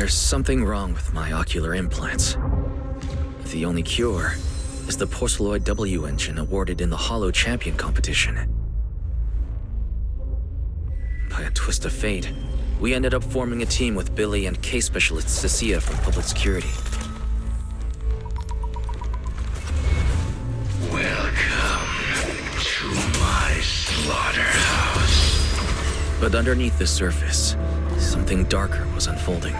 There's something wrong with my ocular implants. The only cure is the Porceloid W engine awarded in the Hollow Champion competition. By a twist of fate, we ended up forming a team with Billy and case specialist Cecilia from Public Security. Welcome to my slaughterhouse. But underneath the surface, something darker was unfolding.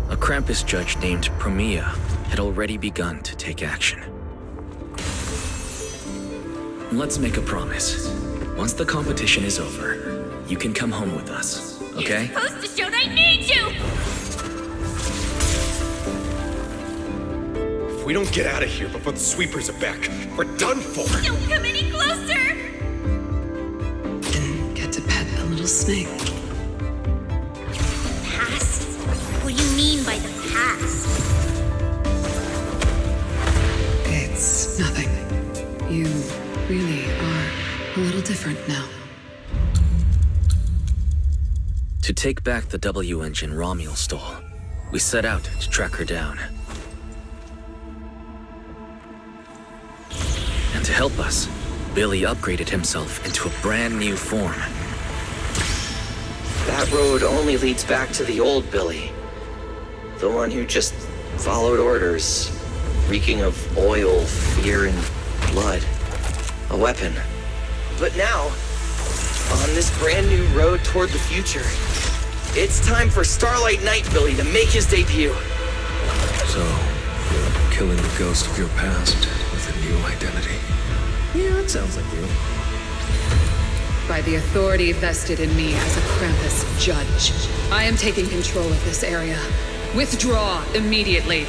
A Krampus judge named Promia had already begun to take action. Let's make a promise. Once the competition is over, you can come home with us, okay? You're supposed to show that I need you! If we don't get out of here before the sweepers are back, we're done for! Don't come any closer! Didn't get to pet the little snake. Past? What do you mean by the past? It's nothing. You really are a little different now. To take back the W engine Romuald stole, we set out to track her down. And to help us, Billy upgraded himself into a brand new form. That road only leads back to the old Billy. The one who just followed orders, reeking of oil, fear, and blood. A weapon. But now, on this brand new road toward the future, it's time for Starlight Knight Billy to make his debut. So, killing the ghost of your past with a new identity. Yeah, that sounds like you. By the authority vested in me as a Krampus judge, I am taking control of this area. Withdraw immediately.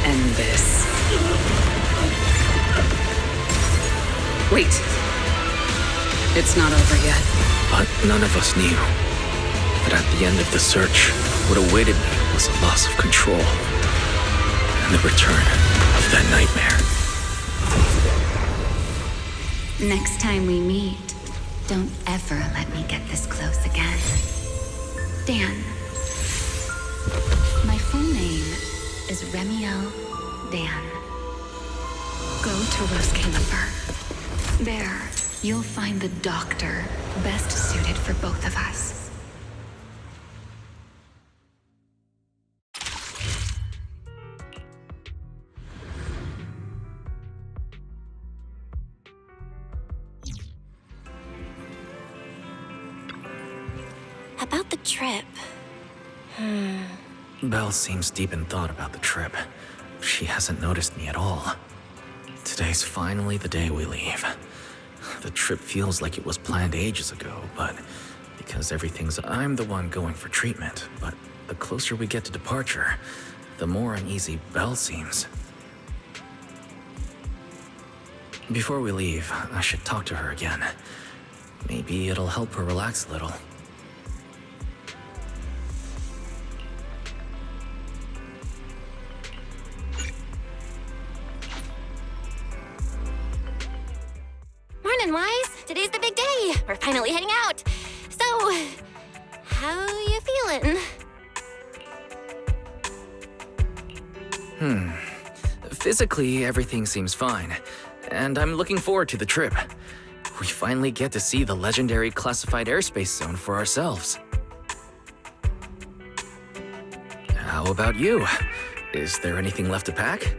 End this. Wait. It's not over yet. But none of us knew that at the end of the search, what awaited me was a loss of control and the return of that nightmare. Next time we meet, don't ever let me get this close again. Dan. My full name is Remiel Dan. Go to Roskillifer. There, you'll find the doctor best suited for both of us. About the trip. Belle seems deep in thought about the trip. She hasn't noticed me at all. Today's finally the day we leave. The trip feels like it was planned ages ago, but because I'm the one going for treatment, but the closer we get to departure, the more uneasy Belle seems. Before we leave, I should talk to her again. Maybe it'll help her relax a little. Morning, Wise. Today's the big day. We're finally heading out. So, how you feeling? Physically, everything seems fine, and I'm looking forward to the trip. We finally get to see the legendary classified airspace zone for ourselves. How about you? Is there anything left to pack?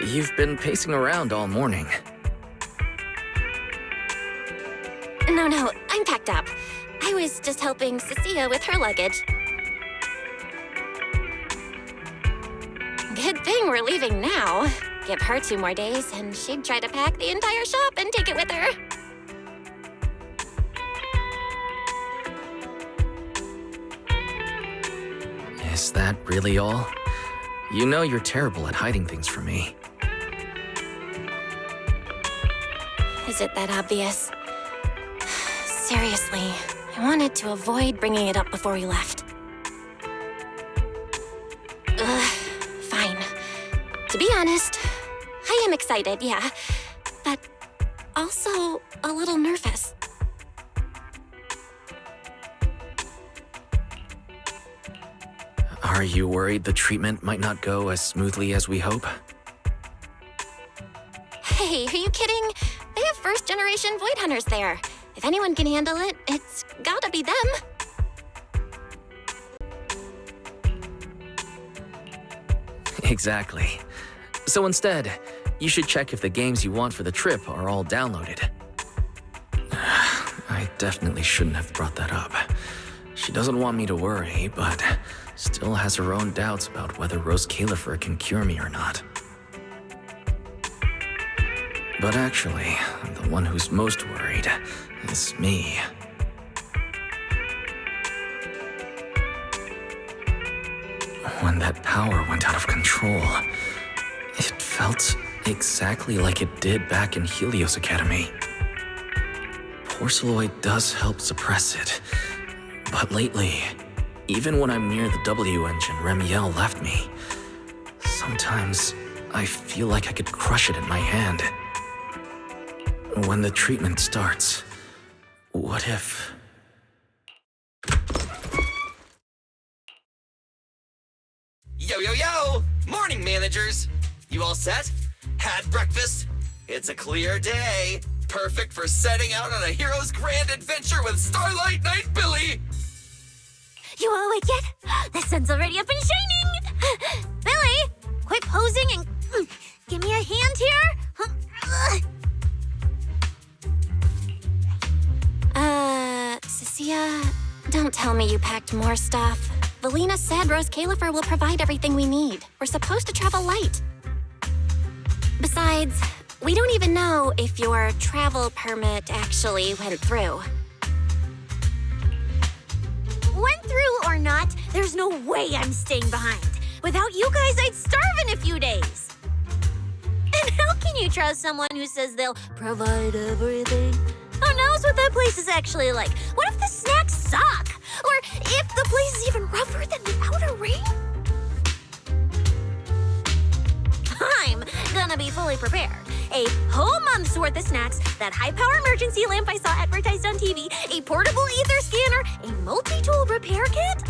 You've been pacing around all morning. No, I'm packed up. I was just helping Cecilia with her luggage. Good thing we're leaving now. Give her 2 more days, and she'd try to pack the entire shop and take it with her. Is that really all? You know you're terrible at hiding things from me. Is it that obvious? Seriously, I wanted to avoid bringing it up before we left. Fine. To be honest, I am excited, yeah. But also a little nervous. Are you worried the treatment might not go as smoothly as we hope? Hey, are you kidding? They have first-generation Void Hunters there. If anyone can handle it, it's gotta be them. Exactly. So instead, you should check if the games you want for the trip are all downloaded. I definitely shouldn't have brought that up. She doesn't want me to worry, but still has her own doubts about whether Rose Califer can cure me or not. But actually, the one who's most worried is me. When that power went out of control, it felt exactly like it did back in Helios Academy. Porceloid does help suppress it, but lately, even when I'm near the W engine Remiel left me, sometimes I feel like I could crush it in my hand. When the treatment starts, what if... Yo, yo, yo! Morning, managers! You all set? Had breakfast? It's a clear day. Perfect for setting out on a hero's grand adventure with Starlight Knight Billy! You all awake yet? The sun's already up and shining! Billy, quit posing and give me a hand here! Cecilia, don't tell me you packed more stuff. Valina said Rose Califer will provide everything we need. We're supposed to travel light. Besides, we don't even know if your travel permit actually went through. Went through or not, there's no way I'm staying behind. Without you guys, I'd starve in a few days. And how can you trust someone who says they'll provide everything? Who knows what that place is actually like? What if the snacks suck? Or if the place is even rougher than the outer ring? I'm gonna be fully prepared. A whole month's worth of snacks, that high-power emergency lamp I saw advertised on TV, a portable ether scanner, a multi-tool repair kit.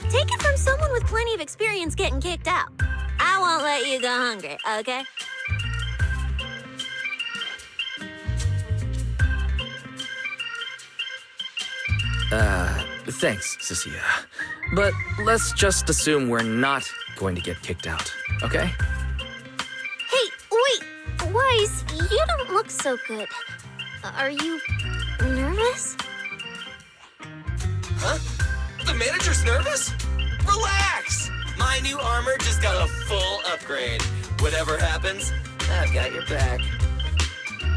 Take it from someone with plenty of experience getting kicked out. I won't let you go hungry, okay? Thanks, Cecilia. But let's just assume we're not going to get kicked out, okay? Hey, wait! Wise, you don't look so good. Are you nervous? Huh? The manager's nervous? Relax! My new armor just got a full upgrade. Whatever happens, I've got your back.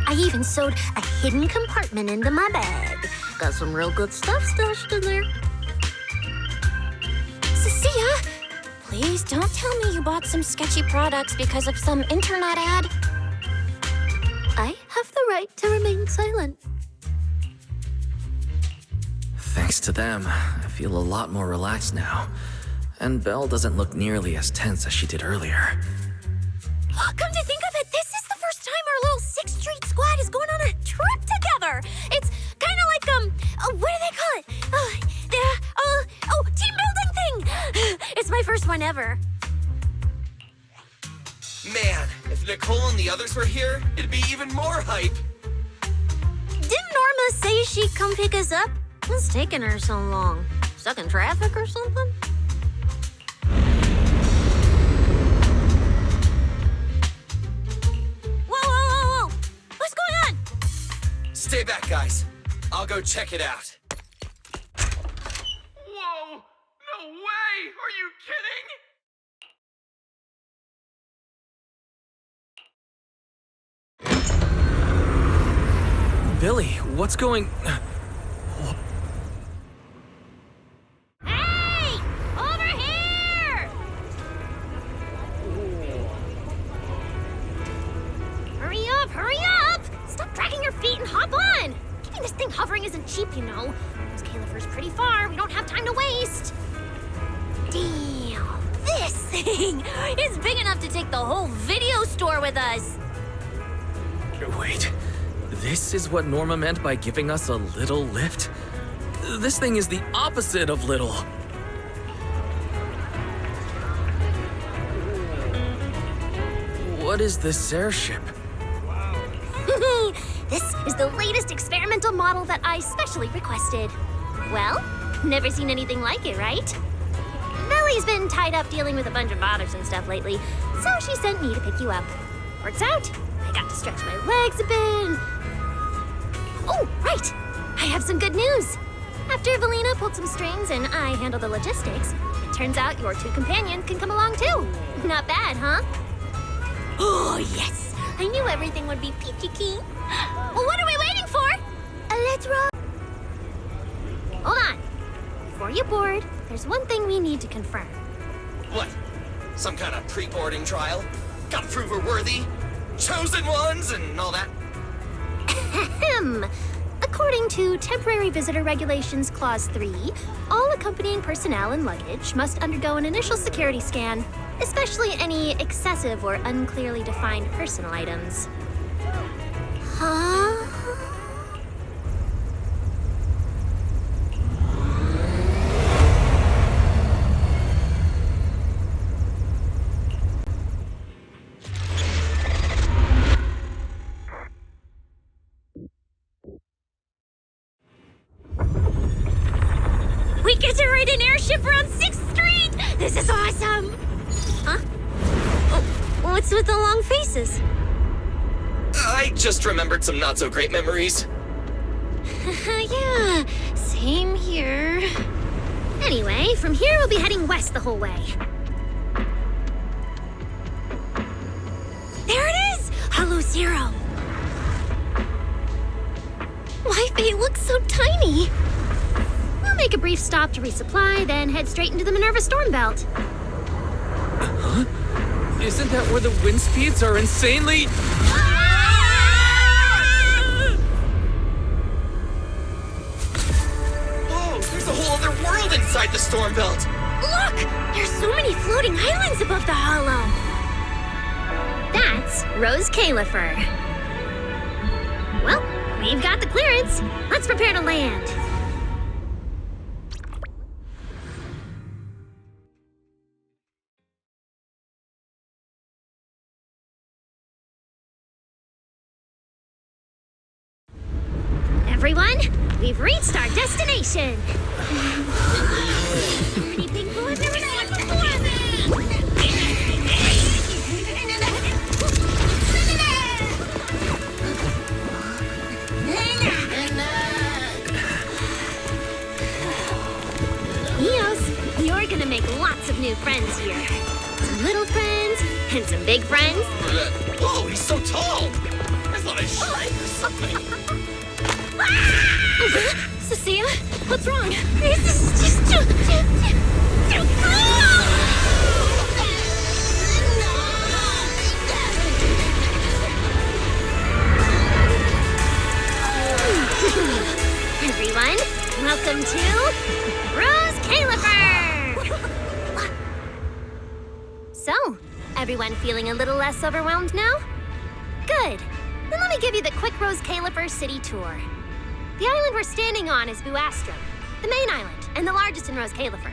I even sewed a hidden compartment into my bag. Got some real good stuff stashed in there. Cecilia, please don't tell me you bought some sketchy products because of some internet ad. I have the right to remain silent. Thanks to them, I feel a lot more relaxed now. And Belle doesn't look nearly as tense as she did earlier. Come to think of it, this is the first time our little 6th Street squad is going on a trip together. It's kind of like, what do they call it? Team building thing. It's my first one ever. Man, if Nicole and the others were here, it'd be even more hype. Didn't Norma say she'd come pick us up? What's taking her so long? Stuck in traffic or something? Whoa! What's going on? Stay back, guys. I'll go check it out. Whoa! No way! Are you kidding? Billy, what's going... Hey! Over here! Hurry up! Stop dragging your feet and hop on! Keeping this thing hovering isn't cheap, you know. Rose Califer's pretty far. We don't have time to waste. Damn! This thing is big enough to take the whole video store with us. Wait, this is what Norma meant by giving us a little lift? This thing is the opposite of little. What is this airship? This is the latest experimental model that I specially requested. Well, never seen anything like it, right? Lily's been tied up dealing with a bunch of bothers and stuff lately, so she sent me to pick you up. Works out. I got to stretch my legs a bit. Oh, right! I have some good news. After Valina pulled some strings and I handled the logistics, it turns out your two companions can come along too. Not bad, huh? Oh, yes! I knew everything would be peachy keen. Well, what are we waiting for? Let's roll. Hold on. Before you board, there's one thing we need to confirm. What? Some kind of pre-boarding trial? Gotta prove we're worthy? Chosen ones and all that? Ahem. According to Temporary Visitor Regulations Clause 3, all accompanying personnel and luggage must undergo an initial security scan, especially any excessive or unclearly defined personal items. Huh? We get to ride an airship around 6th Street! This is awesome! Huh? Oh, what's with the long faces? I just remembered some not-so-great memories. Yeah, same here. Anyway, from here we'll be heading west the whole way. There it is! Hollow Zero! Why, they look so tiny! We'll make a brief stop to resupply, then head straight into the Minerva Storm Belt. Huh? Isn't that where the wind speeds are insanely... Whoa, there's a whole other world inside the storm belt! Look! There's so many floating islands above the hollow! That's Rose Califer. Well, we've got the clearance. Let's prepare to land. Everyone, we've reached our destination. Pretty pink blue has never seen Eos, you're gonna make lots of new friends here. Some little friends and some big friends. Whoa, he's so tall! I thought I shrank or something. Cecilia, what's wrong? This is just too cool! Everyone, welcome to Rose Califer! So, everyone feeling a little less overwhelmed now? Good. Then let me give you the quick Rose Califer city tour. The island we're standing on is Buastrum, the main island, and the largest in Rose Califer.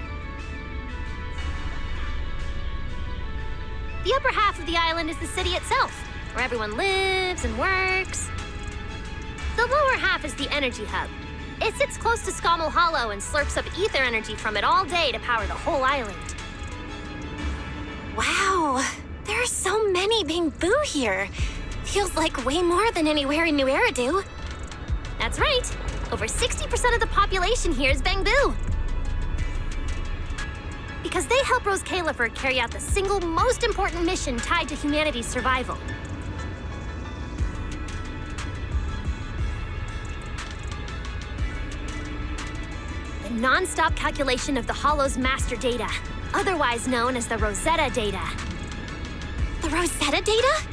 The upper half of the island is the city itself, where everyone lives and works. The lower half is the energy hub. It sits close to Scommel Hollow and slurps up ether energy from it all day to power the whole island. Wow, there are so many Bangbu here. Feels like way more than anywhere in New Eridu. That's right. Over 60% of the population here is Bangbu. Because they help Rose Califer carry out the single most important mission tied to humanity's survival. The non-stop calculation of the Hollow's master data, otherwise known as the Rosetta data. The Rosetta data?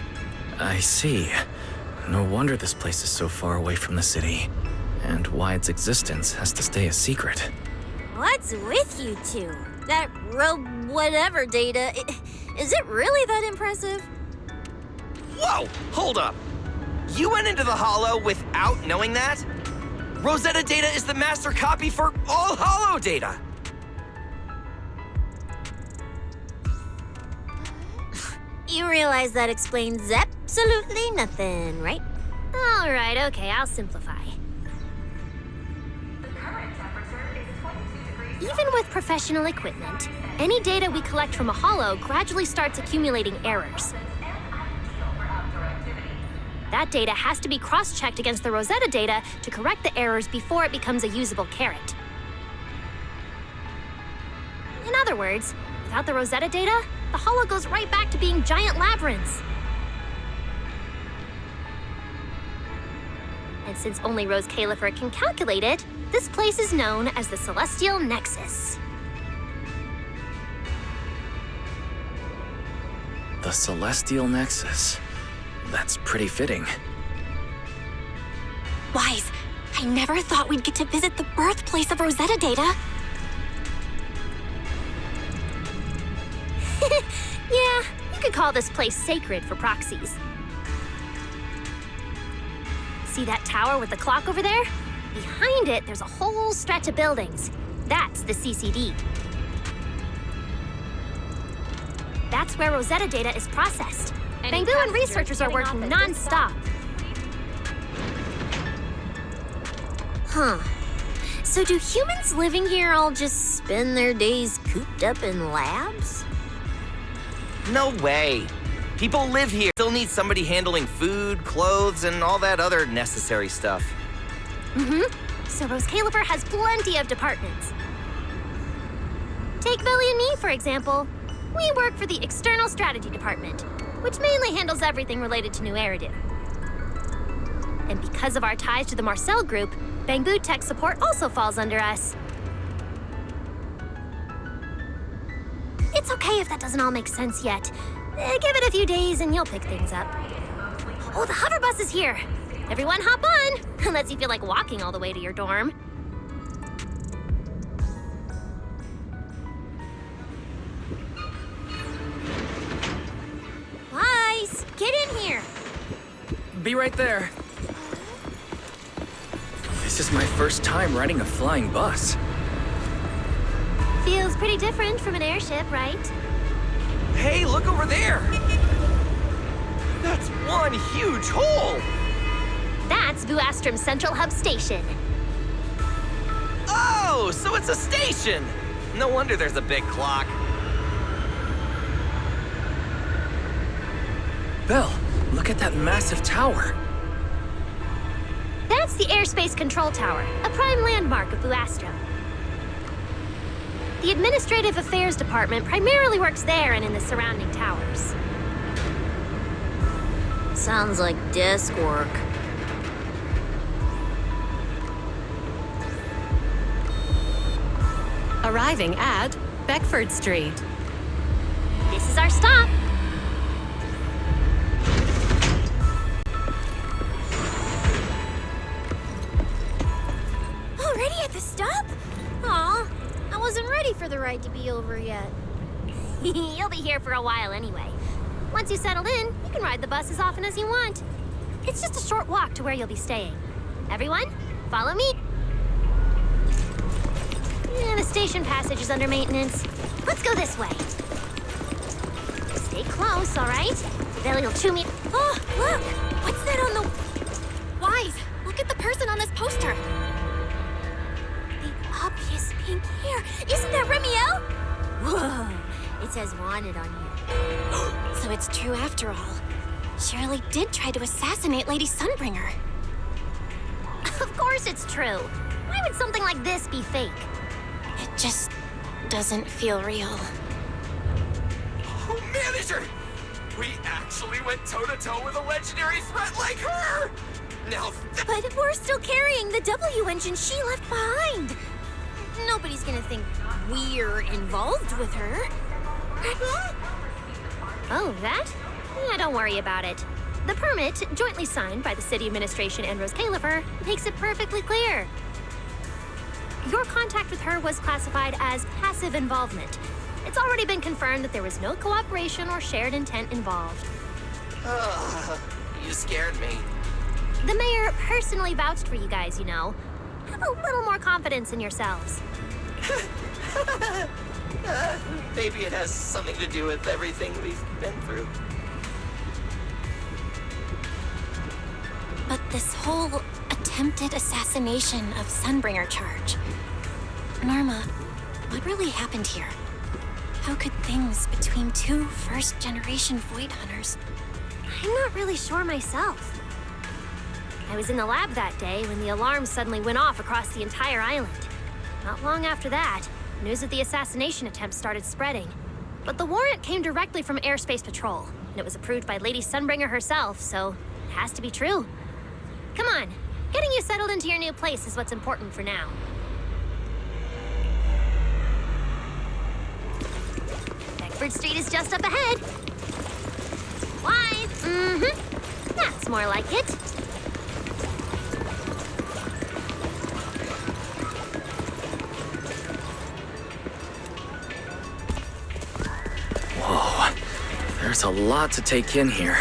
I see. No wonder this place is so far away from the city, and why its existence has to stay a secret. What's with you two? That whatever data, is it really that impressive? Whoa, hold up! You went into the Hollow without knowing that? Rosetta data is the master copy for all Hollow data. You realize that explains absolutely nothing, right? All right, okay, I'll simplify. Even with professional equipment, any data we collect from a Hollow gradually starts accumulating errors. That data has to be cross-checked against the Rosetta data to correct the errors before it becomes a usable carrot. In other words, without the Rosetta data, the Hollow goes right back to being giant labyrinths. And since only Rose Califer can calculate it, this place is known as the Celestial Nexus. The Celestial Nexus. That's pretty fitting. Wise, I never thought we'd get to visit the birthplace of Rosetta data. Yeah, you could call this place sacred for proxies. See that tower with the clock over there? Behind it, there's a whole stretch of buildings. That's the CCD. That's where Rosetta data is processed. Bamboo and researchers are working non-stop. Huh. So do humans living here all just spend their days cooped up in labs? No way. People live here. Still need somebody handling food, clothes, and all that other necessary stuff. So Rose Califer has plenty of departments. Take Billy and me, for example. We work for the External Strategy Department, which mainly handles everything related to New Eridu. And because of our ties to the Marcel Group, Bamboo Tech Support also falls under us. It's okay if that doesn't all make sense yet. Give it a few days and you'll pick things up. Oh, the hover bus is here. Everyone hop on, unless you feel like walking all the way to your dorm. Wise, get in here. Be right there. This is my first time riding a flying bus. Feels pretty different from an airship, right? Hey, look over there! That's one huge hole! That's Vuastrum's Central Hub Station. Oh, so it's a station! No wonder there's a big clock. Belle, look at that massive tower. That's the Airspace Control Tower, a prime landmark of Vuastrum. The Administrative Affairs Department primarily works there and in the surrounding towers. Sounds like desk work. Arriving at Beckford Street. This is our stop. Already at the stop? Aw, I wasn't ready for the ride to be over yet. You'll be here for a while anyway. Once you settle in, you can ride the bus as often as you want. It's just a short walk to where you'll be staying. Everyone, follow me. Yeah, the station passage is under maintenance. Let's go this way. Stay close, all right? Billy will chew me. Oh, look! What's that on the... Wise, look at the person on this poster. The obvious pink hair. Isn't that Remiel? Whoa, it says wanted on here. So it's true after all. Shirley did try to assassinate Lady Sunbringer. Of course it's true. Why would something like this be fake? It just doesn't feel real. Oh, manager! We actually went toe-to-toe with a legendary threat like her! Now But we're still carrying the W engine she left behind. Nobody's gonna think we're involved with her. Oh, that? Yeah, don't worry about it. The permit, jointly signed by the city administration and Rose Califer, makes it perfectly clear. Your contact with her was classified as passive involvement. It's already been confirmed that there was no cooperation or shared intent involved. you scared me. The mayor personally vouched for you guys, you know. Have a little more confidence in yourselves. Maybe it has something to do with everything we've been through. But this whole attempted assassination of Sunbringer charge. Norma, what really happened here? How could things between two first-generation Void Hunters? I'm not really sure myself. I was in the lab that day when the alarm suddenly went off across the entire island. Not long after that, news of the assassination attempt started spreading. But the warrant came directly from Airspace Patrol, and it was approved by Lady Sunbringer herself, so it has to be true. Come on, getting you settled into your new place is what's important for now. Beckford Street is just up ahead. Wise. Mm-hmm. That's more like it. Whoa, there's a lot to take in here.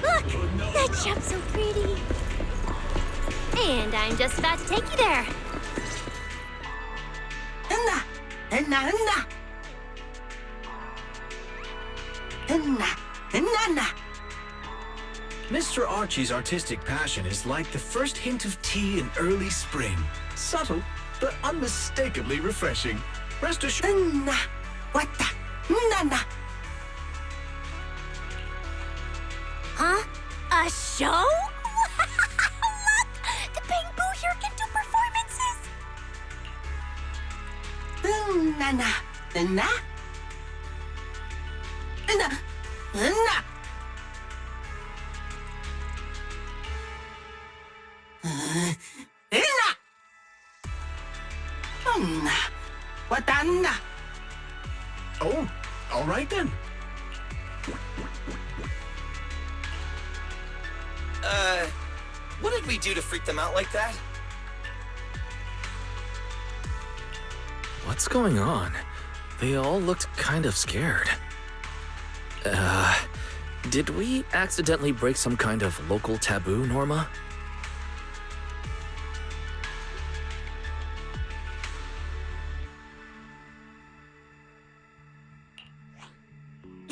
Look! That jump's so pretty. And I'm just about to take you there. Mr. Archie's artistic passion is like the first hint of tea in early spring. Subtle, but unmistakably refreshing. Rest assured. Huh? A show? Look! The Bamboo here can do performances! Oh, all right then. What did we do to freak them out like that? What's going on? They all looked kind of scared. Did we accidentally break some kind of local taboo, Norma?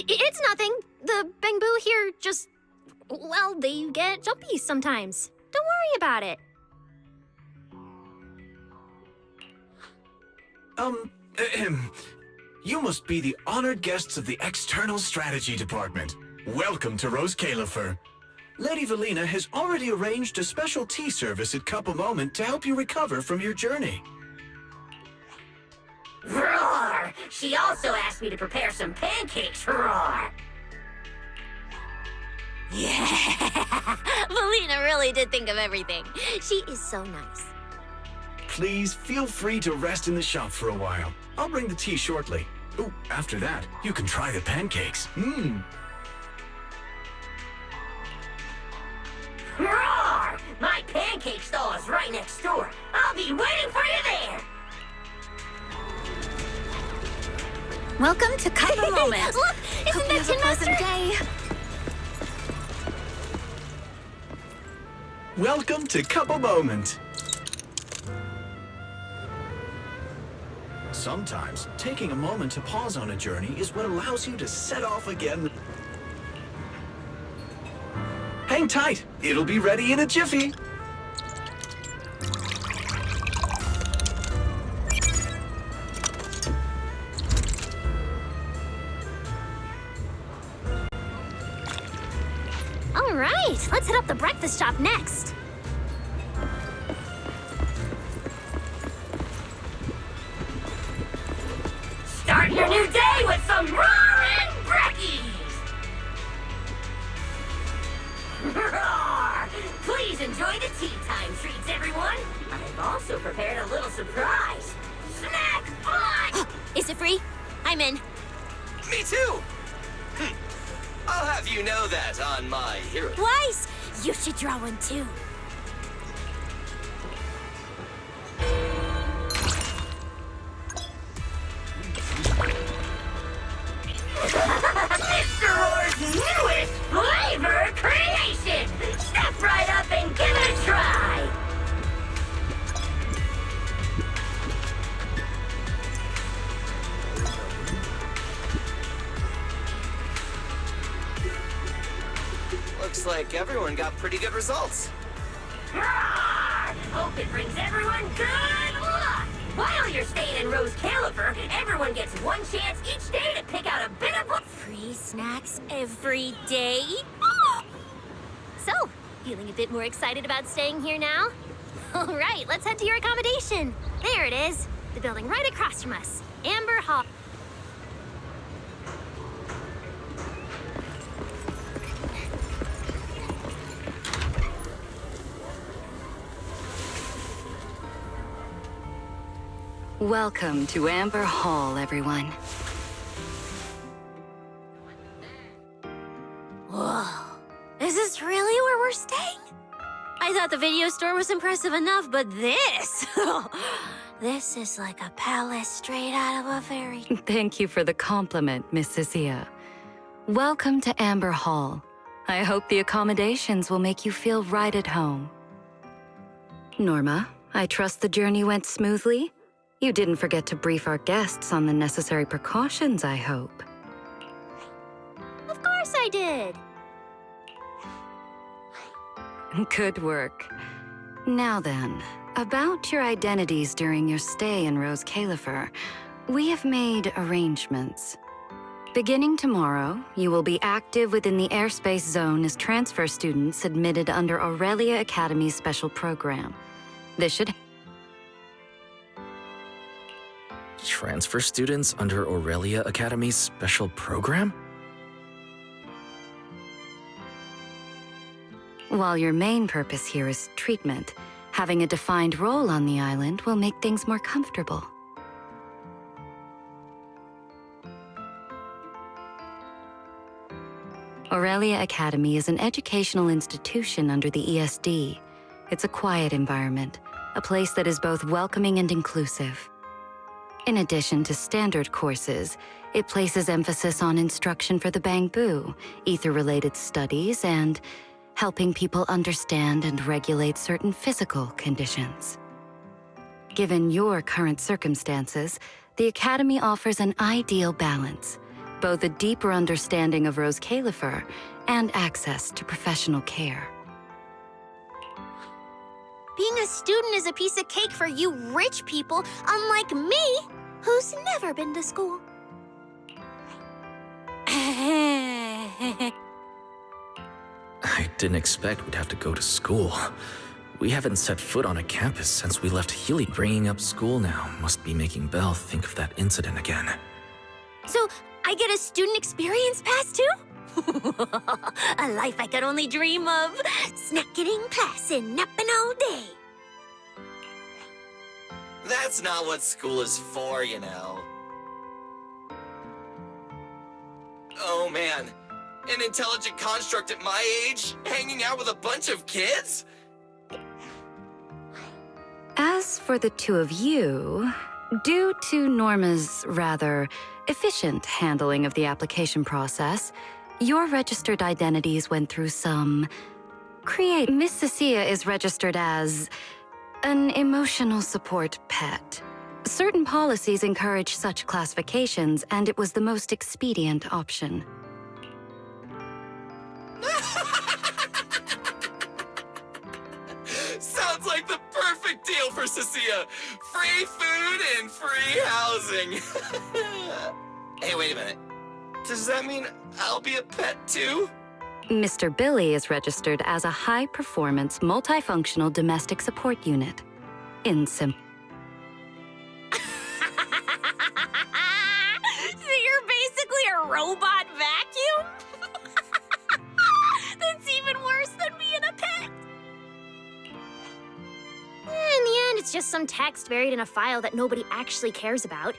It's nothing. The Bamboo here just... Well, they get jumpy sometimes. Don't worry about it. You must be the honored guests of the External Strategy Department. Welcome to Rose Califer. Lady Valina has already arranged a special tea service at Cup a Moment to help you recover from your journey. Roar! She also asked me to prepare some pancakes, roar! Yeah! Valina really did think of everything. She is so nice. Please feel free to rest in the shop for a while. I'll bring the tea shortly. Ooh, after that, you can try the pancakes. Roar! My pancake stall is right next door. I'll be waiting for you there! Welcome to Cup a Moment. Look! Isn't that Tin Master? Day. Welcome to Cup a Moment. Sometimes, taking a moment to pause on a journey is what allows you to set off again. Hang tight, it'll be ready in a jiffy. All right, let's hit up the breakfast shop next. Start your new day with some roaring brekkies! Roar! Please enjoy the tea time treats, everyone. I've also prepared a little surprise. Snack fun! Is it free? I'm in. Me too! I'll have you know that on my hero. Wise! You should draw one too. newest flavor creation! Step right up and give it a try! Looks like everyone got pretty good results. Hope it brings everyone good luck! While you're staying in Rose Califer, everyone gets one chance each day to pick out a bit of... Free snacks every day? So, feeling a bit more excited about staying here now? All right, let's head to your accommodation. There it is. The building right across from us. Amber Hall. Welcome to Amber Hall, everyone. Whoa. Is this really where we're staying? I thought the video store was impressive enough, but this... this is like a palace straight out of a fairy. Thank you for the compliment, Miss Cecilia. Welcome to Amber Hall. I hope the accommodations will make you feel right at home. Norma, I trust the journey went smoothly? You didn't forget to brief our guests on the necessary precautions, I hope. Of course I did. Good work. Now then, about your identities during your stay in Rose Califer, we have made arrangements. Beginning tomorrow, you will be active within the airspace zone as transfer students admitted under Aurelia Academy's special program. This should... Transfer students under Aurelia Academy's special program? While your main purpose here is treatment, having a defined role on the island will make things more comfortable. Aurelia Academy is an educational institution under the ESD. It's a quiet environment, a place that is both welcoming and inclusive. In addition to standard courses, it places emphasis on instruction for the Bangbu, ether-related studies, and helping people understand and regulate certain physical conditions. Given your current circumstances, the Academy offers an ideal balance, both a deeper understanding of Rose Califer and access to professional care. Being a student is a piece of cake for you rich people, unlike me, who's never been to school. I didn't expect we'd have to go to school. We haven't set foot on a campus since we left Healy. Bringing up school now must be making Belle think of that incident again. So, I get a student experience pass too? A life I could only dream of. Snacking in class and napping all day. That's not what school is for, you know. Oh man, an intelligent construct at my age, hanging out with a bunch of kids? As for the two of you, due to Norma's rather efficient handling of the application process, your registered identities went through some Miss Cecilia is registered as an emotional support pet. Certain policies encourage such classifications, and it was the most expedient option. Sounds like the perfect deal for Cecilia. Free food and free housing. Hey, wait a minute. Does that mean I'll be a pet too? Mr. Billy is registered as a high-performance, multifunctional domestic support unit. In simple. So you're basically a robot vacuum? That's even worse than being a pet. In the end, it's just some text buried in a file that nobody actually cares about.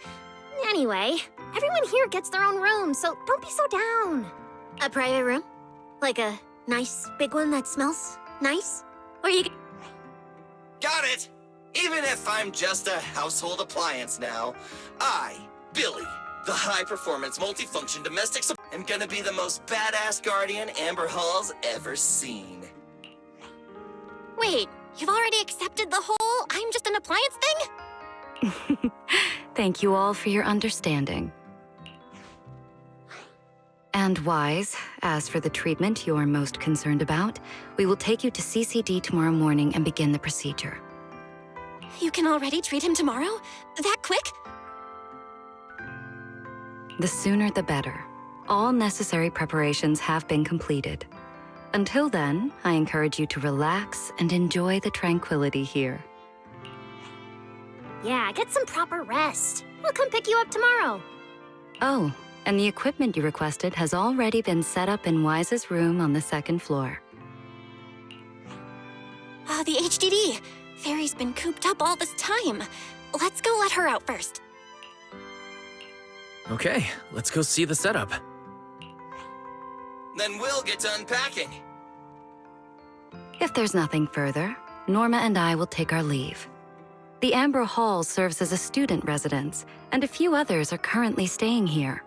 Anyway, everyone here gets their own room, so don't be so down. A private room? Like a nice big one that smells nice? Or you can... Got it! Even if I'm just a household appliance now, I, Billy, The high-performance, multifunction domestic I'm gonna be the most badass guardian Amber Hall's ever seen. Wait, you've already accepted the whole I'm just an appliance thing? Thank you all for your understanding. And Wise, as for the treatment you are most concerned about, we will take you to CCD tomorrow morning and begin the procedure. You can already treat him tomorrow? That quick? The sooner the better. All necessary preparations have been completed. Until then, I encourage you to relax and enjoy the tranquility here. Yeah, get some proper rest. We'll come pick you up tomorrow. Oh, and the equipment you requested has already been set up in Wise's room on the second floor. The HDD. Fairy's been cooped up all this time. Let's go let her out first. Okay, let's go see the setup. Then we'll get to unpacking. If there's nothing further, Norma and I will take our leave. The Amber Hall serves as a student residence, and a few others are currently staying here.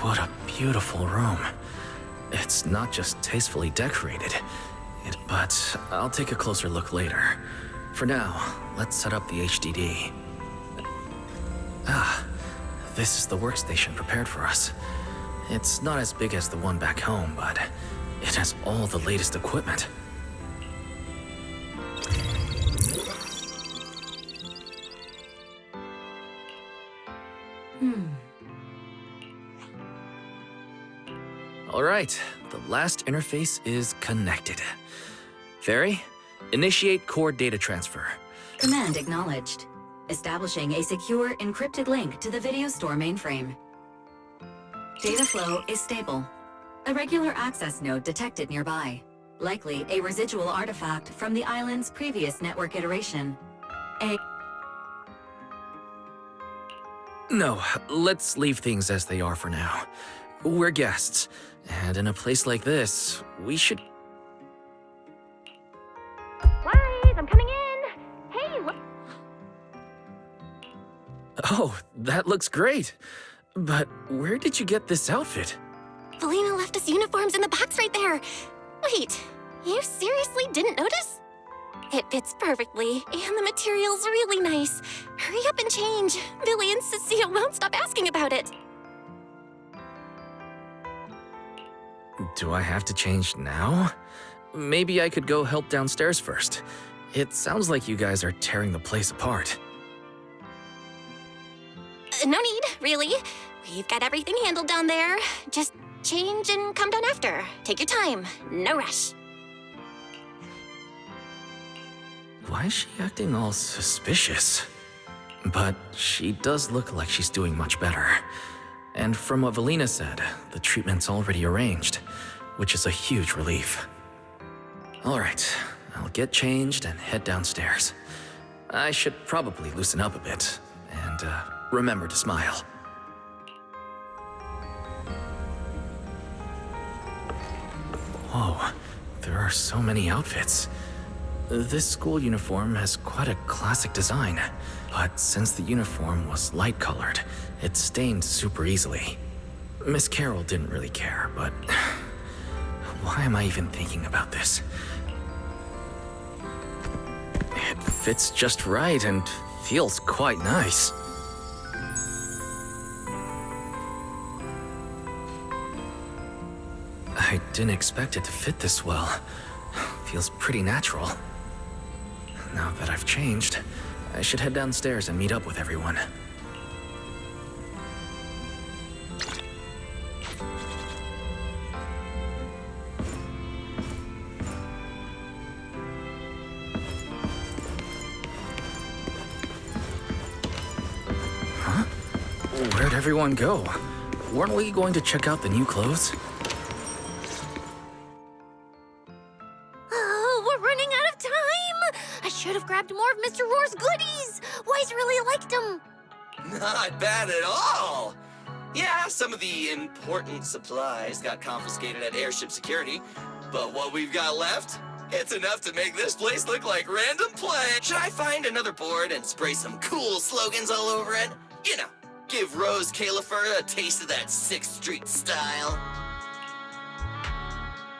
What a beautiful room. It's not just tastefully decorated, but I'll take a closer look later. For now, let's set up the HDD. This is the workstation prepared for us. It's not as big as the one back home, but it has all the latest equipment. All right, the last interface is connected. Fairy, initiate core data transfer. Command acknowledged. Establishing a secure, encrypted link to the video store mainframe. Data flow is stable. A regular access node detected nearby. Likely a residual artifact from the island's previous network iteration. No, let's leave things as they are for now. We're guests, and in a place like this, we should... Wise, I'm coming in. Hey, look. Oh, that looks great. But where did you get this outfit? Valina left us uniforms in the box right there. Wait, you seriously didn't notice? It fits perfectly, and the material's really nice. Hurry up and change. Billy and Cecile won't stop asking about it. Do I have to change now? Maybe I could go help downstairs first. It sounds like you guys are tearing the place apart. No need, really. We've got everything handled down there. Just change and come down after. Take your time. No rush. Why is she acting all suspicious? But she does look like she's doing much better. And from what Valina said, the treatment's already arranged, which is a huge relief. All right, I'll get changed and head downstairs. I should probably loosen up a bit, and remember to smile. Whoa, there are so many outfits. This school uniform has quite a classic design, but since the uniform was light-colored, it stained super easily. Miss Carroll didn't really care, but why am I even thinking about this? It fits just right and feels quite nice. I didn't expect it to fit this well. Feels pretty natural. Now that I've changed, I should head downstairs and meet up with everyone. Huh? Where'd everyone go? Weren't we going to check out the new clothes? should have grabbed more of Mr. Roar's goodies. Wise really liked him. Not bad at all. Yeah, some of the important supplies got confiscated at airship security, but what we've got left, it's enough to make this place look like random play. Should I find another board and spray some cool slogans all over it? You know, give Rose Califer a taste of that 6th Street style.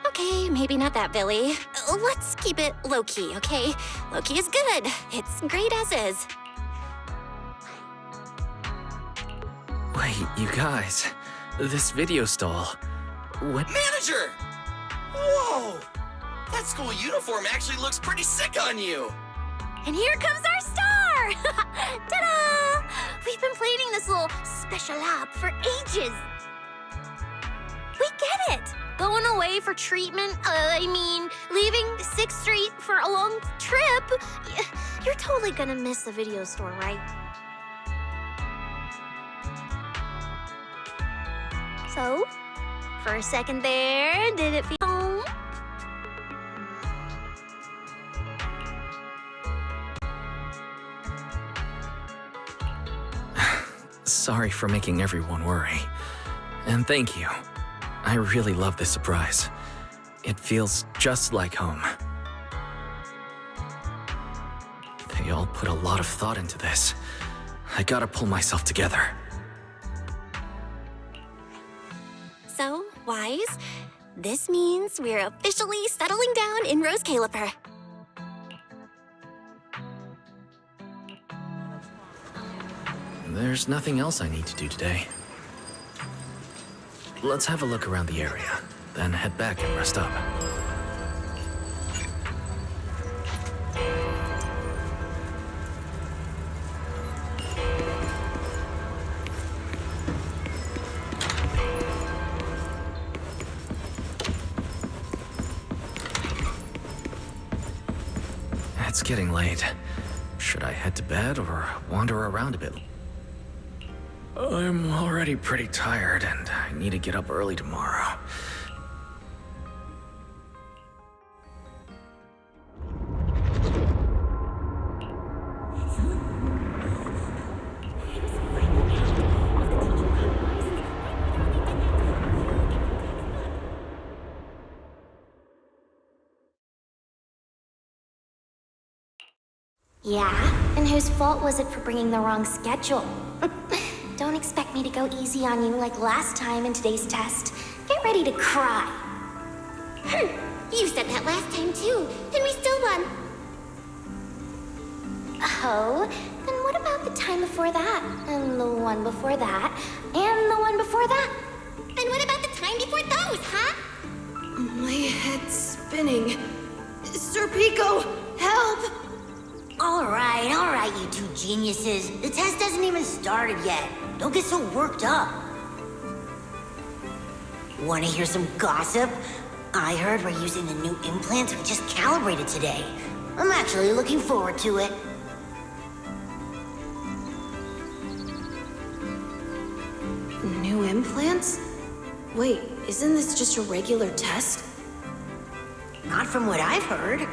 Okay, maybe not that, Billy. Let's keep it low-key, okay? Low-key is good. It's great as is. Wait, you guys. This video stall. What? Manager! Whoa! That school uniform actually looks pretty sick on you. And here comes our star! Ta-da! We've been planning this little special op for ages. We get it. Going away for treatment, leaving 6th Street for a long trip. You're totally gonna miss the video store, right? So, for a second there, did it feel home? Sorry for making everyone worry. And thank you. I really love this surprise. It feels just like home. They all put a lot of thought into this. I gotta pull myself together. So, Wise, this means we're officially settling down in Rose Califer. There's nothing else I need to do today. Let's have a look around the area, then head back and rest up. It's getting late. Should I head to bed or wander around a bit? I'm already pretty tired, and I need to get up early tomorrow. Yeah? And whose fault was it for bringing the wrong schedule? Don't expect me to go easy on you like last time in today's test. Get ready to cry. You said that last time too, and we still won. Oh, then what about the time before that? And the one before that? And the one before that? Then what about the time before those, huh? My head's spinning. Sir Pico, help! All right, you two geniuses. The test hasn't even started yet. Don't get so worked up. Want to hear some gossip? I heard we're using the new implants we just calibrated today. I'm actually looking forward to it. New implants? Wait, isn't this just a regular test? Not from what I've heard.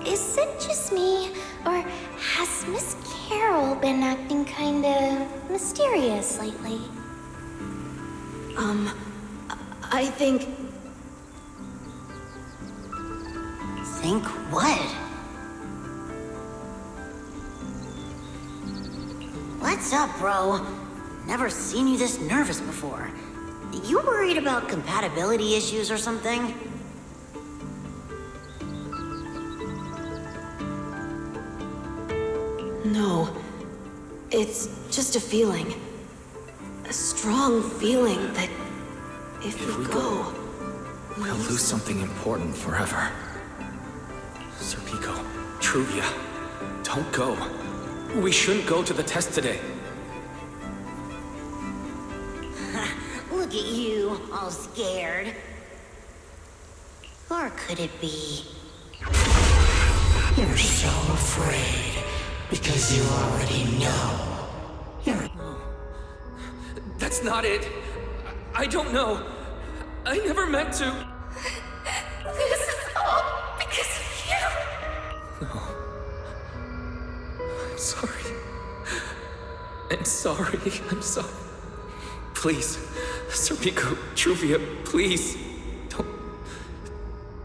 Is it just me, or has Miss Carol been acting kinda mysterious lately? I think... Think what? What's up, bro? Never seen you this nervous before. You worried about compatibility issues or something? No. It's just a feeling. A strong feeling that if we go... We'll lose something important forever. Sir Pico, Truvia, don't go. We shouldn't go to the test today. Look at you, all scared. Or could it be? You're so afraid because you already know. That's not it. I don't know. I never meant to. This is all because of you. I'm sorry. I'm sorry. I'm sorry. Please, Serpico, Truvia, please.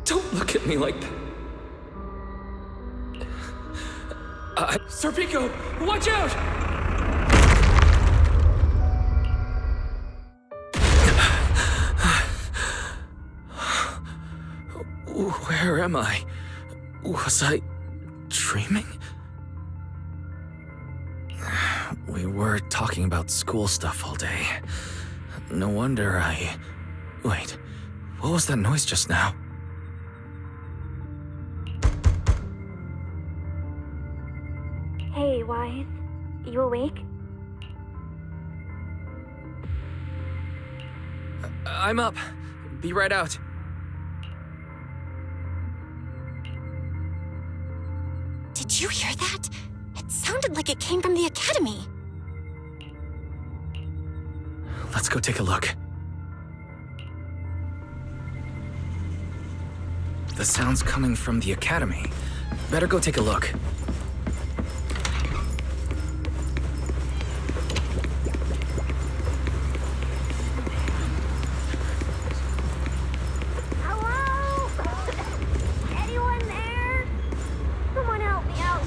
Don't look at me like that. Serpico, watch out! Where am I? Was I dreaming? We were talking about school stuff all day. No wonder Wait, what was that noise just now? Hey, Wise. You awake? I'm up. Be right out. Did you hear that? It sounded like it came from the academy. Let's go take a look. The sound's coming from the academy. Better go take a look. Hello? Anyone there? Someone help me out.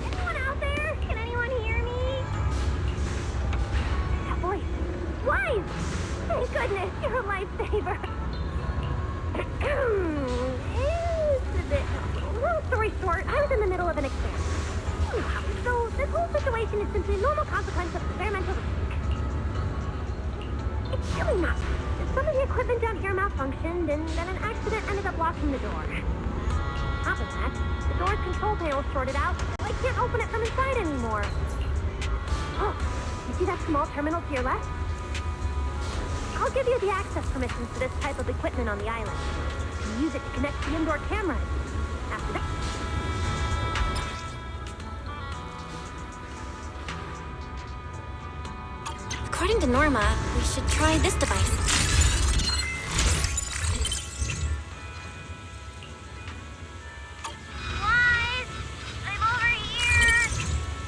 Anyone out there? Can anyone hear me? That voice. Wise! Thank goodness, you're a lifesaver. Long story short, I was in the middle of an experiment. So this whole situation is simply a normal consequence of experimental risk. It's really not. Some of the equipment down here malfunctioned, and then an accident ended up locking the door. On top of that, the door's control panel shorted out, so I can't open it from inside anymore. Oh, you see that small terminal to your left? I'll give you the access permissions for this type of equipment on the island. You can use it to connect to the indoor cameras. After that... According to Norma, we should try this device. Wise! I'm over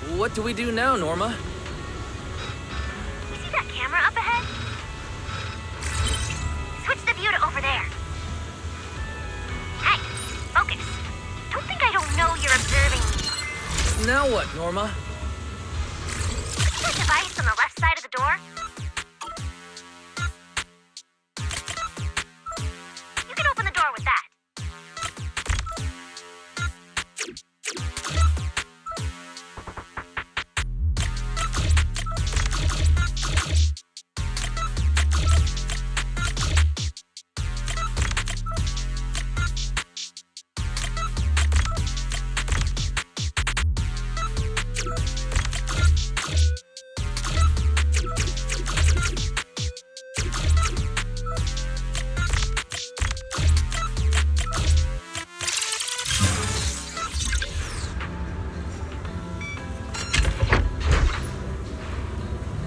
here! What do we do now, Norma? You see that camera up ahead? Switch the view to over there. Hey, focus. Don't think I don't know you're observing me. Now what, Norma? See that device on the left side of the door? You can open the door with that.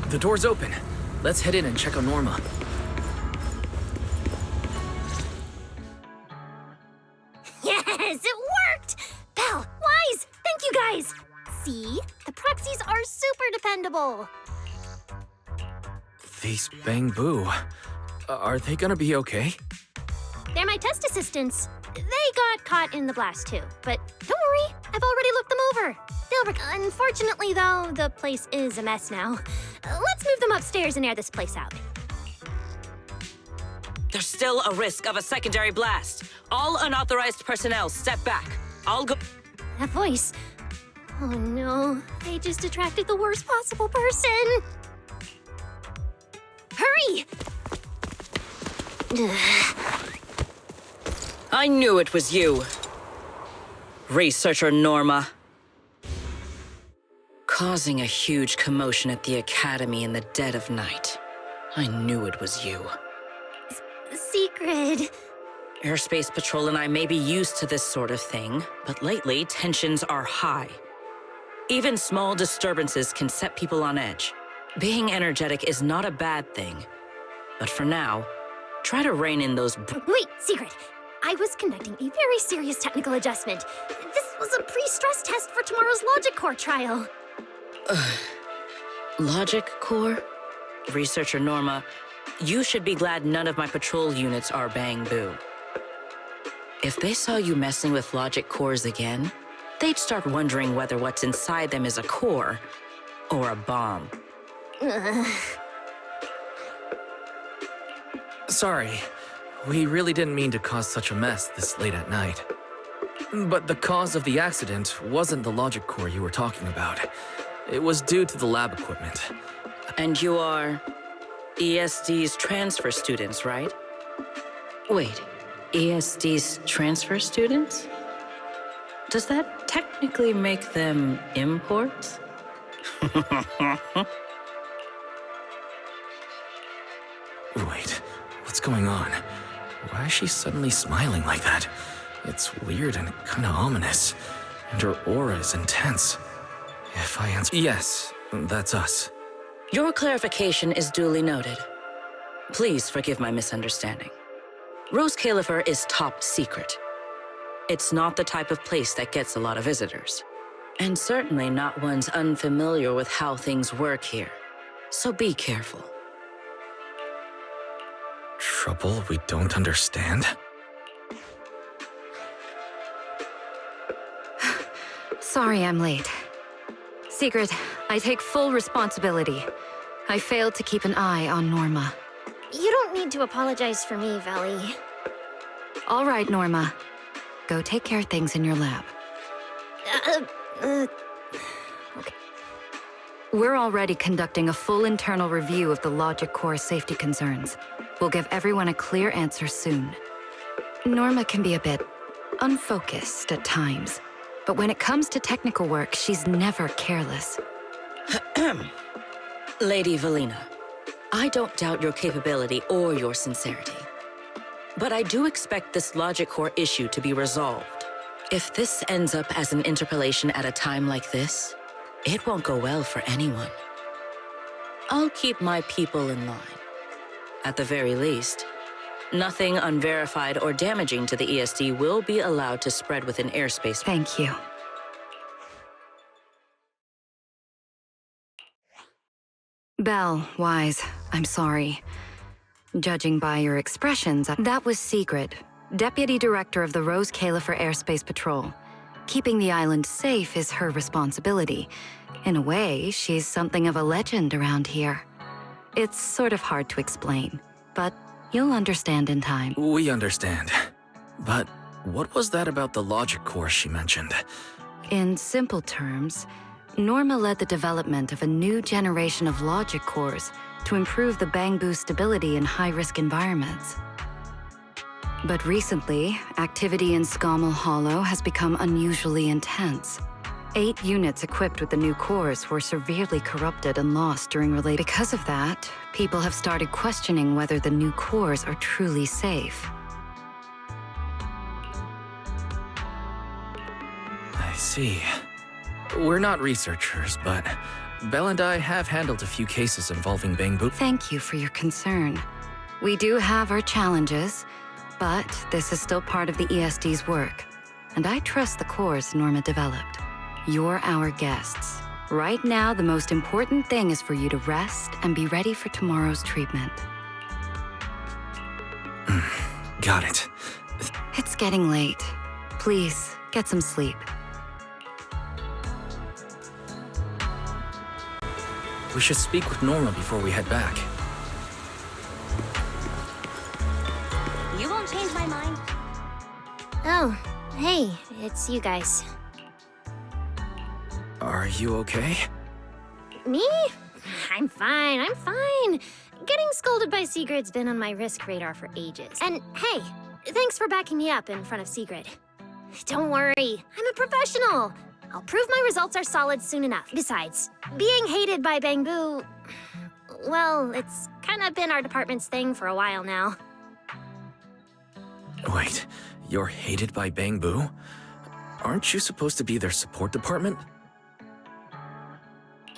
The door's open. Let's head in and check on Norma. Yes, it worked! Belle, Wise, thank you guys! See? The proxies are super dependable. These Bang Boo. Are they gonna be okay? They're my test assistants. They got caught in the blast too, but don't worry, I've already looked them over. Unfortunately, though, the place is a mess now. Let's move them upstairs and air this place out. There's still a risk of a secondary blast. All unauthorized personnel, step back. I'll go. That voice. Oh no, they just attracted the worst possible person. Hurry! I knew it was you. Researcher Norma. Causing a huge commotion at the academy in the dead of night. I knew it was you. Secret. Airspace Patrol and I may be used to this sort of thing, but lately tensions are high. Even small disturbances can set people on edge. Being energetic is not a bad thing. But for now, try to rein in those... Wait, Secret. I was conducting a very serious technical adjustment. This was a stress test for tomorrow's logic core trial. Logic core? Researcher Norma, you should be glad none of my patrol units are Bang Boo. If they saw you messing with logic cores again, they'd start wondering whether what's inside them is a core or a bomb. Sorry. We really didn't mean to cause such a mess this late at night. But the cause of the accident wasn't the logic core you were talking about. It was due to the lab equipment. And you are ESD's transfer students, right? Wait, ESD's transfer students? Does that technically make them imports? Wait, what's going on? Why is she suddenly smiling like that? It's weird and kinda ominous, and her aura is intense. If I answer— Yes, that's us. Your clarification is duly noted. Please forgive my misunderstanding. Rose Califer is top secret. It's not the type of place that gets a lot of visitors, and certainly not ones unfamiliar with how things work here. So be careful. Trouble we don't understand? Sorry I'm late. Secret, I take full responsibility. I failed to keep an eye on Norma. You don't need to apologize for me, Valley. All right, Norma. Go take care of things in your lab. Okay. We're already conducting a full internal review of the logic core safety concerns. We'll give everyone a clear answer soon. Norma can be a bit unfocused at times, but when it comes to technical work, she's never careless. Lady Valina, I don't doubt your capability or your sincerity. But I do expect this logic core issue to be resolved. If this ends up as an interpolation at a time like this, it won't go well for anyone. I'll keep my people in line. At the very least, nothing unverified or damaging to the ESD will be allowed to spread within airspace. Thank you. Belle, Wise, I'm sorry. Judging by your expressions, that was Secret, Deputy Director of the Rose Califer Airspace Patrol. Keeping the island safe is her responsibility. In a way, she's something of a legend around here. It's sort of hard to explain, but you'll understand in time. We understand. But what was that about the logic core she mentioned? In simple terms, Norma led the development of a new generation of logic cores to improve the Bangbu stability in high-risk environments. But recently, activity in Scommel Hollow has become unusually intense. 8 units equipped with the new cores were severely corrupted and lost during related. Because of that, people have started questioning whether the new cores are truly safe. I see. We're not researchers, but Belle and I have handled a few cases involving Bangbu. Thank you for your concern. We do have our challenges, but this is still part of the ESD's work, and I trust the cores Norma developed. You're our guests. Right now, the most important thing is for you to rest and be ready for tomorrow's treatment. Got it. It's getting late. Please, get some sleep. We should speak with Norma before we head back. You won't change my mind. Oh, hey, it's you guys. Are you okay? Me? I'm fine, I'm fine. Getting scolded by Secret's been on my risk radar for ages. And hey, thanks for backing me up in front of Secret. Don't worry, I'm a professional. I'll prove my results are solid soon enough. Besides, being hated by Bangbu, well, it's kind of been our department's thing for a while now. Wait, you're hated by Bangbu? Aren't you supposed to be their support department?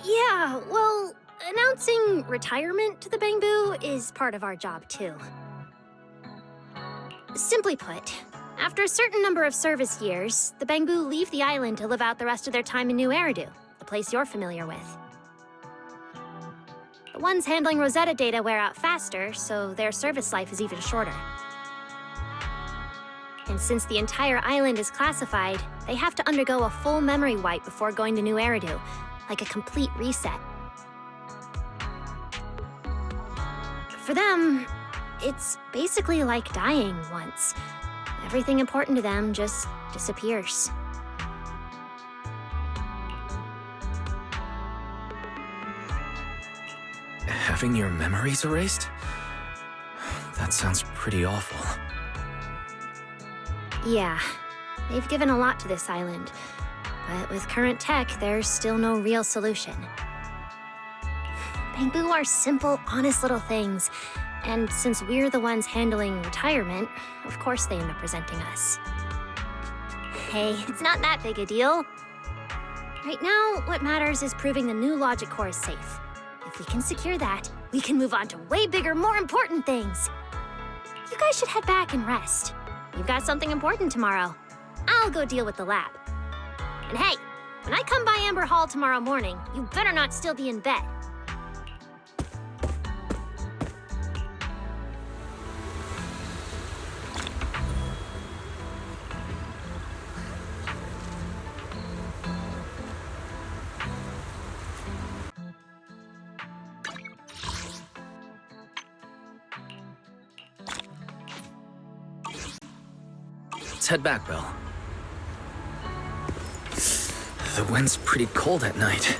Yeah, well, announcing retirement to the Bangbu is part of our job too. Simply put, After a certain number of service years, the Bangbu leave the island to live out the rest of their time in New Eridu, the place you're familiar with. The ones handling Rosetta data wear out faster, so their service life is even shorter. And since the entire island is classified, they have to undergo a full memory wipe before going to New Eridu, like a complete reset. For them, it's basically like dying once. Everything important to them just disappears. Having your memories erased? That sounds pretty awful. Yeah, they've given a lot to this island, but with current tech, there's still no real solution. Bangbu are simple, honest little things, and since we're the ones handling retirement, of course they end up presenting us. Hey, it's not that big a deal. Right now, what matters is proving the new logic core is safe. If we can secure that, we can move on to way bigger, more important things. You guys should head back and rest. You've got something important tomorrow. I'll go deal with the lab. And hey, when I come by Amber Hall tomorrow morning, you better not still be in bed. Let's head back, Bill. The wind's pretty cold at night.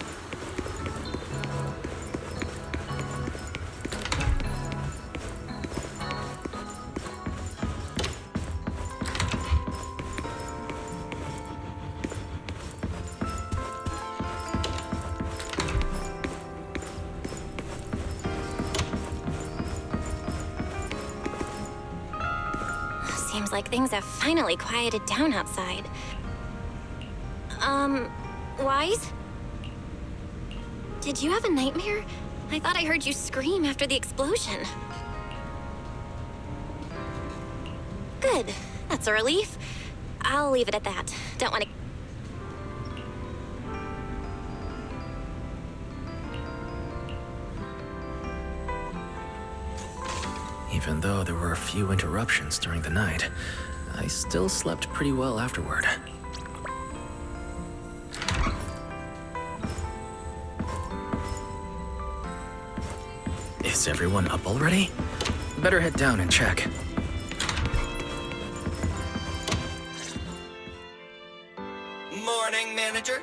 Seems like things have finally quieted down outside. Wise? Did you have a nightmare? I thought I heard you scream after the explosion. Good. That's a relief. I'll leave it at that. Don't want to... Even though there were a few interruptions during the night, I still slept pretty well afterward. Is everyone up already? Better head down and check. Morning, manager.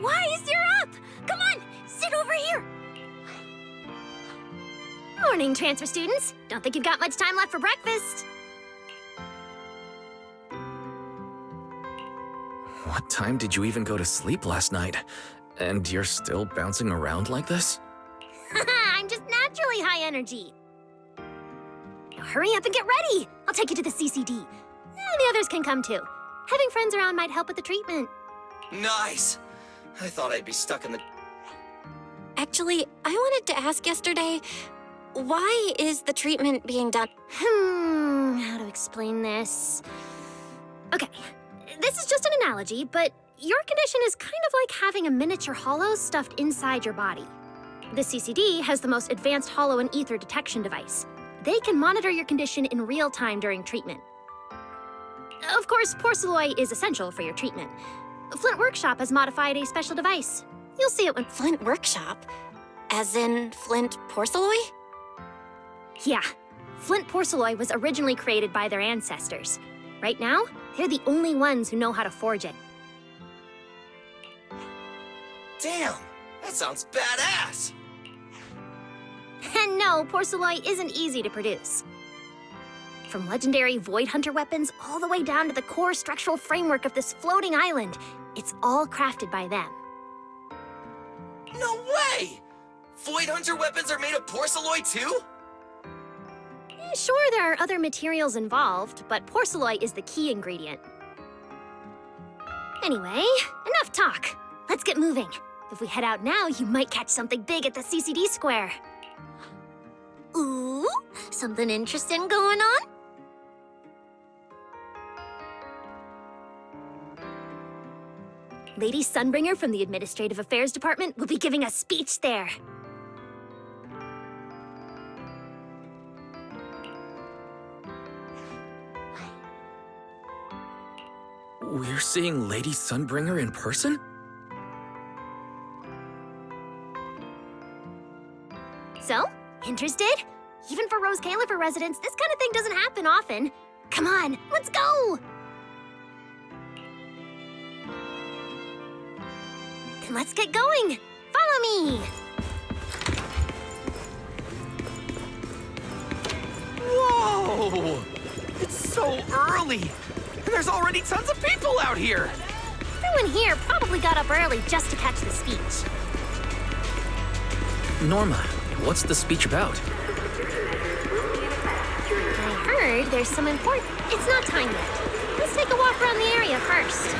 Wise, you're up! Come on, sit over here! Morning, transfer students. Don't think you've got much time left for breakfast. What time did you even go to sleep last night? And you're still bouncing around like this? I'm just naturally high energy. Now hurry up and get ready. I'll take you to the CCD. The others can come too. Having friends around might help with the treatment. Nice. I thought I'd be stuck in the... Actually, I wanted to ask yesterday, why is the treatment being done? How to explain this? Okay, this is just an analogy, but your condition is kind of like having a miniature hollow stuffed inside your body. The CCD has the most advanced hollow and ether detection device. They can monitor your condition in real time during treatment. Of course, Porcelloy is essential for your treatment. Flint Workshop has modified a special device. You'll see it when— Flint Workshop? As in Flint Porcelloy? Yeah. Flint Porcelloy was originally created by their ancestors. Right now, they're the only ones who know how to forge it. Damn, that sounds badass. And no, Porcelloy isn't easy to produce. From legendary Void Hunter weapons all the way down to the core structural framework of this floating island, it's all crafted by them. No way! Void Hunter weapons are made of Porcelloy too? Sure, there are other materials involved, but Porcelloy is the key ingredient. Anyway, enough talk. Let's get moving. If we head out now, you might catch something big at the CCD square. Ooh, something interesting going on? Lady Sunbringer from the Administrative Affairs Department will be giving a speech there. We're seeing Lady Sunbringer in person? So, interested? Even for Rose Califer residents, this kind of thing doesn't happen often. Come on, let's go! Then let's get going! Follow me! Whoa! It's so early! And there's already tons of people out here! Everyone here probably got up early just to catch the speech. Norma, what's the speech about? I heard there's some important... It's not time yet. Let's take a walk around the area first.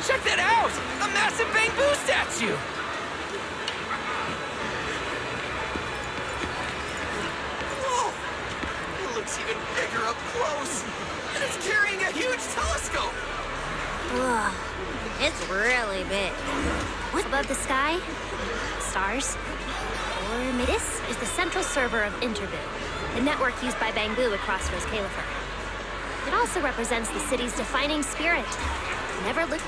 Check that out! A massive bamboo statue! Whoa! It looks even bigger up close! And it's carrying a huge telescope! Ugh, it's really big. What above the sky? Stars? Or maybe this is the central server of Interboo, the network used by Bangbu across Rose Califer. It also represents the city's defining spirit. Never look.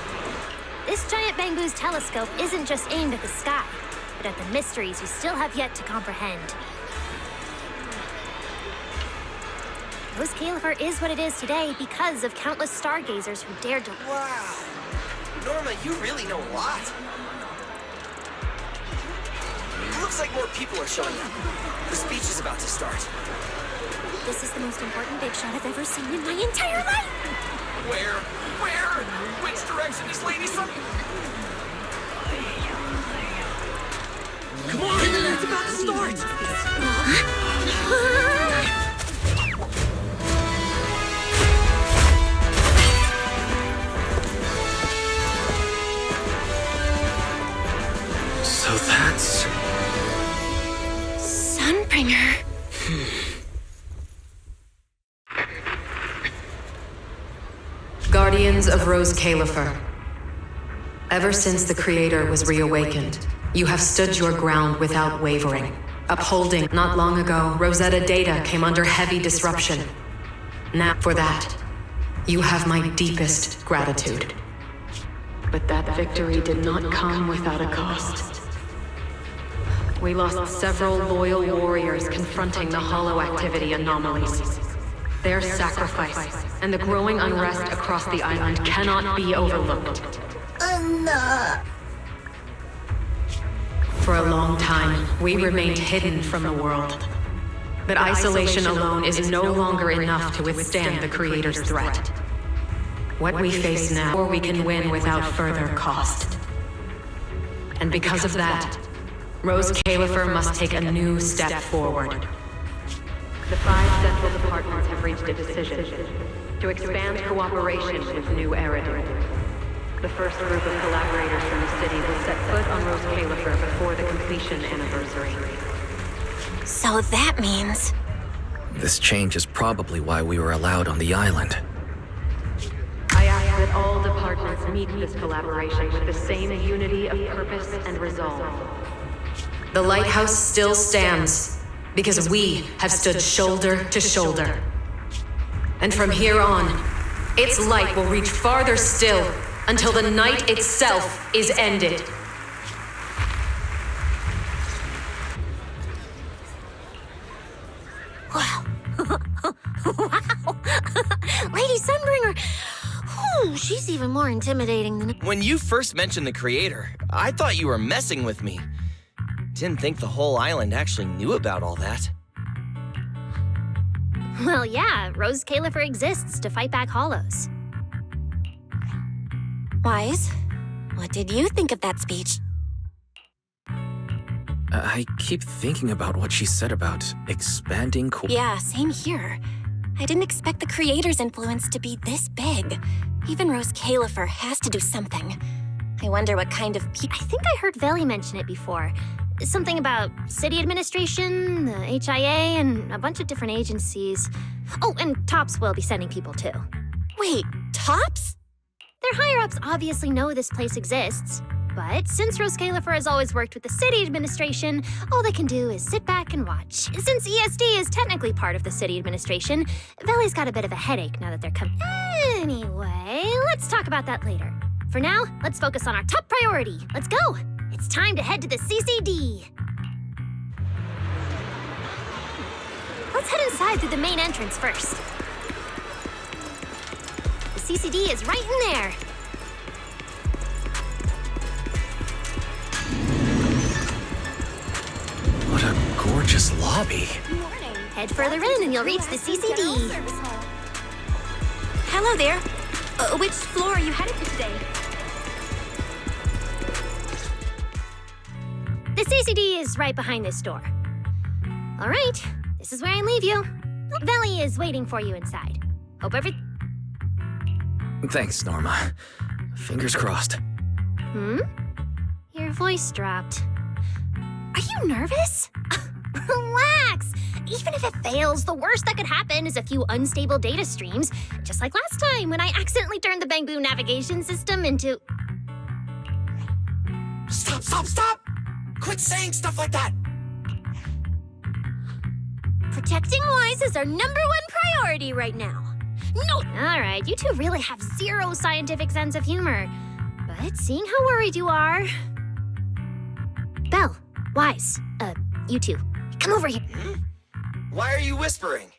This giant Bangbu's telescope isn't just aimed at the sky, but at the mysteries you still have yet to comprehend. Rose Califer is what it is today because of countless stargazers who dared to... Wow! Norma, you really know a lot. It looks like more people are showing up. The speech is about to start. This is the most important big shot I've ever seen in my entire life! Where? Which direction is Lady Sun? Come on! It's about to start! So that's... Sunbringer. Guardians of Rose Califer. Ever since the Creator was reawakened, you have stood your ground without wavering, upholding. Not long ago, Rosetta data came under heavy disruption. Now, for that, you have my deepest gratitude. But that victory did not come without a cost. We lost several loyal warriors confronting the hollow activity anomalies. Their sacrifice and the growing unrest across the island cannot be overlooked. For a long time, we remained hidden from the world. But isolation alone is no longer enough to withstand the Creator's threat. What we face now, or we can win without further cost. And because of that, Rose Califer must take a new step forward. The 5 central departments have reached a decision to expand cooperation with New Eridan. The first group of collaborators from the city will set foot on Rose Califer before the completion anniversary. So that means... This change is probably why we were allowed on the island. I ask that all departments meet this collaboration with the same unity of purpose and resolve. The lighthouse still stands because we have stood shoulder to shoulder. And from here on, its light will reach farther still until the night itself is ended. Wow. Wow. Lady Sunbringer. Ooh, she's even more intimidating than... When you first mentioned the Creator, I thought you were messing with me. Didn't think the whole island actually knew about all that. Well, yeah, Rose Califer exists to fight back hollows. Wise, what did you think of that speech? I keep thinking about what she said about expanding Yeah, same here. I didn't expect the Creator's influence to be this big. Even Rose Califer has to do something. I wonder what kind of people... I think I heard Veli mention it before. Something about city administration, the HIA, and a bunch of different agencies. Oh, and TOPS will be sending people too. Wait, TOPS? Their higher-ups obviously know this place exists, but since Rose Califer has always worked with the city administration, all they can do is sit back and watch. Since ESD is technically part of the city administration, Valley's got a bit of a headache now that they're coming. Anyway, let's talk about that later. For now, let's focus on our top priority. Let's go! It's time to head to the CCD. Let's head inside through the main entrance first. The CCD is right in there. What a gorgeous lobby. Head further in and you'll reach the CCD. Hello there. Which floor are you headed to today? The CCD is right behind this door. All right, this is where I leave you. Valley is waiting for you inside. Hope Thanks, Norma. Fingers crossed. Your voice dropped. Are you nervous? Relax! Even if it fails, the worst that could happen is a few unstable data streams, just like last time when I accidentally turned the Bangbu navigation system into... Stop! Quit saying stuff like that! Protecting Wise is our #1 priority right now. No! All right, you two really have zero scientific sense of humor. But seeing how worried you are... Belle, Wise, you two, come over here. Why are you whispering?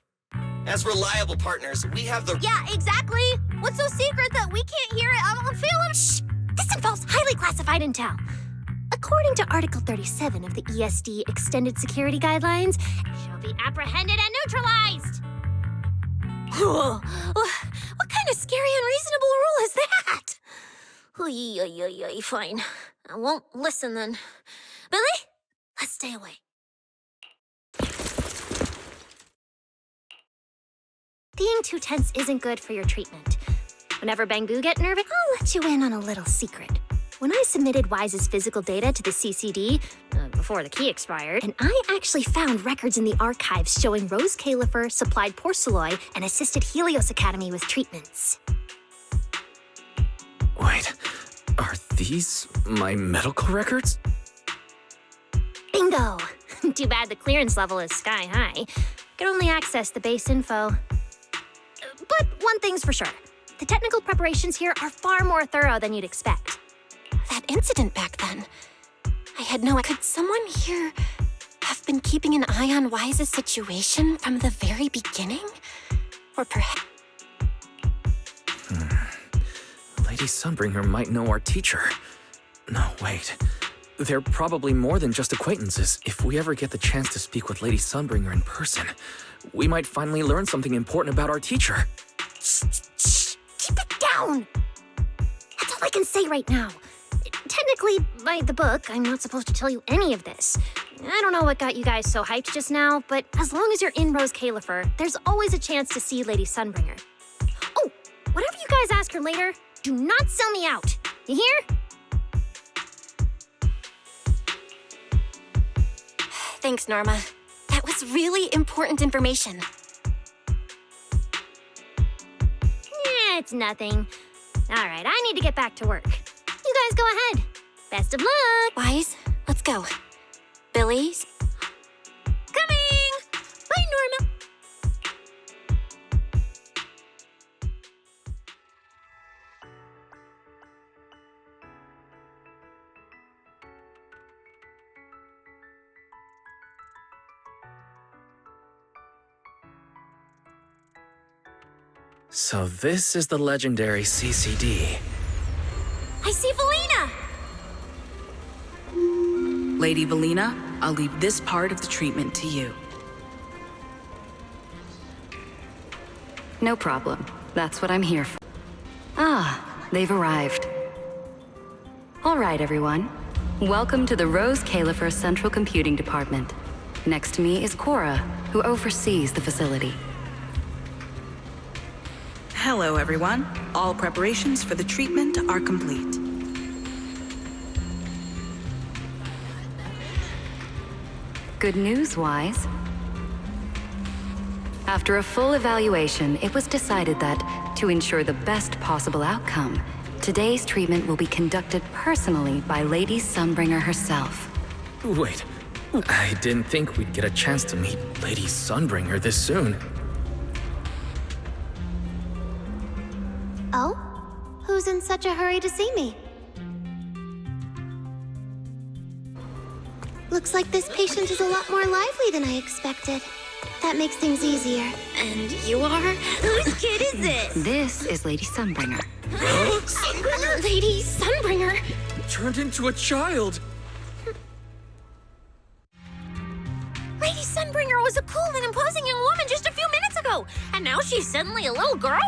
As reliable partners, we have the... Yeah, exactly. What's so secret that we can't hear it? I'm feeling... Shh! This involves highly classified intel. According to Article 37 of the ESD Extended Security Guidelines, it shall be apprehended and neutralized. What kind of scary, unreasonable rule is that? Fine. I won't listen then. Billy, let's stay away. Being too tense isn't good for your treatment. Whenever Bangbu get nervous, I'll let you in on a little secret. When I submitted Wise's physical data to the CCD, before the key expired, and I actually found records in the archives showing Rose Califer supplied Porceloy and assisted Helios Academy with treatments. Wait, are these my medical records? Bingo! Too bad the clearance level is sky high. Can only access the base info. But one thing's for sure. The technical preparations here are far more thorough than you'd expect. That incident back then, I had no... Could someone here have been keeping an eye on Wise's situation from the very beginning? Or perhaps... Lady Sunbringer might know our teacher. No, wait. They're probably more than just acquaintances. If we ever get the chance to speak with Lady Sunbringer in person, we might finally learn something important about our teacher. Shh! Keep it down! That's all I can say right now. Technically, by the book, I'm not supposed to tell you any of this. I don't know what got you guys so hyped just now, but as long as you're in Rose Califer, there's always a chance to see Lady Sunbringer. Oh, whatever you guys ask her later, do not sell me out. You hear? Thanks, Norma. That was really important information. It's nothing. All right, I need to get back to work. You guys go ahead. Best of luck. Wise, let's go. Billy's? Coming! Bye, Norma. So this is the legendary CCD. I see Valina! Lady Valina, I'll leave this part of the treatment to you. No problem. That's what I'm here for. Ah, they've arrived. All right, everyone. Welcome to the Rose Califer Central Computing Department. Next to me is Cora, who oversees the facility. Hello, everyone. All preparations for the treatment are complete. Good news, Wise. After a full evaluation, it was decided that, to ensure the best possible outcome, Today's treatment will be conducted personally by Lady Sunbringer herself. Wait, I didn't think we'd get a chance to meet Lady Sunbringer this soon. Oh? Who's in such a hurry to see me? Looks like this patient is a lot more lively than I expected. That makes things easier. And you are? Whose kid is this? This is Lady Sunbringer. Sunbringer? Lady Sunbringer! Turned into a child! Lady Sunbringer was a cool and imposing young woman just a few minutes ago, and now she's suddenly a little girl?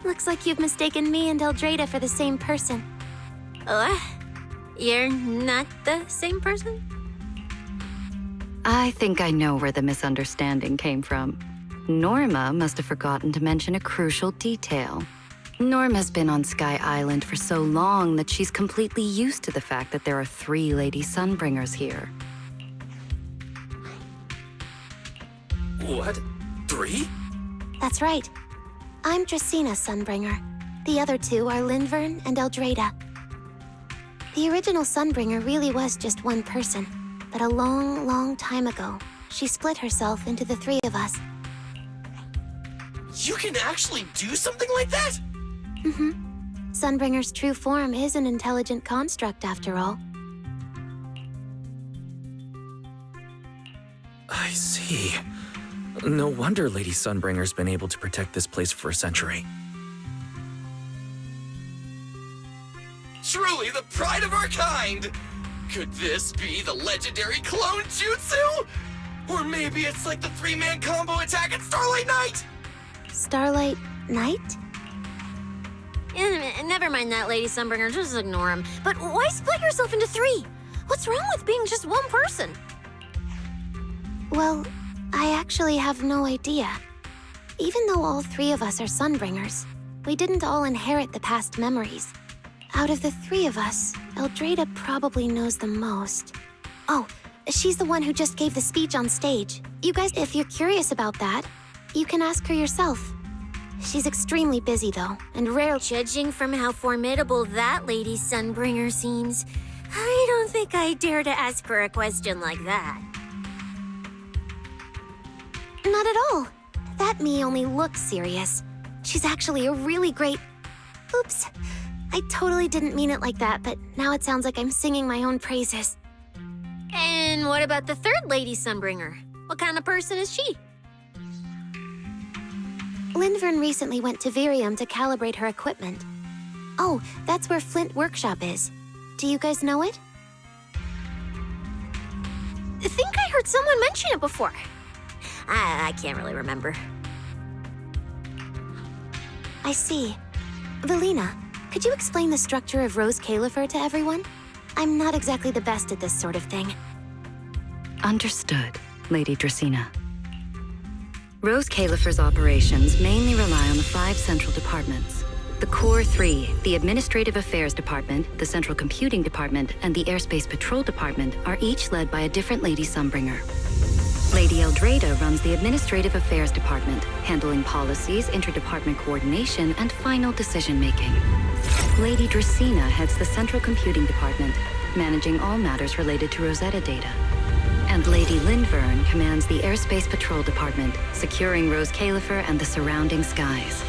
Looks like you've mistaken me and Eldrada for the same person. What? You're not the same person? I think I know where the misunderstanding came from. Norma must have forgotten to mention a crucial detail. Norma's been on Sky Island for so long that she's completely used to the fact that there are 3 Lady Sunbringers here. What? 3? That's right. I'm Dracena Sunbringer. The other 2 are Lindvern and Eldrada. The original Sunbringer really was just one person, but a long, long time ago, she split herself into the 3 of us. You can actually do something like that? Mm-hmm. Sunbringer's true form is an intelligent construct, after all. I see. No wonder Lady Sunbringer's been able to protect this place for a century. Truly the pride of our kind! Could this be the legendary clone jutsu? Or maybe it's like the 3-man combo attack at Starlight Night? Starlight Night? Never mind that, Lady Sunbringer, just ignore him. But why split yourself into 3? What's wrong with being just one person? Well, I actually have no idea. Even though all 3 of us are Sunbringers, we didn't all inherit the past memories. Out of the 3 of us, Eldrada probably knows the most. Oh, she's the one who just gave the speech on stage. You guys, if you're curious about that, you can ask her yourself. She's extremely busy, though, and rarely— Judging from how formidable that Lady Sunbringer seems, I don't think I dare to ask her a question like that. Not at all. That me only looks serious. She's actually a really great— Oops. I totally didn't mean it like that, but now it sounds like I'm singing my own praises. And what about the 3rd Lady Sunbringer? What kind of person is she? Lindvern recently went to Virium to calibrate her equipment. Oh, that's where Flint Workshop is. Do you guys know it? I think I heard someone mention it before. I can't really remember. I see. Valina, could you explain the structure of Rose Califer to everyone? I'm not exactly the best at this sort of thing. Understood, Lady Dracena. Rose Califer's operations mainly rely on the 5 central departments. The Core 3, the Administrative Affairs Department, the Central Computing Department, and the Airspace Patrol Department are each led by a different Lady Sunbringer. Lady Eldrada runs the Administrative Affairs Department, handling policies, interdepartment coordination, and final decision-making. Lady Dracena heads the Central Computing Department, managing all matters related to Rosetta data. And Lady Lindvern commands the Airspace Patrol Department, securing Rose Califer and the surrounding skies.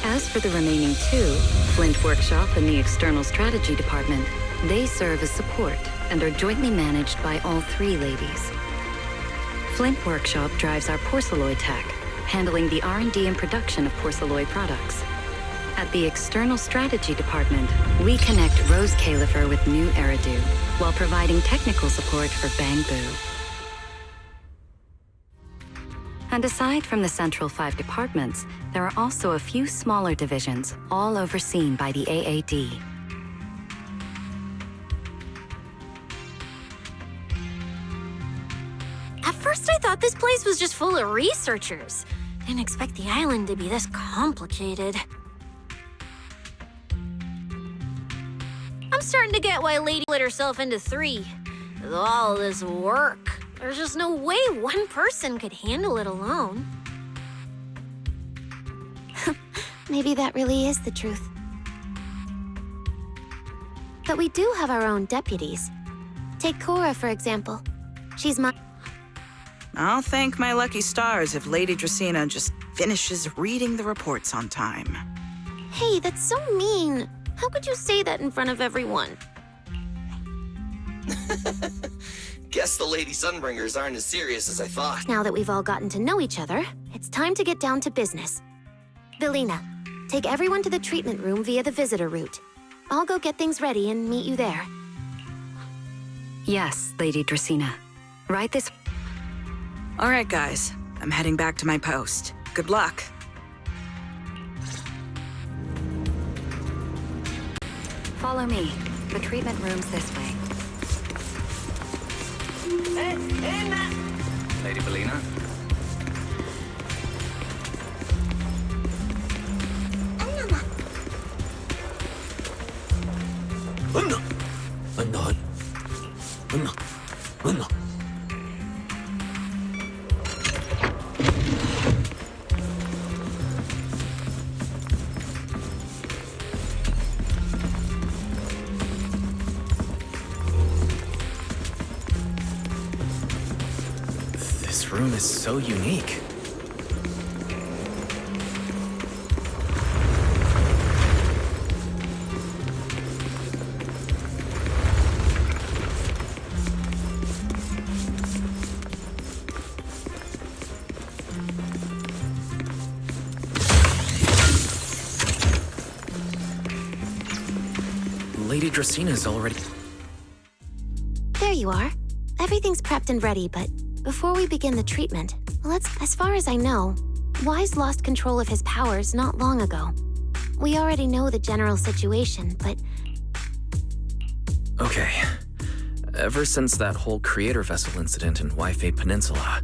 As for the remaining 2, Flint Workshop and the External Strategy Department, they serve as support and are jointly managed by all 3 ladies. Flint Workshop drives our porcelloid tech, handling the R&D and production of porcelloid products. At the External Strategy Department, we connect Rose Califer with new Eridu, while providing technical support for Bangbu. And aside from the central 5 departments, there are also a few smaller divisions, all overseen by the AAD. At first I thought this place was just full of researchers. Didn't expect the island to be this complicated. I'm starting to get why Lady split herself into 3. With all this work, there's just no way one person could handle it alone. Maybe that really is the truth. But we do have our own deputies. Take Cora, for example. She's my... I'll thank my lucky stars if Lady Dracaena just finishes reading the reports on time. Hey, that's so mean. How could you say that in front of everyone? Guess the Lady Sunbringers aren't as serious as I thought. Now that we've all gotten to know each other, it's time to get down to business. Velina, take everyone to the treatment room via the visitor route. I'll go get things ready and meet you there. Yes, Lady Dracaena. Right this... All right, guys. I'm heading back to my post. Good luck. Follow me. The treatment room's this way. Lady Velina? This room is so unique. Lady Dracaena's already... There you are. Everything's prepped and ready, but before we begin the treatment, as far as I know, Wise lost control of his powers not long ago. We already know the general situation, but... Okay. Ever since that whole creator vessel incident in Waifei Peninsula,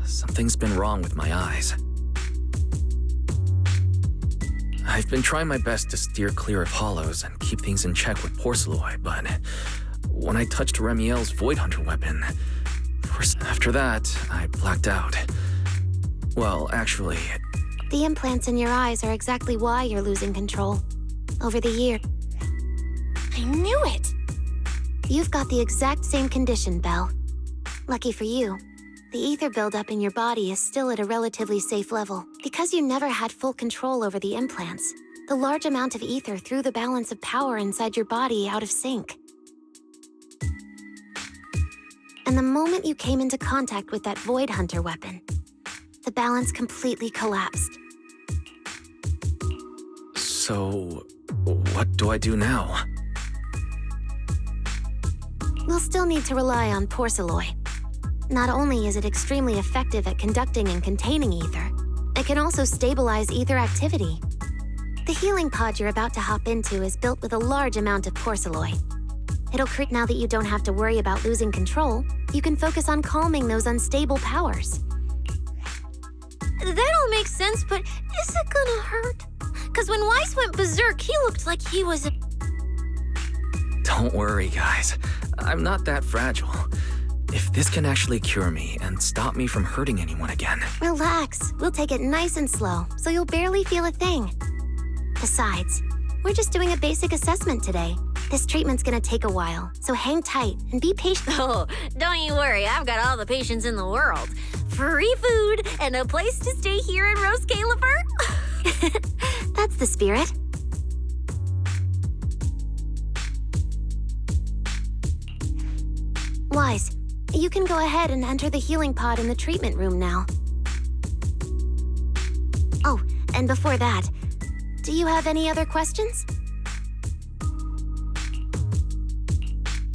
something's been wrong with my eyes. I've been trying my best to steer clear of hollows and keep things in check with Porcelloy, but when I touched Remiel's Void Hunter weapon, after that, I blacked out. Well, actually... The implants in your eyes are exactly why you're losing control. Over the year... I knew it! You've got the exact same condition, Belle. Lucky for you, the ether buildup in your body is still at a relatively safe level. Because you never had full control over the implants, the large amount of ether threw the balance of power inside your body out of sync. And the moment you came into contact with that Void Hunter weapon, the balance completely collapsed. So, what do I do now? We'll still need to rely on Porcelloy. Not only is it extremely effective at conducting and containing ether, it can also stabilize ether activity. The healing pod you're about to hop into is built with a large amount of Porcelloy. It'll create now that you don't have to worry about losing control, you can focus on calming those unstable powers. That all makes sense, but is it gonna hurt? Because when Weiss went berserk, he looked like he was... Don't worry, guys. I'm not that fragile. If this can actually cure me and stop me from hurting anyone again... Relax. We'll take it nice and slow, so you'll barely feel a thing. Besides, we're just doing a basic assessment today. This treatment's gonna take a while, so hang tight and be patient. Oh, don't you worry, I've got all the patience in the world. Free food and a place to stay here in Rose Califer. That's the spirit. Wise, you can go ahead and enter the healing pod in the treatment room now. Oh, and before that, do you have any other questions?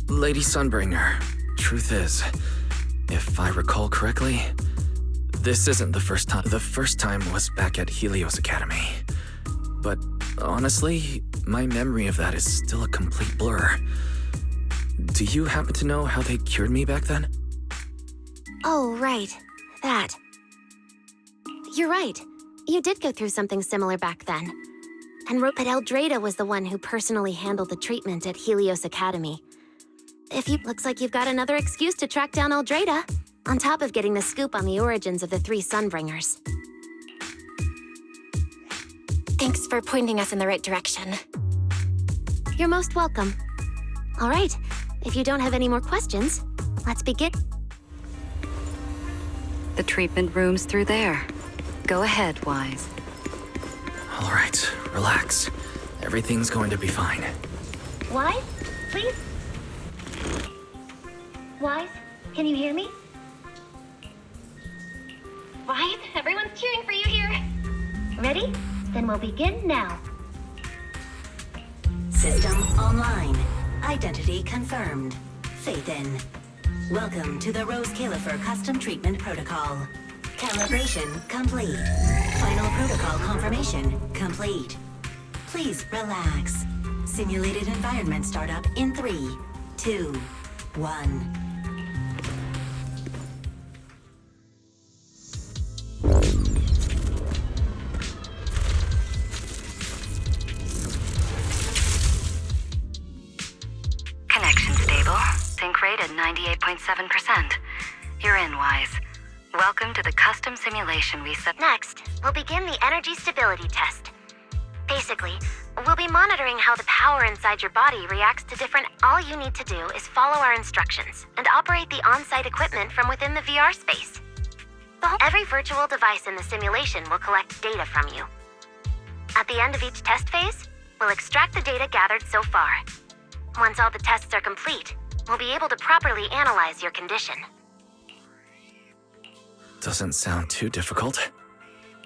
Lady Sunbringer, truth is, if I recall correctly, this isn't the first time. The first time was back at Helios Academy. But honestly, my memory of that is still a complete blur. Do you happen to know how they cured me back then? Oh, right. That. You're right. You did go through something similar back then. And but Eldrada was the one who personally handled the treatment at Helios Academy. Looks like you've got another excuse to track down Eldrada, on top of getting the scoop on the origins of the three Sunbringers. Thanks for pointing us in the right direction. You're most welcome. All right, if you don't have any more questions, let's begin. The treatment room's through there. Go ahead, Wise. All right, relax. Everything's going to be fine. Wise, please? Wise, can you hear me? Wise, everyone's cheering for you here. Ready? Then we'll begin now. System online. Identity confirmed. Faith in. Welcome to the Rose Califer Custom Treatment Protocol. Calibration complete. Final protocol confirmation complete. Please relax. Simulated environment startup in 3, 2, 1. Connection stable. Sync rate at 98.7%. You're in, Wise. Welcome to the custom simulation we set. Next, we'll begin the energy stability test. Basically, we'll be monitoring how the power inside your body reacts to different... All you need to do is follow our instructions and operate the on-site equipment from within the VR space. Every virtual device in the simulation will collect data from you. At the end of each test phase, we'll extract the data gathered so far. Once all the tests are complete, we'll be able to properly analyze your condition. Doesn't sound too difficult.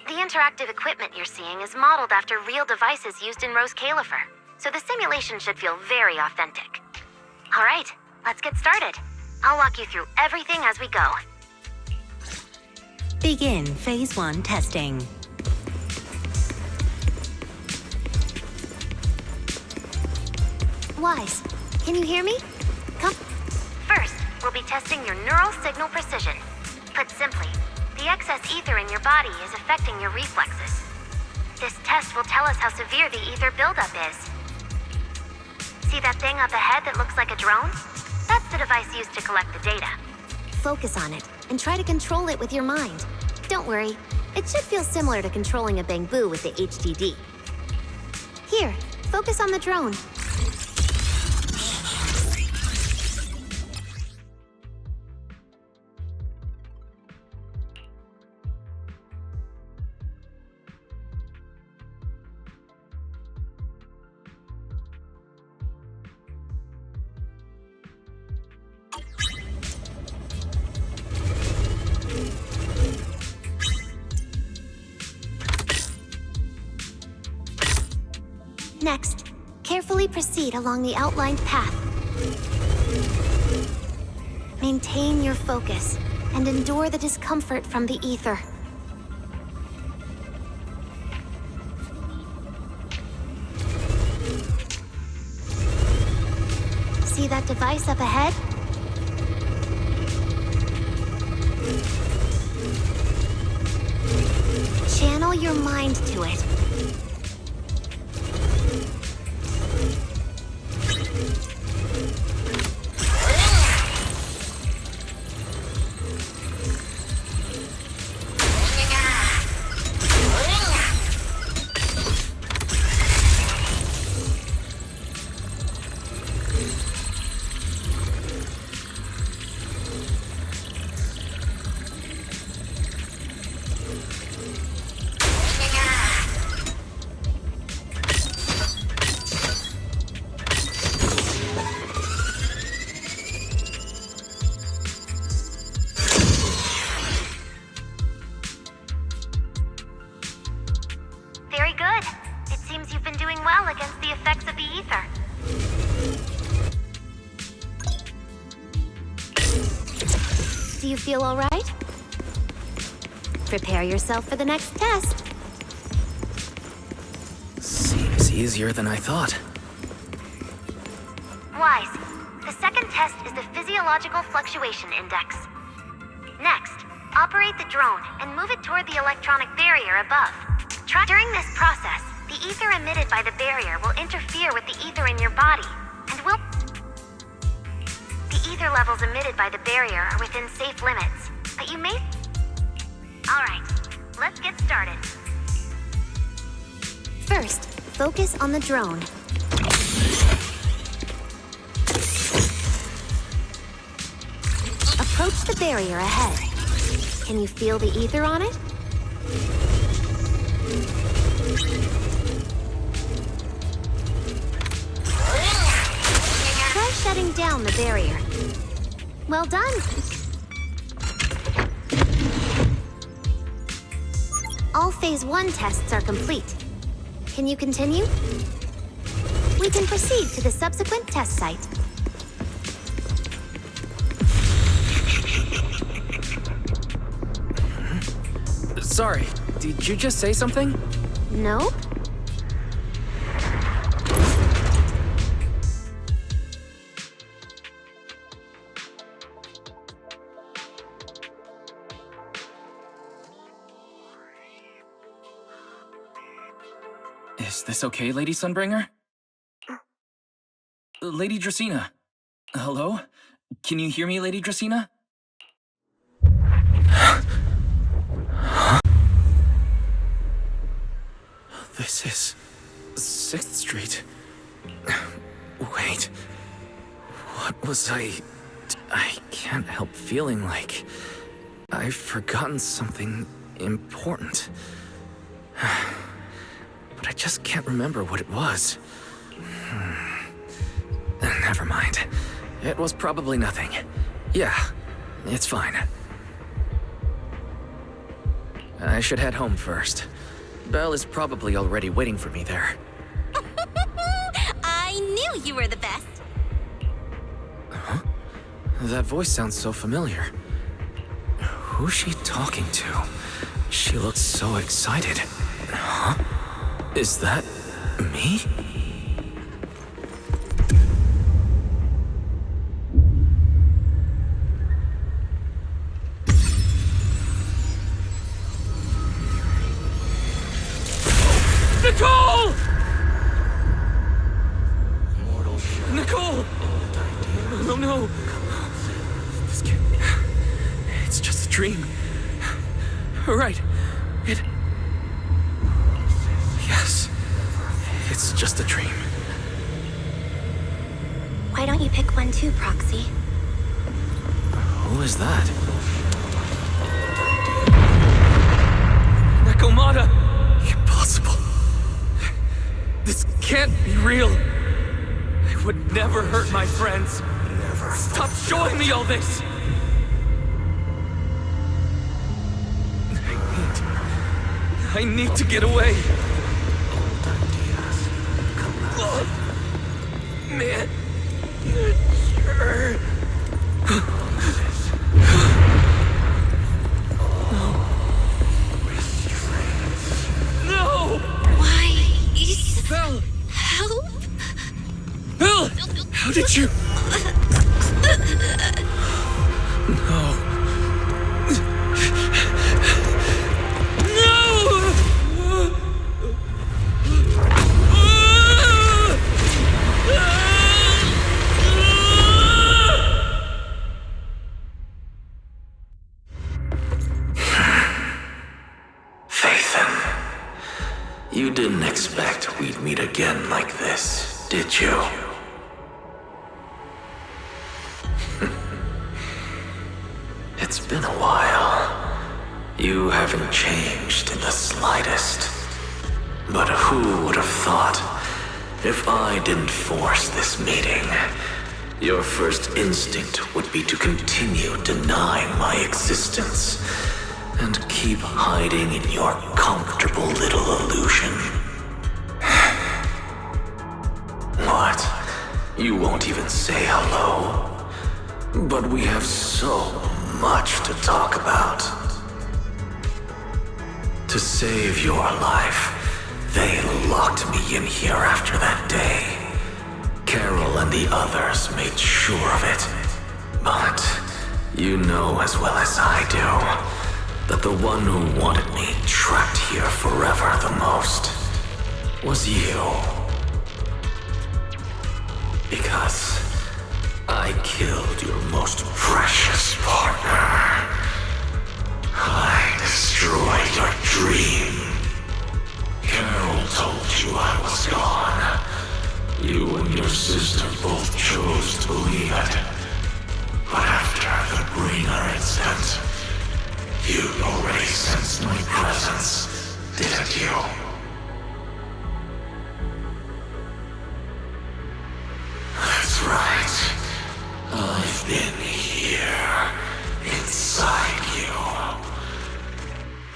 The interactive equipment you're seeing is modeled after real devices used in Rose Califer, so the simulation should feel very authentic. All right, let's get started. I'll walk you through everything as we go. Begin Phase 1 testing. Wise, can you hear me? Come. First, we'll be testing your neural signal precision. Put simply, the excess ether in your body is affecting your reflexes. This test will tell us how severe the ether buildup is. See that thing up ahead that looks like a drone? That's the device used to collect the data. Focus on it and try to control it with your mind. Don't worry, it should feel similar to controlling a bamboo with the HDD. Here, focus on the drone. Next, carefully proceed along the outlined path. Maintain your focus and endure the discomfort from the ether. See that device up ahead? Channel your mind to it. Very good. It seems you've been doing well against the effects of the ether. Do you feel all right? Prepare yourself for the next test. Seems easier than I thought. Wise, the second test is the physiological fluctuation index. Next, operate the drone and move it toward the electronic barrier above. During this process, the ether emitted by the barrier will interfere with the ether in your body, and will... The ether levels emitted by the barrier are within safe limits, but you may... Alright, let's get started. First, focus on the drone. the barrier ahead. Can you feel the ether on it? Try shutting down the barrier. Well done. All Phase 1 tests are complete. Can you continue? We can proceed to the subsequent test site. Sorry, did you just say something? Nope. Is this okay, Lady Sunbringer? Lady Dracena? Hello? Can you hear me, Lady Dracena? This is 6th Street. Wait. What was I can't help feeling like I've forgotten something important. But I just can't remember what it was. Never mind. It was probably nothing. Yeah, it's fine. I should head home first. Belle is probably already waiting for me there. I knew you were the best. Huh? That voice sounds so familiar. Who's she talking to? She looks so excited. Huh? Is that me? Nicole! Nicole! No, no. This can't... It's just a dream. Right. Yes. It's just a dream. Why don't you pick one too, Proxy? Who is that? Nakomata! Impossible. This can't be real. I would never hurt my friends. Never. Stop showing me all this! I need to get away. Oh, man. Sure. No! Why? Belle! Help? Belle! How did you... No. You didn't expect we'd meet again like this, did you? It's been a while. You haven't changed in the slightest. But who would have thought, if I didn't force this meeting, your first instinct would be to continue denying my existence and keep hiding in your comfortable little illusion. What? You won't even say hello? But we have so much to talk about. To save your life, they locked me in here after that day. Carol and the others made sure of it. But you know as well as I do that the one who wanted me trapped here forever the most was you. Because I killed your most precious partner. I destroyed your dream. Carol told you I was gone. You and your sister both chose to believe it. But after the bringer instant. You already sensed my presence, didn't you? That's right. I've been here, inside you.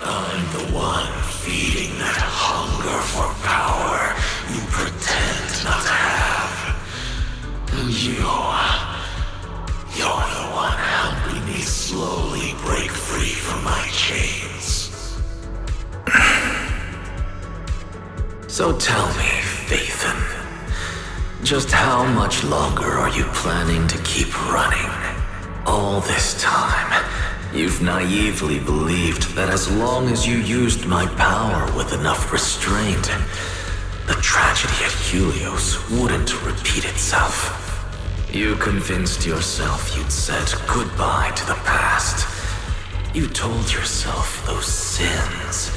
I'm the one feeding that hunger for power you pretend not to have. And you're the one helping me slowly break free from my chains. So tell me, Fathan, just how much longer are you planning to keep running? All this time, you've naively believed that as long as you used my power with enough restraint, the tragedy at Helios wouldn't repeat itself. You convinced yourself you'd said goodbye to the past. You told yourself those sins,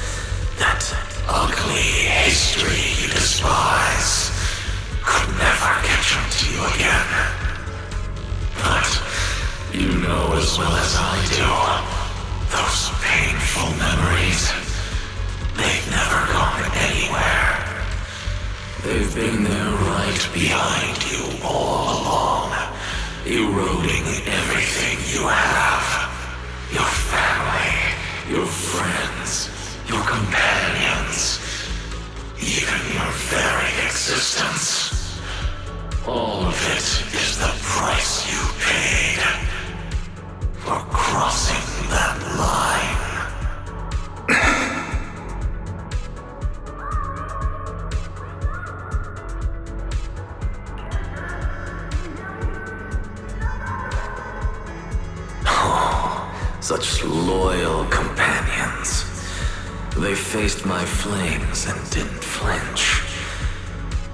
that ugly history you despise, could never catch up to you again. But you know as well as I do, those painful memories, they've never gone anywhere. They've been there right behind you all along, eroding everything you have. Your family, your friends, your companions, even your very existence. All of it is the price you paid for crossing that line. Such loyal companions. They faced my flames and didn't flinch.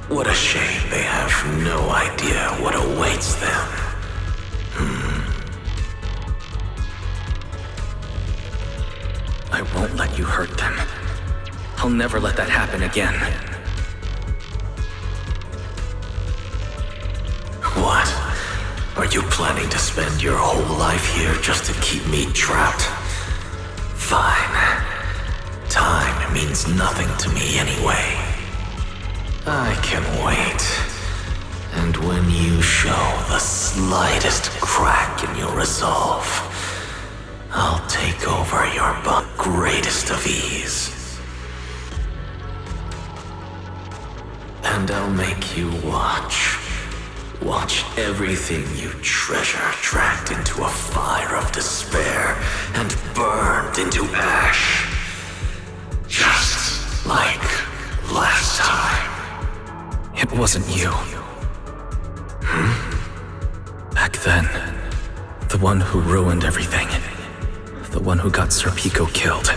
What a shame they have no idea what awaits them. I won't let you hurt them. I'll never let that happen again. What? Are you planning to spend your whole life here just to keep me trapped? Fine. Time means nothing to me anyway. I can wait. And when you show the slightest crack in your resolve, I'll take over your greatest of ease. And I'll make you watch. Watch everything you treasure dragged into a fire of despair and burned into ash. Just like last time. It wasn't you. Back then, the one who ruined everything, the one who got Sir Pico killed,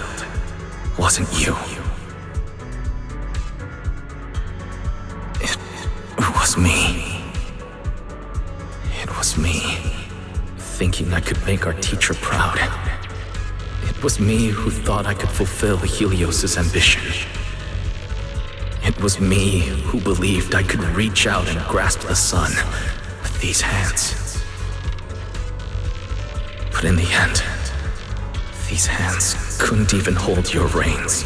wasn't you. It was me. It was me, thinking I could make our teacher proud. It was me who thought I could fulfill Helios' ambition. It was me who believed I could reach out and grasp the sun with these hands. But in the end, these hands couldn't even hold your reins.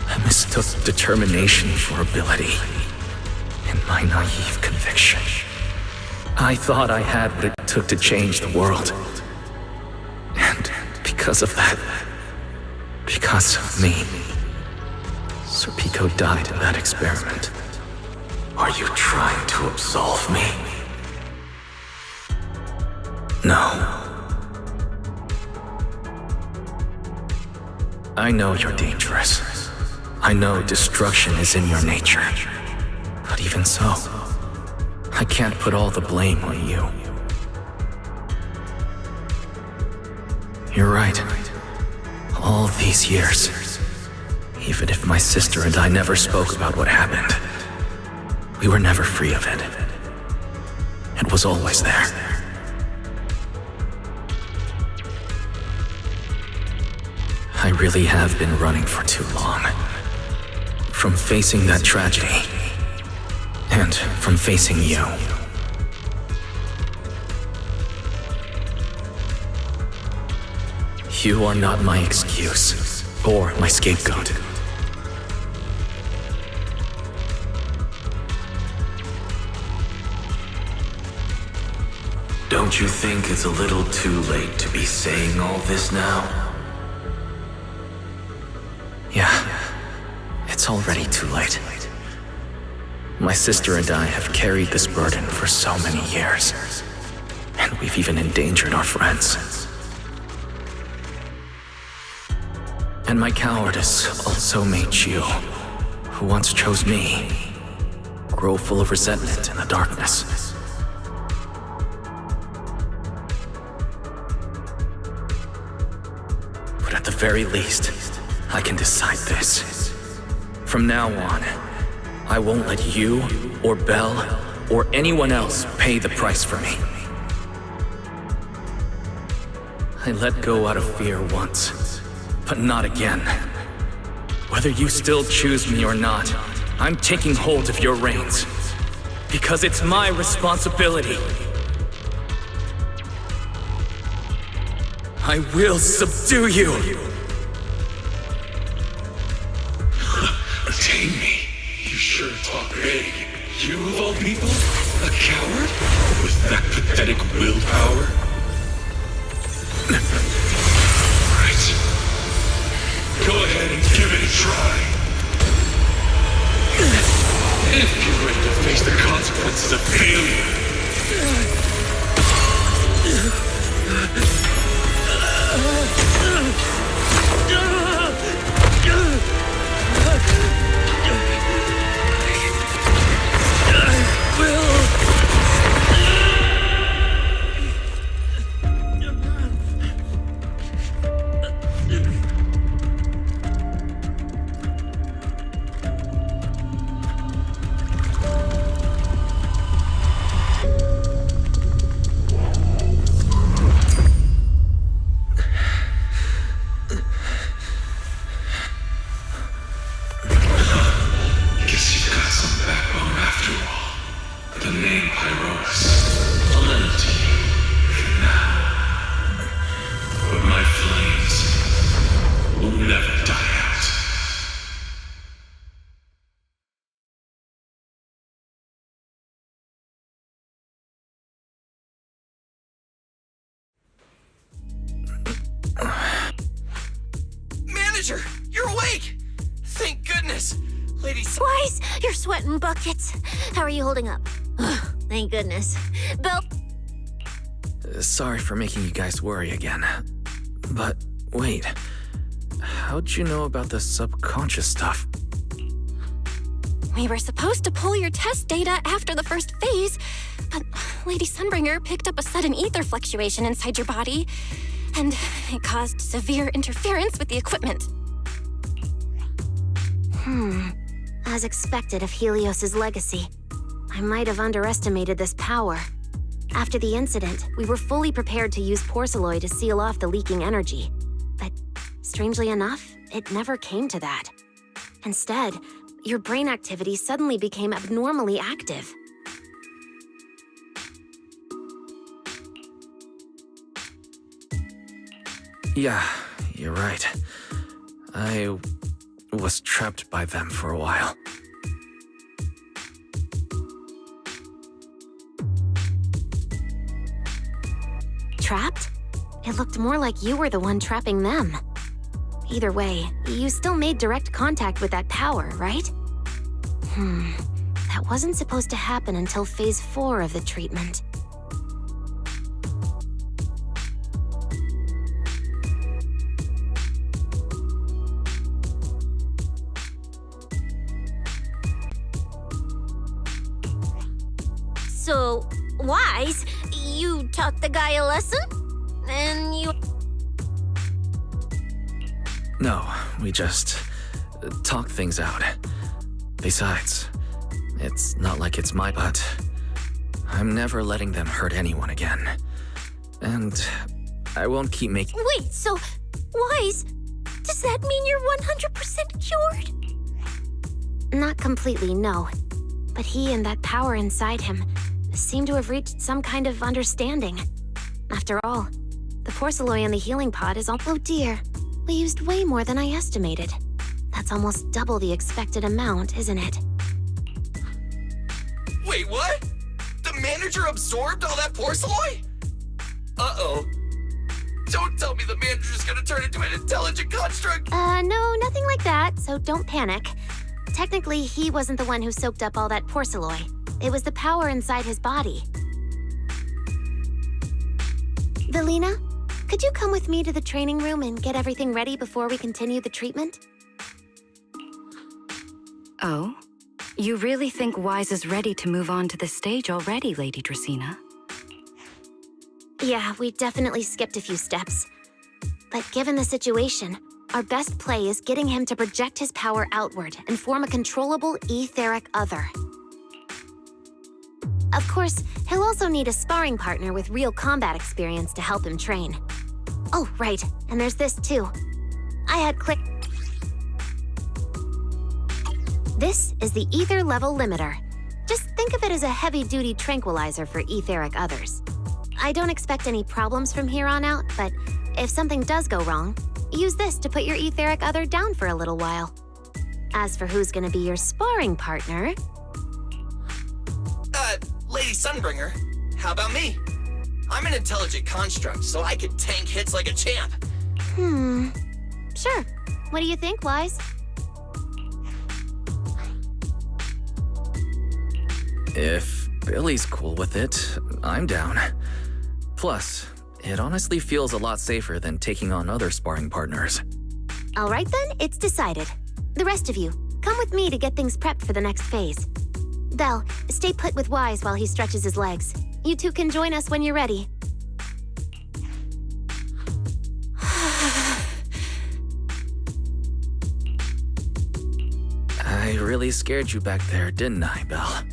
I mistook determination for ability in my naive conviction. I thought I had what it took to change the world. And because of that, because of me, Sir Pico died in that experiment. Are you trying to absolve me? No. I know you're dangerous. I know destruction is in your nature. But even so, I can't put all the blame on you. You're right. All these years, even if my sister and I never spoke about what happened, we were never free of it. It was always there. I really have been running for too long. From facing that tragedy, and from facing you. You are not my excuse, or my scapegoat. Don't you think it's a little too late to be saying all this now? Yeah, it's already too late. My sister and I have carried this burden for so many years, and we've even endangered our friends. And my cowardice also made you, who once chose me, grow full of resentment in the darkness. But at the very least, I can decide this. From now on, I won't let you, or Belle, or anyone else pay the price for me. I let go out of fear once, but not again. Whether you still choose me or not, I'm taking hold of your reins. Because it's my responsibility. I will subdue you! Tame me? You sure talk big. You of all people? A coward? With that pathetic willpower? Right. Go ahead and give it a try. If you're ready to face the consequences of failure. Manager, you're awake! Thank goodness! Ladies... Wise, you're sweating buckets. How are you holding up? Thank goodness. Bill? Sorry for making you guys worry again. But wait, how'd you know about the subconscious stuff? We were supposed to pull your test data after the first phase, but Lady Sunbringer picked up a sudden ether fluctuation inside your body, and it caused severe interference with the equipment. As expected of Helios's legacy, I might have underestimated this power. After the incident, we were fully prepared to use porcelain to seal off the leaking energy. But strangely enough, it never came to that. Instead, your brain activity suddenly became abnormally active. Yeah, you're right. I was trapped by them for a while. Trapped? It looked more like you were the one trapping them. Either way, you still made direct contact with that power, right? That wasn't supposed to happen until Phase 4 of the treatment. So, Wise, you taught the guy a lesson? And you... No, we just talk things out. Besides, it's not like it's my butt. I'm never letting them hurt anyone again. And I won't keep making... Wait, so, Wise, does that mean you're 100% cured? Not completely, no. But he and that power inside him seem to have reached some kind of understanding. After all, the porcelain in the healing pod is all— Oh dear, we used way more than I estimated. That's almost double the expected amount, isn't it? Wait, what? The manager absorbed all that porcelain? Uh-oh. Don't tell me the manager's gonna turn into an intelligent construct! No, nothing like that, so don't panic. Technically, he wasn't the one who soaked up all that porcelain. It was the power inside his body. Velina, could you come with me to the training room and get everything ready before we continue the treatment? Oh? You really think Wise is ready to move on to the stage already, Lady Dracaena? Yeah, we definitely skipped a few steps. But given the situation, our best play is getting him to project his power outward and form a controllable etheric other. Of course, he'll also need a sparring partner with real combat experience to help him train. Oh, right, and there's this too. I had click. This is the ether level limiter. Just think of it as a heavy-duty tranquilizer for etheric others. I don't expect any problems from here on out, but if something does go wrong, use this to put your etheric other down for a little while. As for who's gonna be your sparring partner... Lady Sunbringer, how about me? I'm an intelligent construct, so I can tank hits like a champ. Sure. What do you think, Wise? If Billy's cool with it, I'm down. Plus, it honestly feels a lot safer than taking on other sparring partners. All right then, it's decided. The rest of you, come with me to get things prepped for the next phase. Belle, stay put with Wise while he stretches his legs. You two can join us when you're ready. I really scared you back there, didn't I, Belle?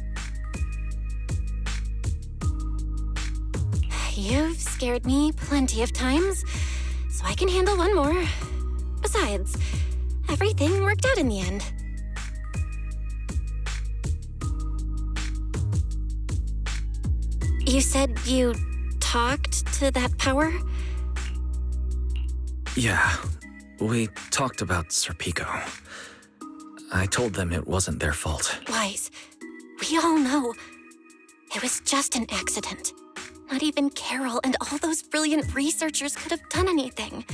You've scared me plenty of times, so I can handle one more. Besides, everything worked out in the end. You said you talked to that power? Yeah, we talked about Serpico. I told them it wasn't their fault. Wise, we all know it was just an accident. Not even Carol and all those brilliant researchers could have done anything.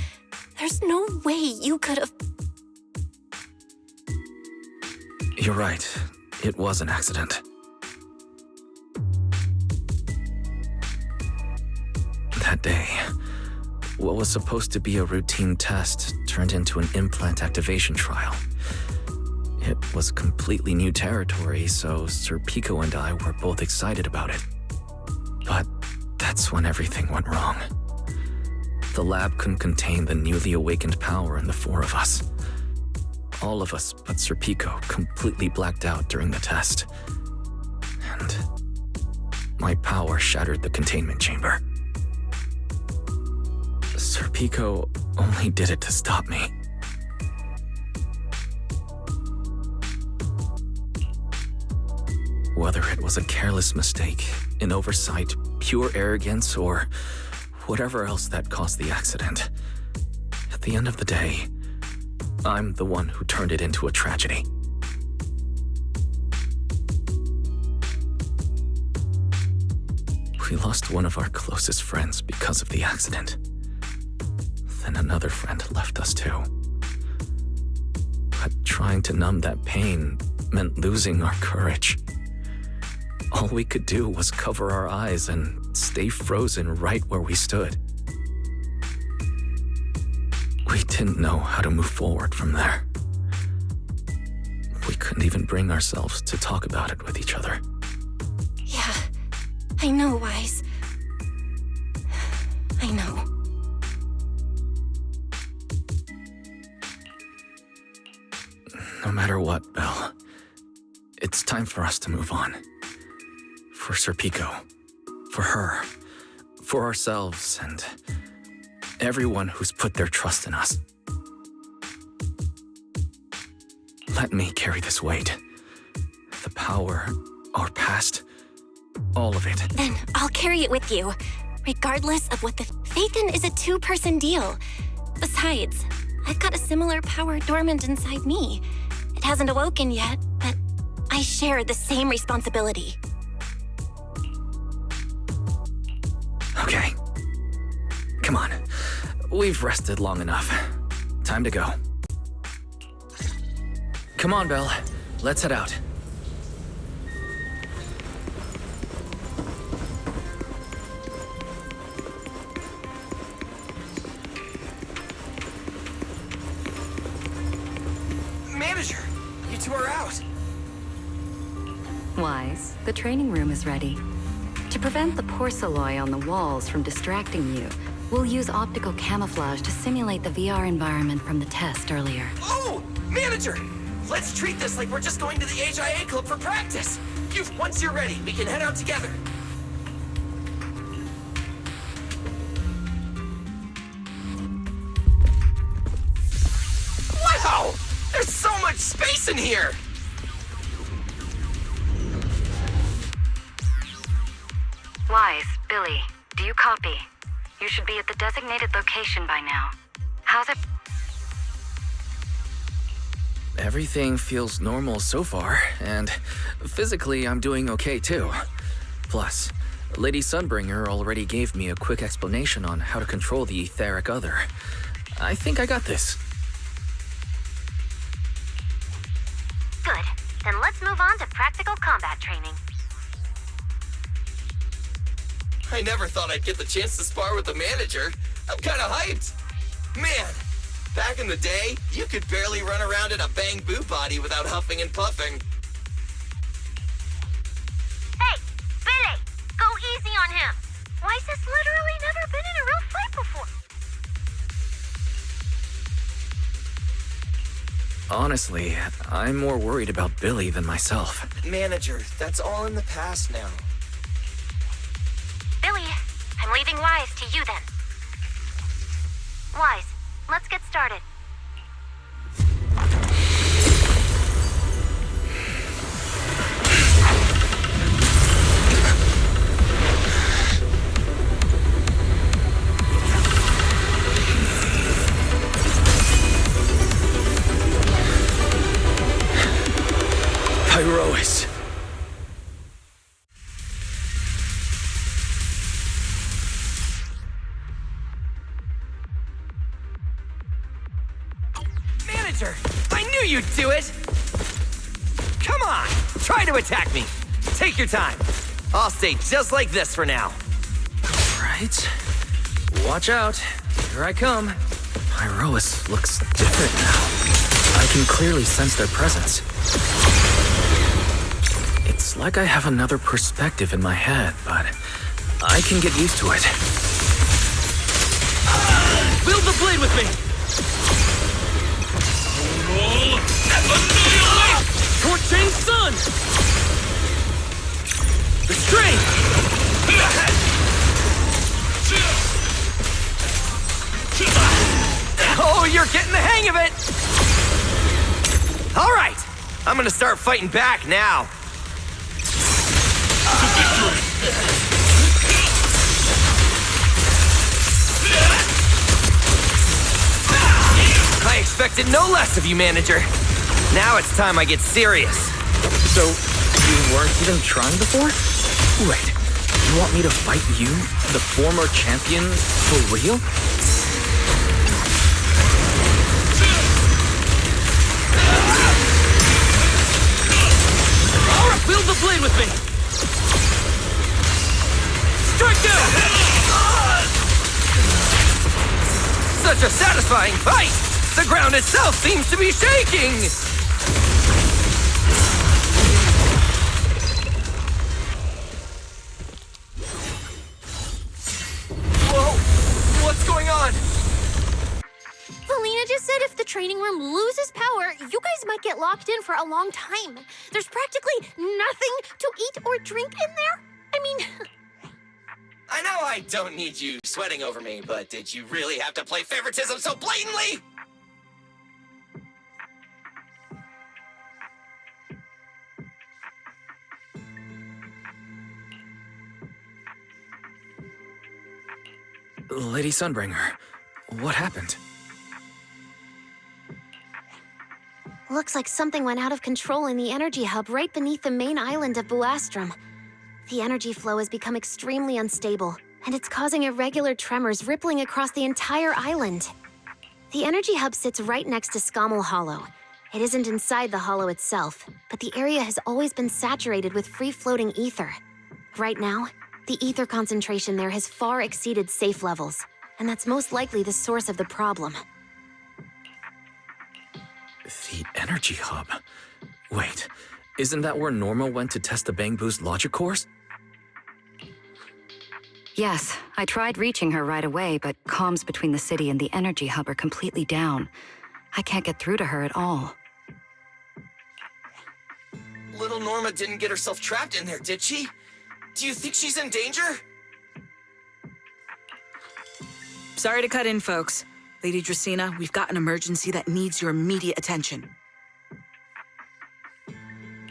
There's no way you could have... You're right. It was an accident. That day, what was supposed to be a routine test turned into an implant activation trial. It was completely new territory, so Sir Pico and I were both excited about it. But that's when everything went wrong. The lab couldn't contain the newly awakened power in the four of us. All of us but Sir Pico completely blacked out during the test. And my power shattered the containment chamber. Sir Pico only did it to stop me. Whether it was a careless mistake, an oversight, pure arrogance, or whatever else that caused the accident, at the end of the day, I'm the one who turned it into a tragedy. We lost one of our closest friends because of the accident. Then another friend left us too. But trying to numb that pain meant losing our courage. All we could do was cover our eyes and stay frozen right where we stood. We didn't know how to move forward from there. We couldn't even bring ourselves to talk about it with each other. Yeah, I know, Wise. I know. No matter what, Belle, it's time for us to move on. For Sir Pico, for her, for ourselves, and everyone who's put their trust in us. Let me carry this weight. The power Our past. All of it. Then I'll carry it with you, regardless of what the Phaeton is a two-person deal. Besides, I've got a similar power dormant inside me. It hasn't awoken yet, but I share the same responsibility. Okay. Come on. We've rested long enough. Time to go. Come on, Belle. Let's head out. Manager, you two are out. Wise, the training room is ready. To prevent the porcelain on the walls from distracting you, we'll use optical camouflage to simulate the VR environment from the test earlier. Oh, Manager! Let's treat this like we're just going to the HIA club for practice. Once you're ready, we can head out together. Wow! There's so much space in here! Wise, Billy, do you copy? You should be at the designated location by now. How's it? Everything feels normal so far, and physically I'm doing okay too. Plus, Lady Sunbringer already gave me a quick explanation on how to control the etheric other. I think I got this. Good. Then let's move on to practical combat training. I never thought I'd get the chance to spar with the manager. I'm kinda hyped. Man, back in the day, you could barely run around in a bang-boo body without huffing and puffing. Hey, Billy! Go easy on him! Weiss has literally never been in a real fight before. Honestly, I'm more worried about Billy than myself. Manager, that's all in the past now. Billy, I'm leaving Wise to you then. Wise, let's get started. Pyrois. Manager, I knew you'd do it! Come on, try to attack me. Take your time. I'll stay just like this for now. Right. Watch out. Here I come. Pyrois looks different now. I can clearly sense their presence. It's like I have another perspective in my head, but I can get used to it. Wield the blade with me! Torching Sun! Restrain! Oh, you're getting the hang of it! All right, I'm gonna start fighting back now. I expected no less of you, Manager. Now it's time I get serious. So, you weren't even trying before? Wait, you want me to fight you, the former champion, for real? All right, wield the blade with me. Strike down! Such a satisfying fight! The ground itself seems to be shaking! Whoa! What's going on? Valina just said if the training room loses power, you guys might get locked in for a long time. There's practically nothing to eat or drink in there. I mean... I know I don't need you sweating over me, but did you really have to play favoritism so blatantly? Lady Sunbringer, what happened? Looks like something went out of control in the energy hub right beneath the main island of Buastrum. The energy flow has become extremely unstable, and it's causing irregular tremors rippling across the entire island. The energy hub sits right next to Scommel Hollow. It isn't inside the hollow itself, but the area has always been saturated with free-floating ether. Right now, the ether concentration there has far exceeded safe levels, and that's most likely the source of the problem. The energy hub? Wait, isn't that where Norma went to test the Bang Boost logic cores? Yes, I tried reaching her right away, but comms between the city and the energy hub are completely down. I can't get through to her at all. Little Norma didn't get herself trapped in there, did she? Do you think she's in danger? Sorry to cut in, folks. Lady Dracena, we've got an emergency that needs your immediate attention.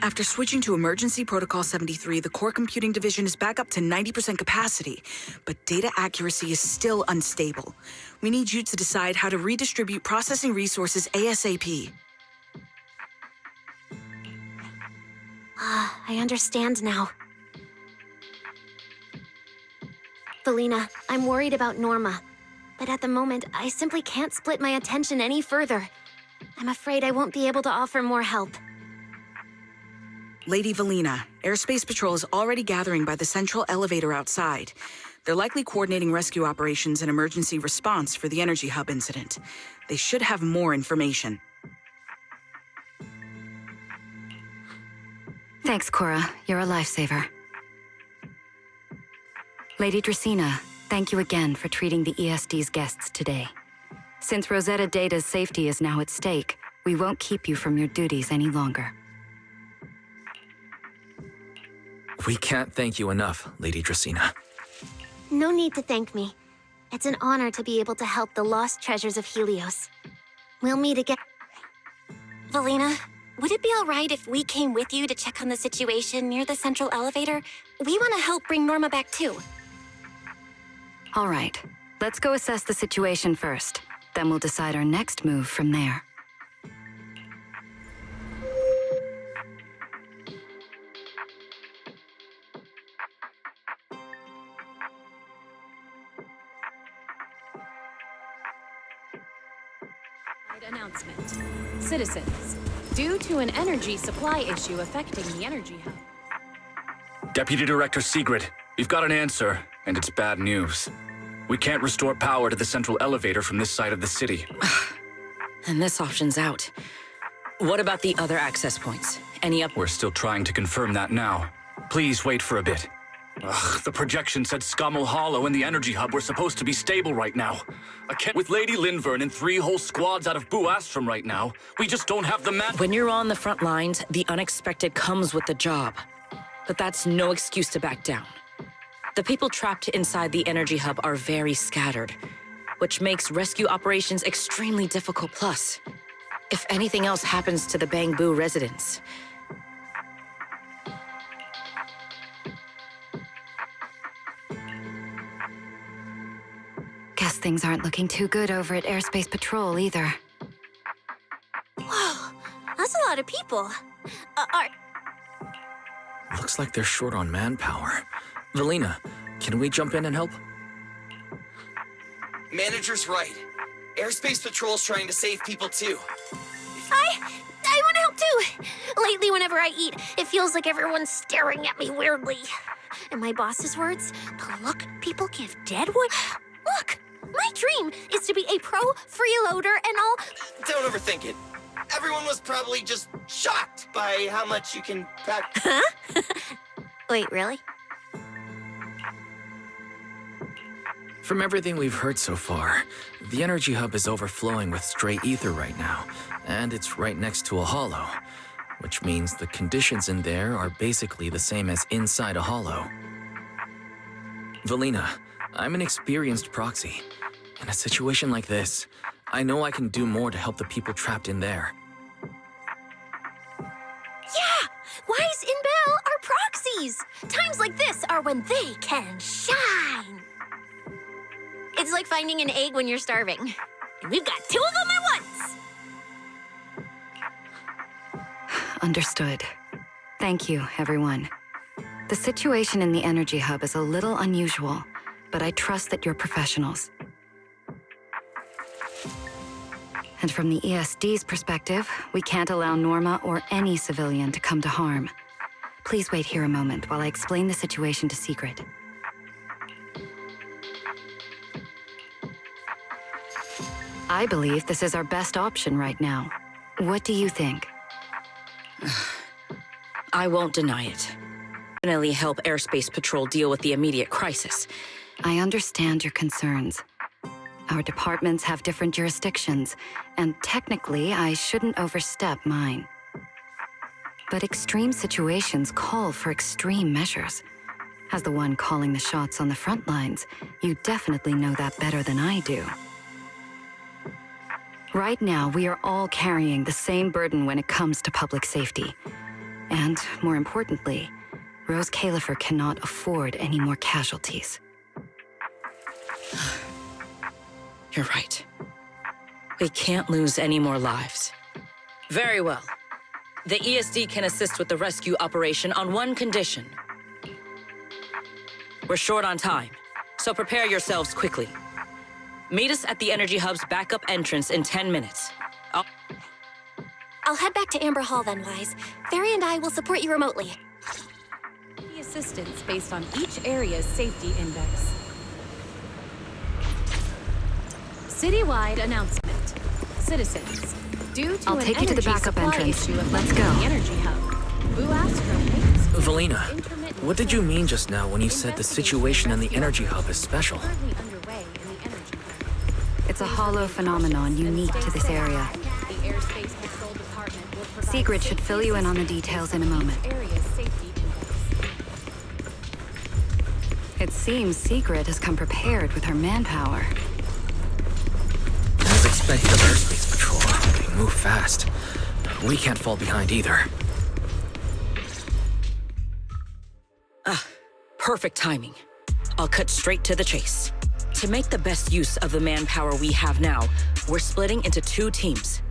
After switching to Emergency Protocol 73, the Core Computing Division is back up to 90% capacity, but data accuracy is still unstable. We need you to decide how to redistribute processing resources ASAP. I understand now. Valina, I'm worried about Norma, but at the moment, I simply can't split my attention any further. I'm afraid I won't be able to offer more help. Lady Valina, Airspace Patrol is already gathering by the central elevator outside. They're likely coordinating rescue operations and emergency response for the energy hub incident. They should have more information. Thanks, Cora. You're a lifesaver. Lady Dracena, thank you again for treating the ESD's guests today. Since Rosetta Data's safety is now at stake, we won't keep you from your duties any longer. We can't thank you enough, Lady Dracena. No need to thank me. It's an honor to be able to help the lost treasures of Helios. We'll meet again. Valina, would it be all right if we came with you to check on the situation near the central elevator? We want to help bring Norma back too. All right, let's go assess the situation first. Then we'll decide our next move from there. Announcement. Citizens, due to an energy supply issue affecting the energy hub. Deputy Director Sigrid, we've got an answer, and it's bad news. We can't restore power to the central elevator from this side of the city. And this option's out. What about the other access points? Any up? We're still trying to confirm that now. Please wait for a bit. The projection said Scommel Hollow and the energy hub were supposed to be stable right now. I can't. With Lady Linvern and 3 whole squads out of Buastrum right now, we just don't have the man. When you're on the front lines, the unexpected comes with the job. But that's no excuse to back down. The people trapped inside the energy hub are very scattered, which makes rescue operations extremely difficult. Plus, if anything else happens to the Bangbu residents, guess things aren't looking too good over at Airspace Patrol either. Whoa, that's a lot of people. Looks like they're short on manpower. Valina, can we jump in and help? Manager's right. Airspace Patrol's trying to save people too. I want to help too. Lately, whenever I eat, it feels like everyone's staring at me weirdly. In my boss's words, the look people give Deadwood. Look, my dream is to be a pro freeloader and all. Don't overthink it. Everyone was probably just shocked by how much you can pack. Huh? Wait, really? From everything we've heard so far, the energy hub is overflowing with stray ether right now, and it's right next to a hollow, which means the conditions in there are basically the same as inside a hollow. Valina, I'm an experienced proxy. In a situation like this, I know I can do more to help the people trapped in there. Yeah! Wise and Bell are proxies! Times like this are when they can shine! It's like finding an egg when you're starving. And we've got 2 of them at once! Understood. Thank you, everyone. The situation in the energy hub is a little unusual, but I trust that you're professionals. And from the ESD's perspective, we can't allow Norma or any civilian to come to harm. Please wait here a moment while I explain the situation to Secret. I believe this is our best option right now. What do you think? I won't deny it. Definitely help Airspace Patrol deal with the immediate crisis. I understand your concerns. Our departments have different jurisdictions, and technically, I shouldn't overstep mine. But extreme situations call for extreme measures. As the one calling the shots on the front lines, you definitely know that better than I do. Right now, we are all carrying the same burden when it comes to public safety. And, more importantly, Rose Califer cannot afford any more casualties. You're right. We can't lose any more lives. Very well. The ESD can assist with the rescue operation on one condition. We're short on time, so prepare yourselves quickly. Meet us at the Energy Hub's backup entrance in 10 minutes. I'll head back to Amber Hall then, Wise. Barry and I will support you remotely. The assistance based on each area's safety index. Citywide announcement. Citizens, due to I'll take you to the backup entrance. Let's go. The Energy Hub, Buastro Valina, what did you mean just now when you said the situation in the Energy Hub is special? It's a hollow phenomenon unique to this area. Secret should fill you in on the details in a moment. It seems Secret has come prepared with her manpower. As expected of Airspace Patrol, they move fast. We can't fall behind either. Perfect timing. I'll cut straight to the chase. To make the best use of the manpower we have now, we're splitting into 2 teams.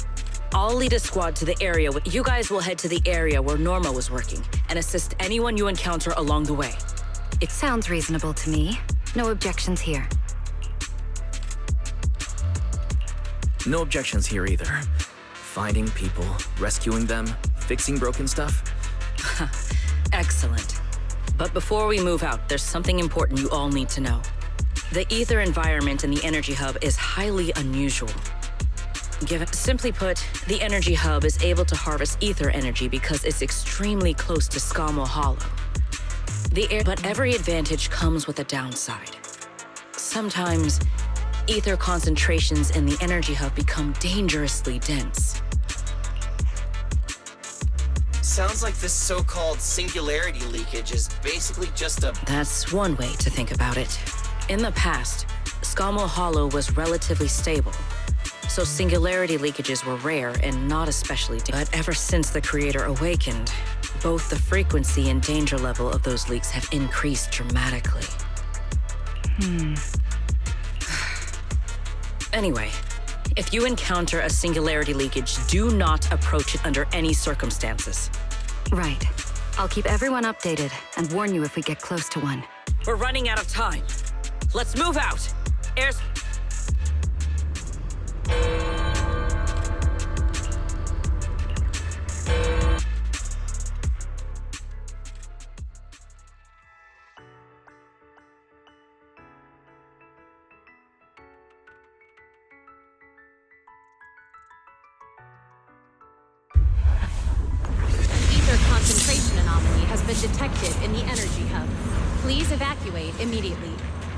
I'll lead a squad to the area. You guys will head to the area where Norma was working and assist anyone you encounter along the way. It sounds reasonable to me. No objections here. No objections here either. Finding people, rescuing them, fixing broken stuff. Excellent. But before we move out, there's something important you all need to know. The ether environment in the Energy Hub is highly unusual. Simply put, the Energy Hub is able to harvest ether energy because it's extremely close to Scammell Hollow. But every advantage comes with a downside. Sometimes, ether concentrations in the Energy Hub become dangerously dense. Sounds like this so-called singularity leakage is basically just a... That's one way to think about it. In the past, Scammell Hollow was relatively stable, so singularity leakages were rare and not especially dangerous. But ever since the Creator awakened, both the frequency and danger level of those leaks have increased dramatically. Anyway, if you encounter a singularity leakage, do not approach it under any circumstances. Right. I'll keep everyone updated and warn you if we get close to one. We're running out of time. Let's move out. Concentration anomaly has been detected in the Energy Hub. Please evacuate immediately.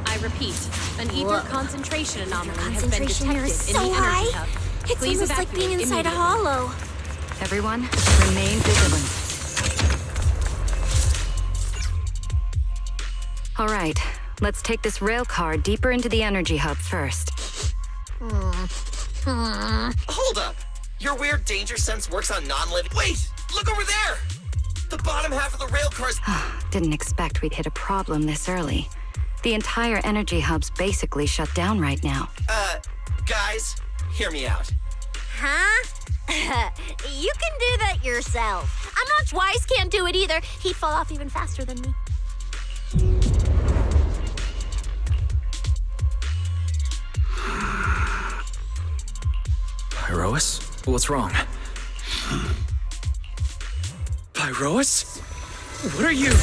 I repeat, an ether concentration anomaly has been detected in the Energy Hub. It's Please almost like being inside a immediately. hollow. Everyone, remain vigilant. All right, let's take this rail car deeper into the Energy Hub first. Hold up! Your weird danger sense works on non-living... Wait! Look over there! The bottom half of the rail car's... Didn't expect we'd hit a problem this early. The entire energy hub's basically shut down right now. Guys, hear me out. Huh? You can do that yourself. I'm not Wise can't do it either. He'd fall off even faster than me. Pyrois? What's wrong? Pyrois? What are you?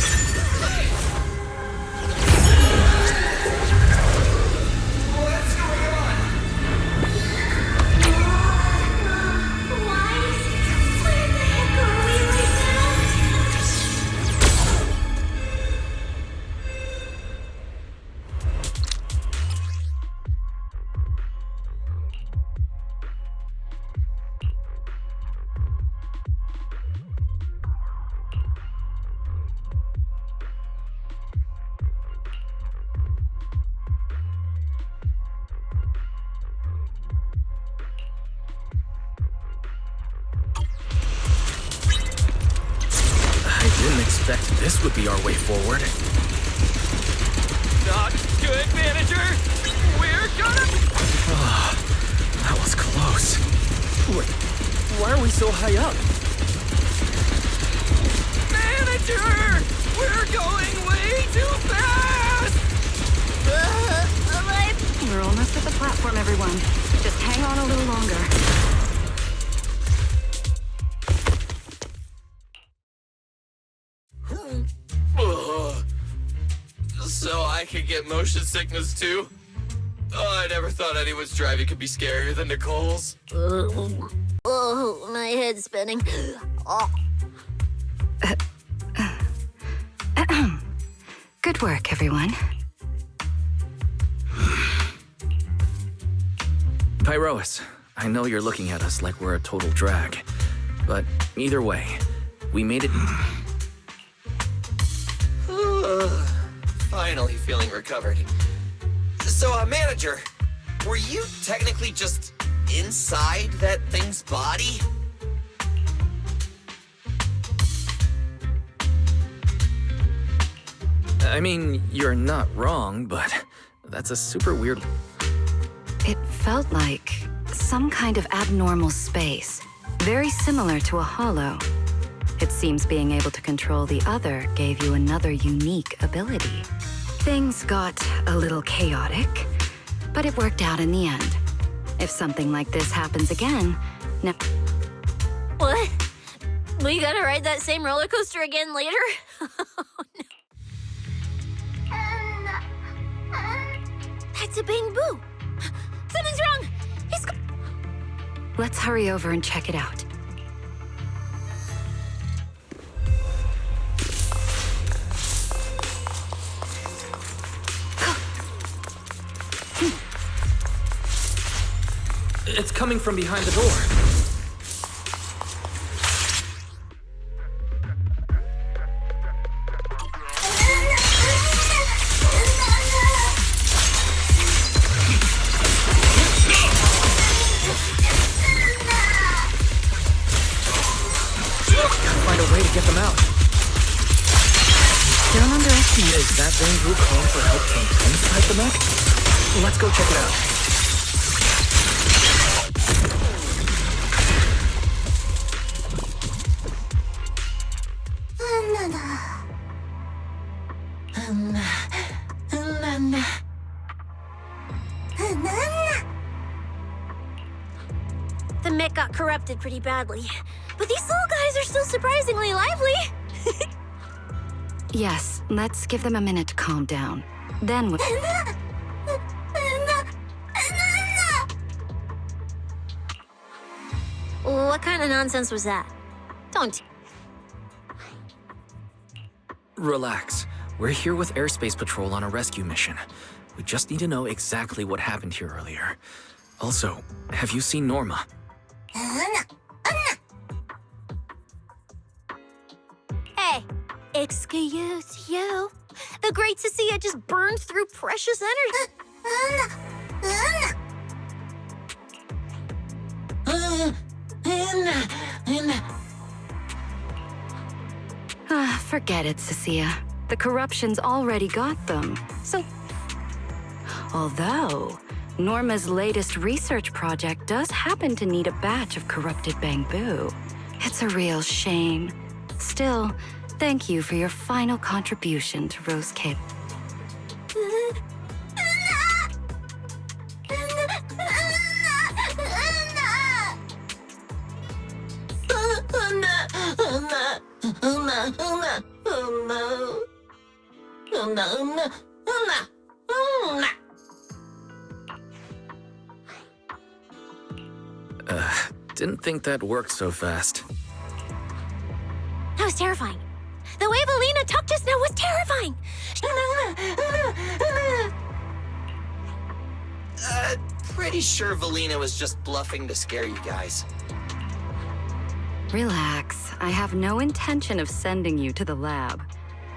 I didn't expect this would be our way forward. Not good, manager! We're gonna... That was close. Wait, why are we so high up? Manager! We're going way too fast! We're almost at the platform, everyone. Just hang on a little longer. So I could get motion sickness too? Oh, I never thought anyone's driving could be scarier than Nicole's. Oh, my head's spinning. Oh. Good work, everyone. Pyrois, I know you're looking at us like we're a total drag, but either way, we made it. Finally feeling recovered. So, manager, were you technically just inside that thing's body? I mean, you're not wrong, but that's a super weird... It felt like some kind of abnormal space, very similar to a hollow. It seems being able to control the other gave you another unique ability. Things got a little chaotic, but it worked out in the end. If something like this happens again, What? We gotta ride that same roller coaster again later? That's a bamboo. Something's wrong. Let's hurry over and check it out. It's coming from behind the door. Find a way to get them out. Don't underestimate. Is that bamboo calling for help from inside the mech? Let's go check it out. The mech got corrupted pretty badly, but these little guys are still surprisingly lively. Yes, let's give them a minute to calm down. Then we'll... What kind of nonsense was that? Don't. Relax. We're here with Airspace Patrol on a rescue mission. We just need to know exactly what happened here earlier. Also, have you seen Norma? Hey, excuse you. The great Cecilia just burned through precious energy. Forget it, Cecilia. The corruption's already got them. So Although, Norma's latest research project does happen to need a batch of corrupted bamboo. It's a real shame. Still, thank you for your final contribution to Rose Cave. Didn't think that worked so fast. That was terrifying. The way Valina talked just now was terrifying. Pretty sure Valina was just bluffing to scare you guys. Relax. I have no intention of sending you to the lab.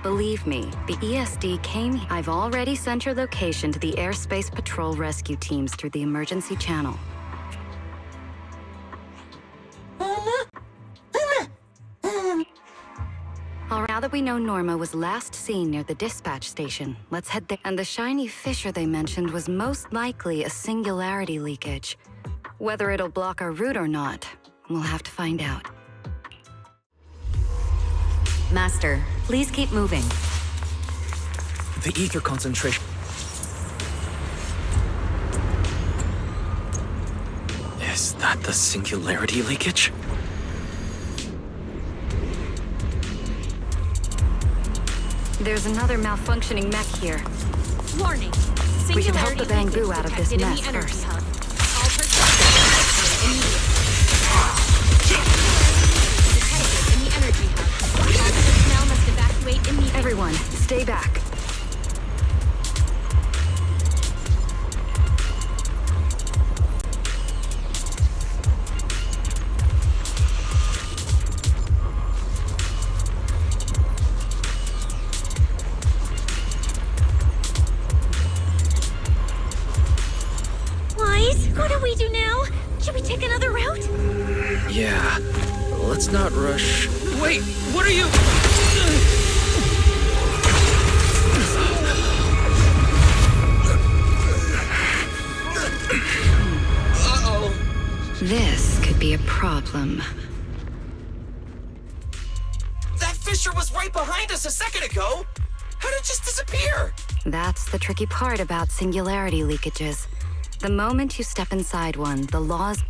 Believe me, the ESD came. I've already sent your location to the Airspace Patrol rescue teams through the emergency channel. All right, now that we know Norma was last seen near the dispatch station, let's head there. And the shiny fissure they mentioned was most likely a singularity leakage. Whether it'll block our route or not, we'll have to find out. Master, please keep moving. The ether concentration. Is that the singularity leakage? There's another malfunctioning mech here. Warning. We should help the bamboo out of this mess detected in the energy first. hub. All personnel detected in the energy hub. All personnel must evacuate immediately. Everyone, stay back. What do we do now? Should we take another route? Yeah. Let's not rush. Wait, what are you? Uh-oh. This could be a problem. That fissure was right behind us a second ago. How did it just disappear? That's the tricky part about singularity leakages. The moment you step inside one, the laws...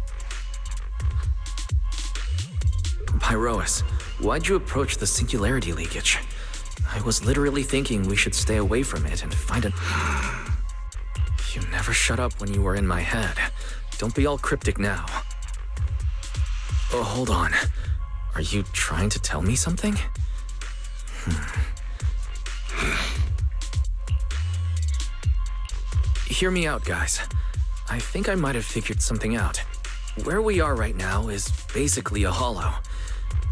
Pyrois, why'd you approach the singularity leakage? I was literally thinking we should stay away from it and find a... You never shut up when you were in my head. Don't be all cryptic now. Oh, hold on. Are you trying to tell me something? Hear me out, guys. I think I might have figured something out. Where we are right now is basically a hollow.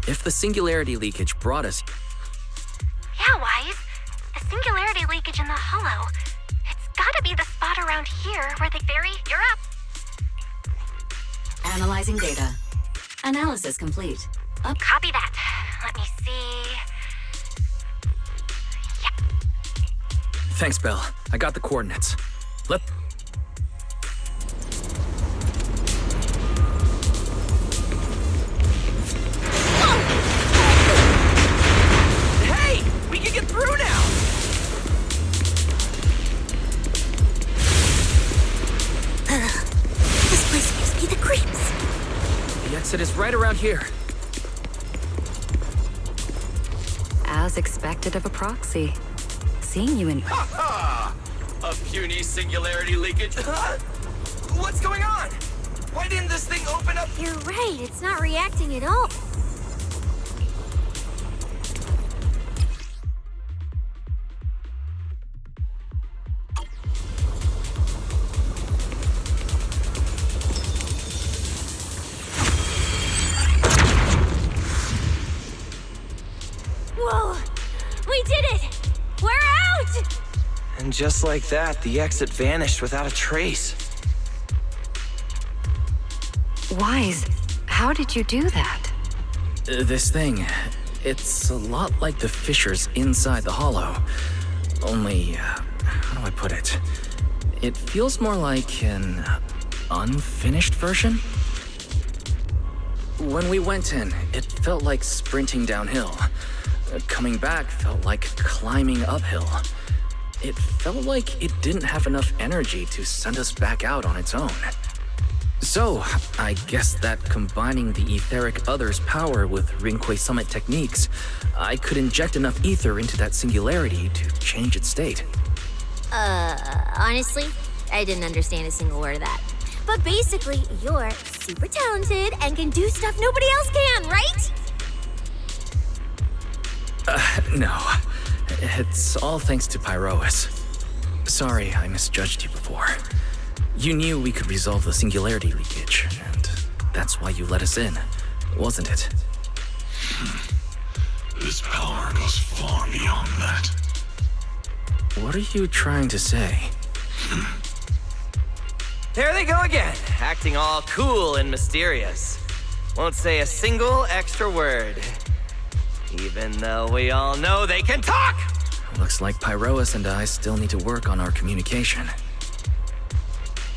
If the singularity leakage brought us... Yeah, Wise. A singularity leakage in the hollow. It's gotta be the spot around here where they bury... You're up. Analyzing data. Analysis complete. Up. Copy that. Let me see... Thanks, Belle. I got the coordinates. Let... Hey! We can get through now! This place gives me the creeps. The exit is right around here. As expected of a proxy. Seeing you in... Ha! A puny singularity leakage. What's going on? Why didn't this thing open up? You're right, it's not reacting at all. Whoa! We did it! We're out! And just like that, the exit vanished without a trace. Wise, how did you do that? This thing, it's a lot like the fissures inside the hollow. Only, how do I put it? It feels more like an unfinished version. When we went in, it felt like sprinting downhill. Coming back felt like climbing uphill. It felt like it didn't have enough energy to send us back out on its own. So, I guess that combining the etheric other's power with Rinkwei Summit techniques, I could inject enough ether into that singularity to change its state. Honestly, I didn't understand a single word of that. But basically, you're super talented and can do stuff nobody else can, right? No. It's all thanks to Pyrois. Sorry, I misjudged you before. You knew we could resolve the singularity leakage, and that's why you let us in, wasn't it? This power goes far beyond that. What are you trying to say? There they go again, acting all cool and mysterious. Won't say a single extra word. Even though we all know they can talk! Looks like Pyrois and I still need to work on our communication.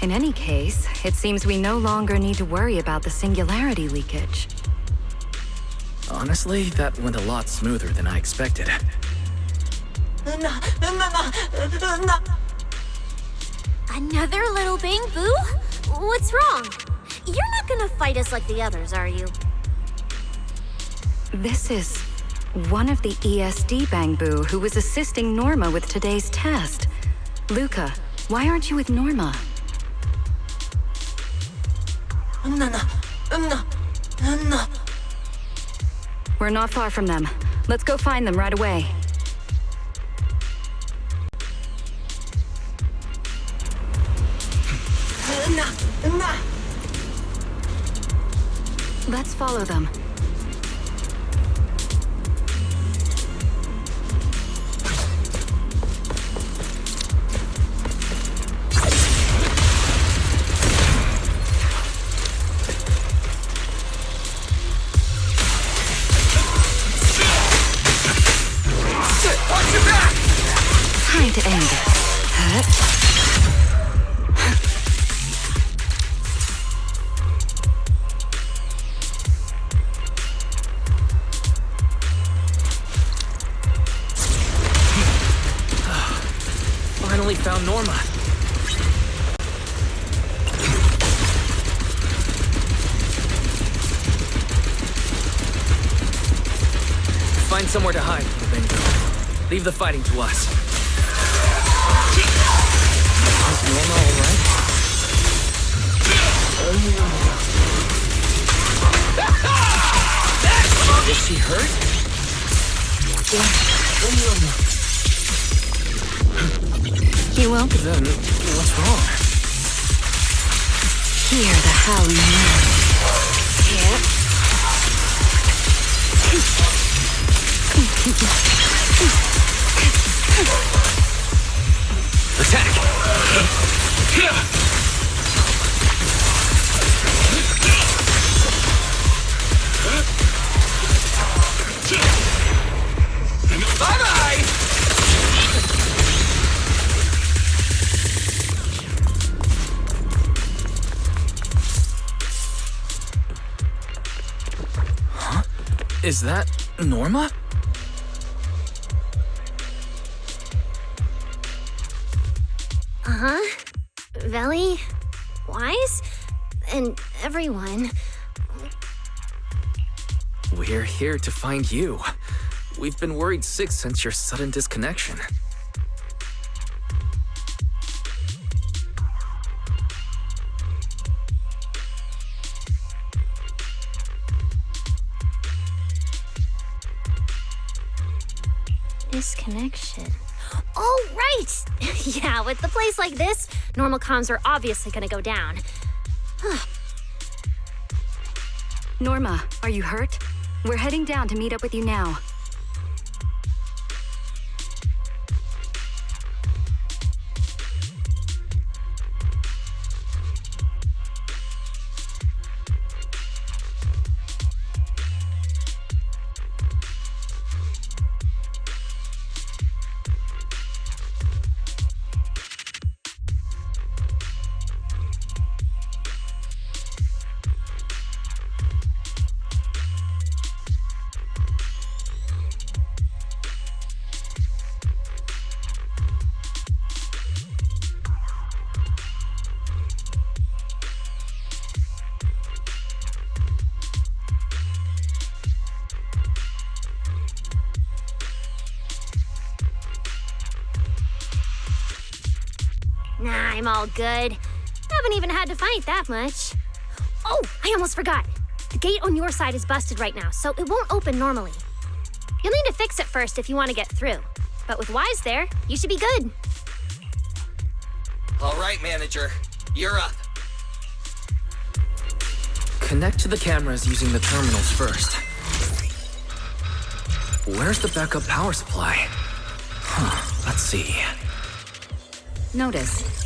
In any case, it seems we no longer need to worry about the singularity leakage. Honestly, that went a lot smoother than I expected. Another little bang boo? What's wrong? You're not gonna fight us like the others, are you? This is one of the ESD Bangbu who was assisting Norma with today's test. Luca, why aren't you with Norma? We're not far from them. Let's go find them right away. Let's follow them. Time to end it. Finally found Norma. Find somewhere to hide, Bingo. Leave the fighting to us. Is Norma all right? Is she hurt? You will? Then, what's wrong? Hear the howling wind. Attack! Bye-bye! Huh? Is that Norma? Uh-huh. Veli, Wise, and everyone. We're here to find you. We've been worried sick since your sudden disconnection. Disconnection. Oh, right! Yeah, with the place like this, normal comms are obviously gonna go down. Norma, are you hurt? We're heading down to meet up with you now. I'm all good. Haven't even had to fight that much. Oh, I almost forgot. The gate on your side is busted right now, so it won't open normally. You'll need to fix it first if you want to get through. But with Wise there, you should be good. All right, manager. You're up. Connect to the cameras using the terminals first. Where's the backup power supply? Let's see. Notice.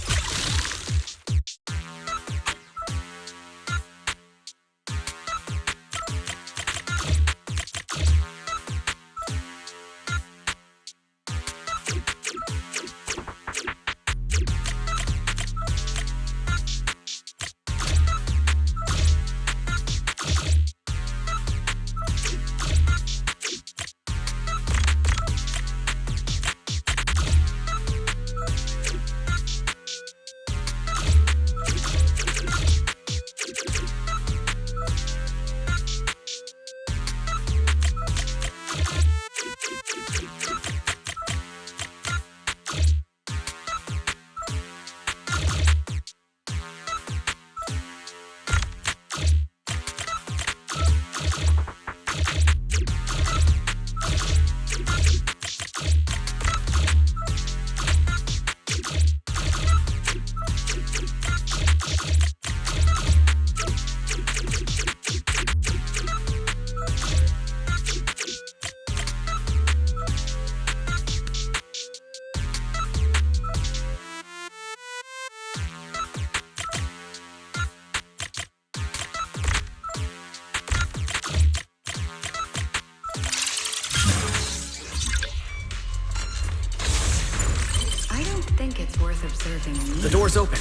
I think it's worth observing. The door's open.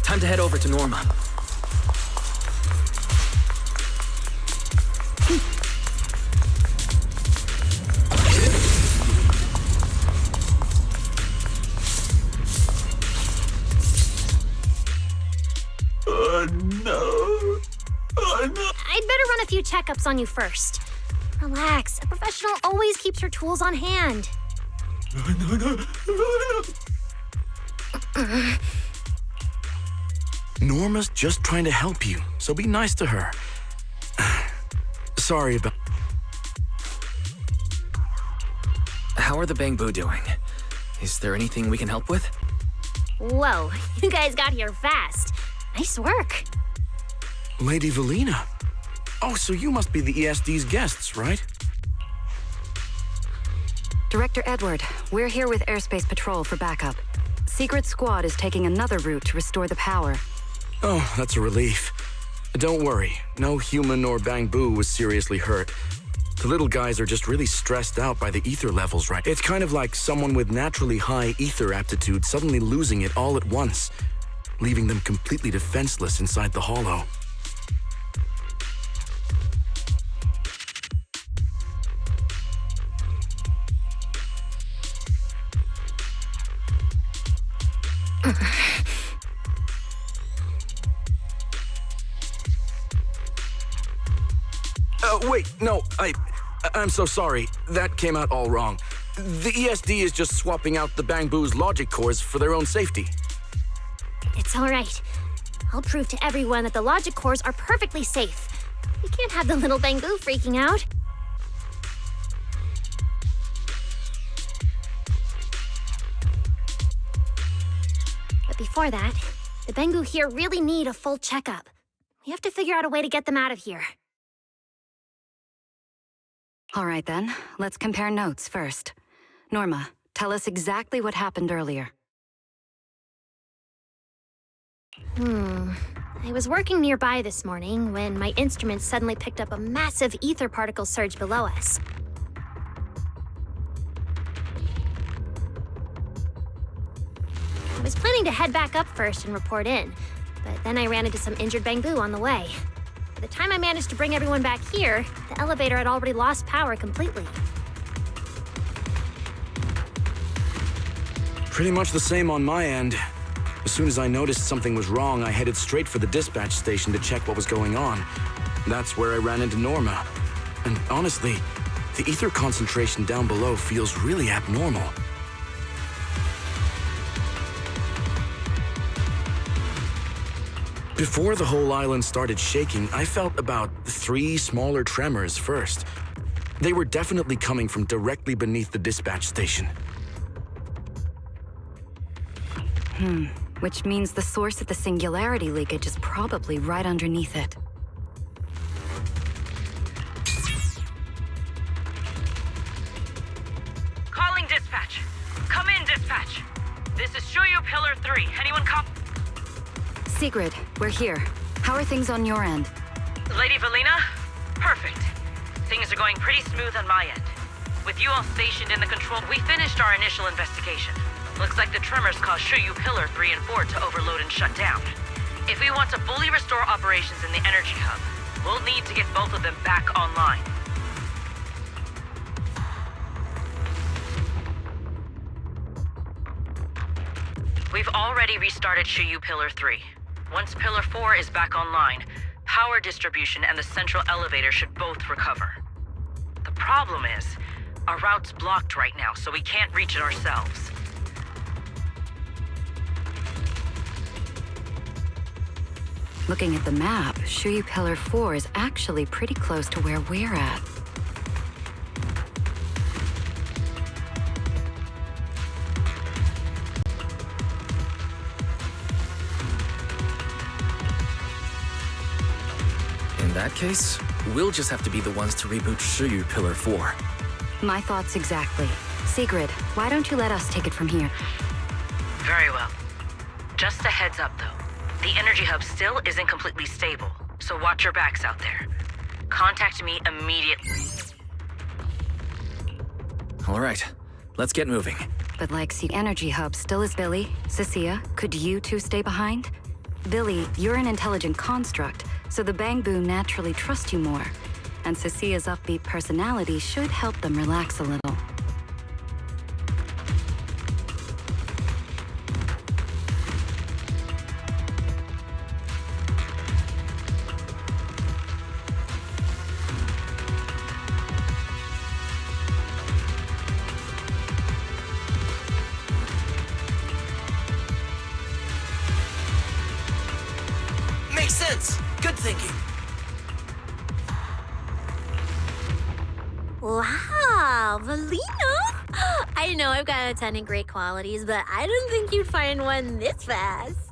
Time to head over to Norma. No. I'd better run a few checkups on you first. Relax. A professional always keeps her tools on hand. Norma's just trying to help you, so be nice to her. Sorry about... How are the Bangbu doing? Is there anything we can help with? Whoa, you guys got here fast. Nice work. Lady Valina. Oh, so you must be the ESD's guests, right? Director Edward, we're here with Airspace Patrol for backup. Secret Squad is taking another route to restore the power. Oh, that's a relief. Don't worry, no human or Bangbu was seriously hurt. The little guys are just really stressed out by the ether levels, right? It's kind of like someone with naturally high ether aptitude suddenly losing it all at once, leaving them completely defenseless inside the hollow. Wait, no, I'm so sorry. That came out all wrong. The ESD is just swapping out the Bangbu's logic cores for their own safety. It's all right. I'll prove to everyone that the logic cores are perfectly safe. We can't have the little Bangbu freaking out. But before that, the Bangbu here really need a full checkup. We have to figure out a way to get them out of here. All right then, let's compare notes first. Norma, tell us exactly what happened earlier. I was working nearby this morning when my instruments suddenly picked up a massive ether particle surge below us. I was planning to head back up first and report in, but then I ran into some injured Bangbu on the way. By the time I managed to bring everyone back here, the elevator had already lost power completely. Pretty much the same on my end. As soon as I noticed something was wrong, I headed straight for the dispatch station to check what was going on. That's where I ran into Norma. And honestly, the ether concentration down below feels really abnormal. Before the whole island started shaking, I felt about 3 smaller tremors first. They were definitely coming from directly beneath the dispatch station. Which means the source of the singularity leakage is probably right underneath it. Calling dispatch. Come in, dispatch. This is Shuyu Pillar 3. Anyone come? Sigrid, we're here. How are things on your end? Lady Valina? Perfect. Things are going pretty smooth on my end. With you all stationed in the control, we finished our initial investigation. Looks like the tremors caused Shuyu Pillar 3 and 4 to overload and shut down. If we want to fully restore operations in the energy hub, we'll need to get both of them back online. We've already restarted Shuyu Pillar 3. Once Pillar 4 is back online, power distribution and the central elevator should both recover. The problem is, our route's blocked right now, so we can't reach it ourselves. Looking at the map, Shuyu Pillar 4 is actually pretty close to where we're at. In that case, we'll just have to be the ones to reboot Shuyu Pillar 4. My thoughts exactly. Sigrid, why don't you let us take it from here? Very well. Just a heads up, though. The energy hub still isn't completely stable, so watch your backs out there. Contact me immediately. All right, let's get moving. But like the energy hub still is Billy, Cecilia, could you two stay behind? Billy, you're an intelligent construct, so the Bangbu naturally trust you more. And Cecilia's upbeat personality should help them relax a little. Makes sense. Good thinking. Wow, Valina! I know I've got a ton of great qualities, but I didn't think you'd find one this fast.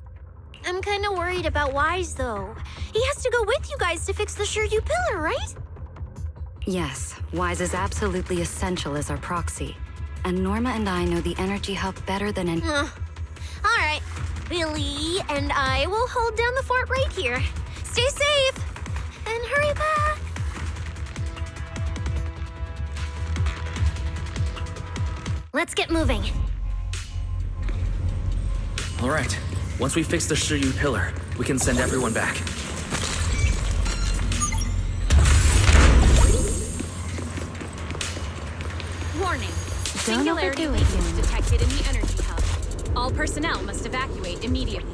I'm kind of worried about Wise, though. He has to go with you guys to fix the Shuyu Pillar, right? Yes, Wise is absolutely essential as our proxy. And Norma and I know the energy hub better than any— All right, Billy and I will hold down the fort right here. Stay safe, and hurry back. Let's get moving. All right, once we fix the Shuyu Pillar, we can send everyone back. Warning. Don't Singularity overdo it, leakage Dune. detected in the energy hub. All personnel must evacuate immediately.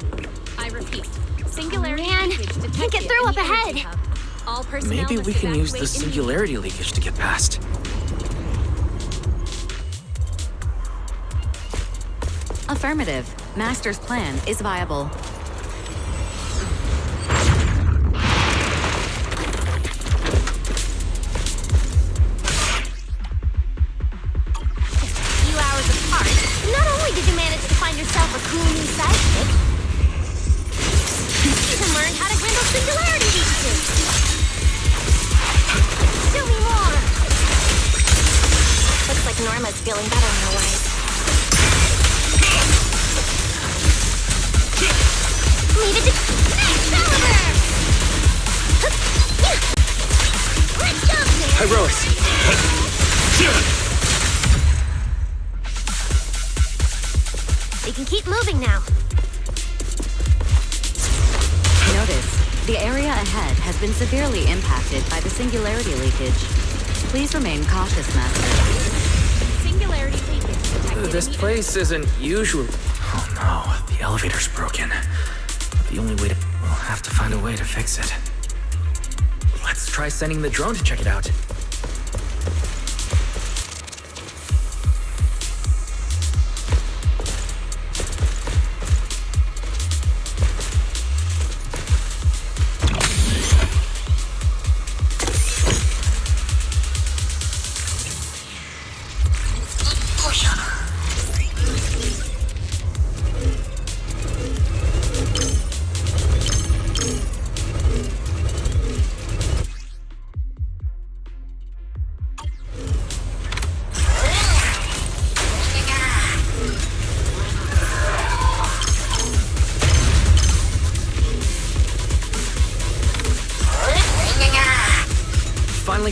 I repeat, singularity man, leakage detected can't get through in up the ahead. energy hub. All personnel Maybe must we can use the evacuate singularity leakage to get past. Affirmative. Master's plan is viable. Few hours apart, not only did you manage to find yourself a cool new sidekick, you even learned how to handle singularity leakages. Tell me more. Looks like Norma's feeling better on her way. Needed to Excalibur! Let's go! Heroics! We can keep moving now. Notice, the area ahead has been severely impacted by the singularity leakage. Please remain cautious, Master. Singularity leakage detected This in the place isn't usual. Oh no, the elevator's broken. The only way to... We'll have to find a way to fix it. Let's try sending the drone to check it out.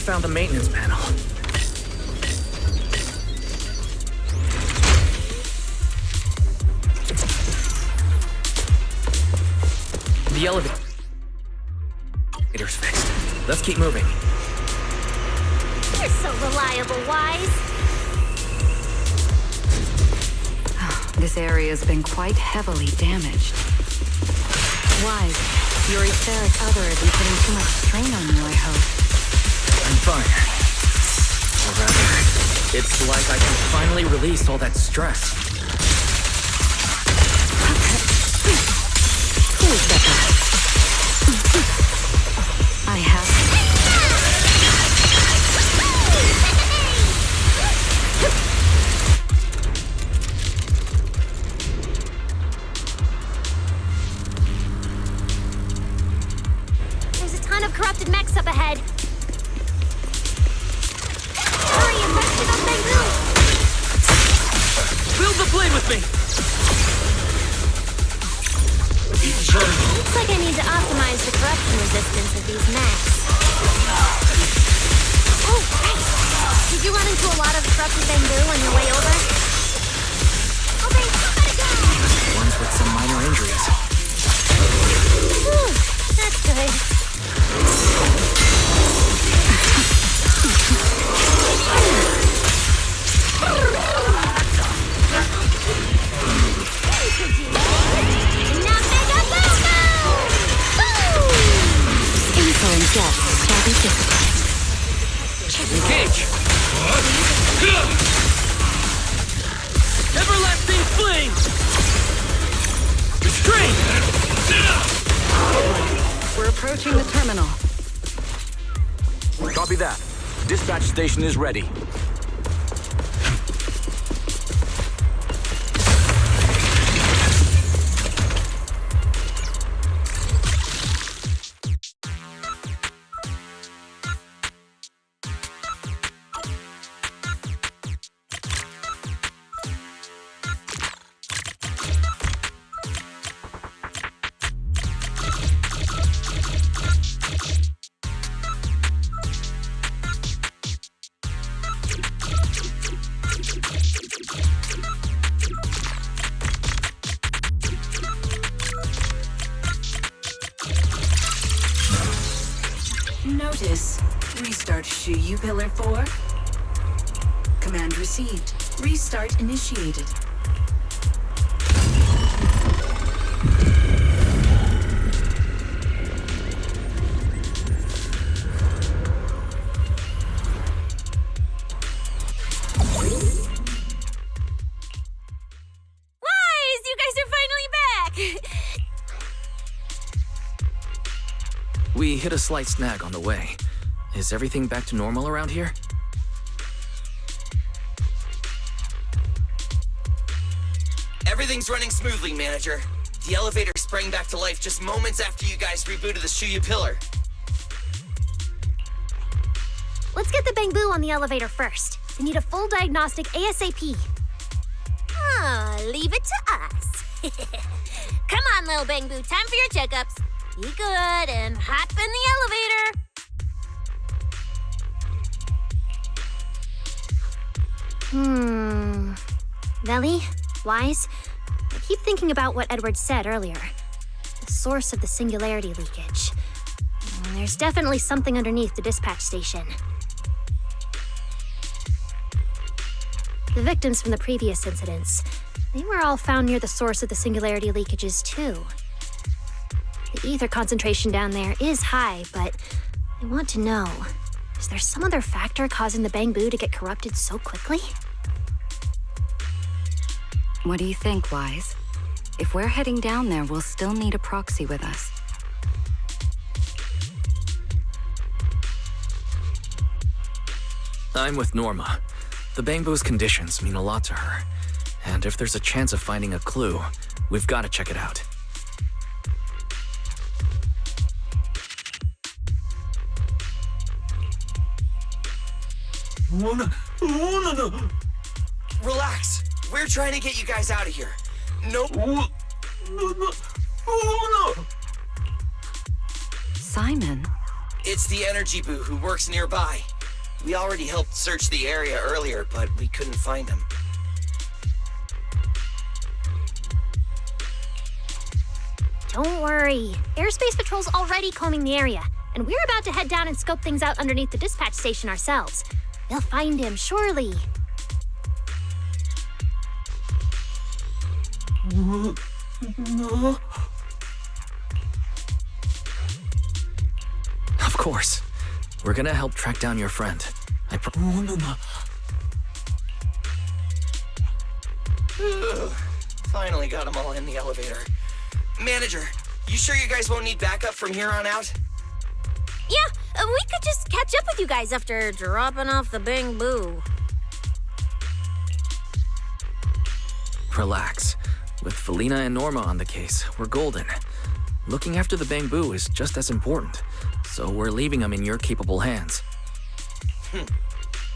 found the maintenance panel. The elevator's fixed. Let's keep moving. You're so reliable, Wise. This area's been quite heavily damaged. Wise, your etheric other isn't putting too much strain on you, I hope. I'm fine. Or rather, it's like I can finally release all that stress. I have... There's a ton of corrupted mechs up ahead. Hurry and rescue those Bangu! Build the blade with me! Looks like I need to optimize the corruption resistance of these mechs. Oh, right. Did you run into a lot of corrupted Bangu on your way over? Oh, thanks. Gotta go! Ones with some minor injuries. Whew, that's good. Info and jet shall be disciplined. Engage! Everlasting flame! Restrain! We're approaching the terminal. Copy that. Dispatch station is ready. Notice. Restart Shuyu Pillar 4. Command received. Restart initiated. Wise, you guys are finally back! We hit a slight snag on the way. Is everything back to normal around here? Everything's running smoothly, Manager. The elevator sprang back to life just moments after you guys rebooted the Shuyu Pillar. Let's get the Bangboo on the elevator first. They need a full diagnostic ASAP. Leave it to us. Come on, little Bangboo, time for your checkups. Be good and hop in the elevator. Veli, Wise, I keep thinking about what Edward said earlier. The source of the singularity leakage. There's definitely something underneath the dispatch station. The victims from the previous incidents, they were all found near the source of the singularity leakages too. The ether concentration down there is high, but I want to know, is there some other factor causing the Bangboo to get corrupted so quickly? What do you think, Wise? If we're heading down there, we'll still need a proxy with us. I'm with Norma. The Bangboo's conditions mean a lot to her. And if there's a chance of finding a clue, we've got to check it out. Relax. We're trying to get you guys out of here. Nope. Simon? It's the energy boo who works nearby. We already helped search the area earlier, but we couldn't find him. Don't worry. Airspace Patrol's already combing the area, and we're about to head down and scope things out underneath the dispatch station ourselves. We'll find him, surely. Of course. We're gonna help track down your friend. Finally got them all in the elevator. Manager, you sure you guys won't need backup from here on out? Yeah, we could just catch up with you guys after dropping off the Bang Boo. Relax. With Felina and Norma on the case, we're golden. Looking after the Bang Boo is just as important, so we're leaving them in your capable hands.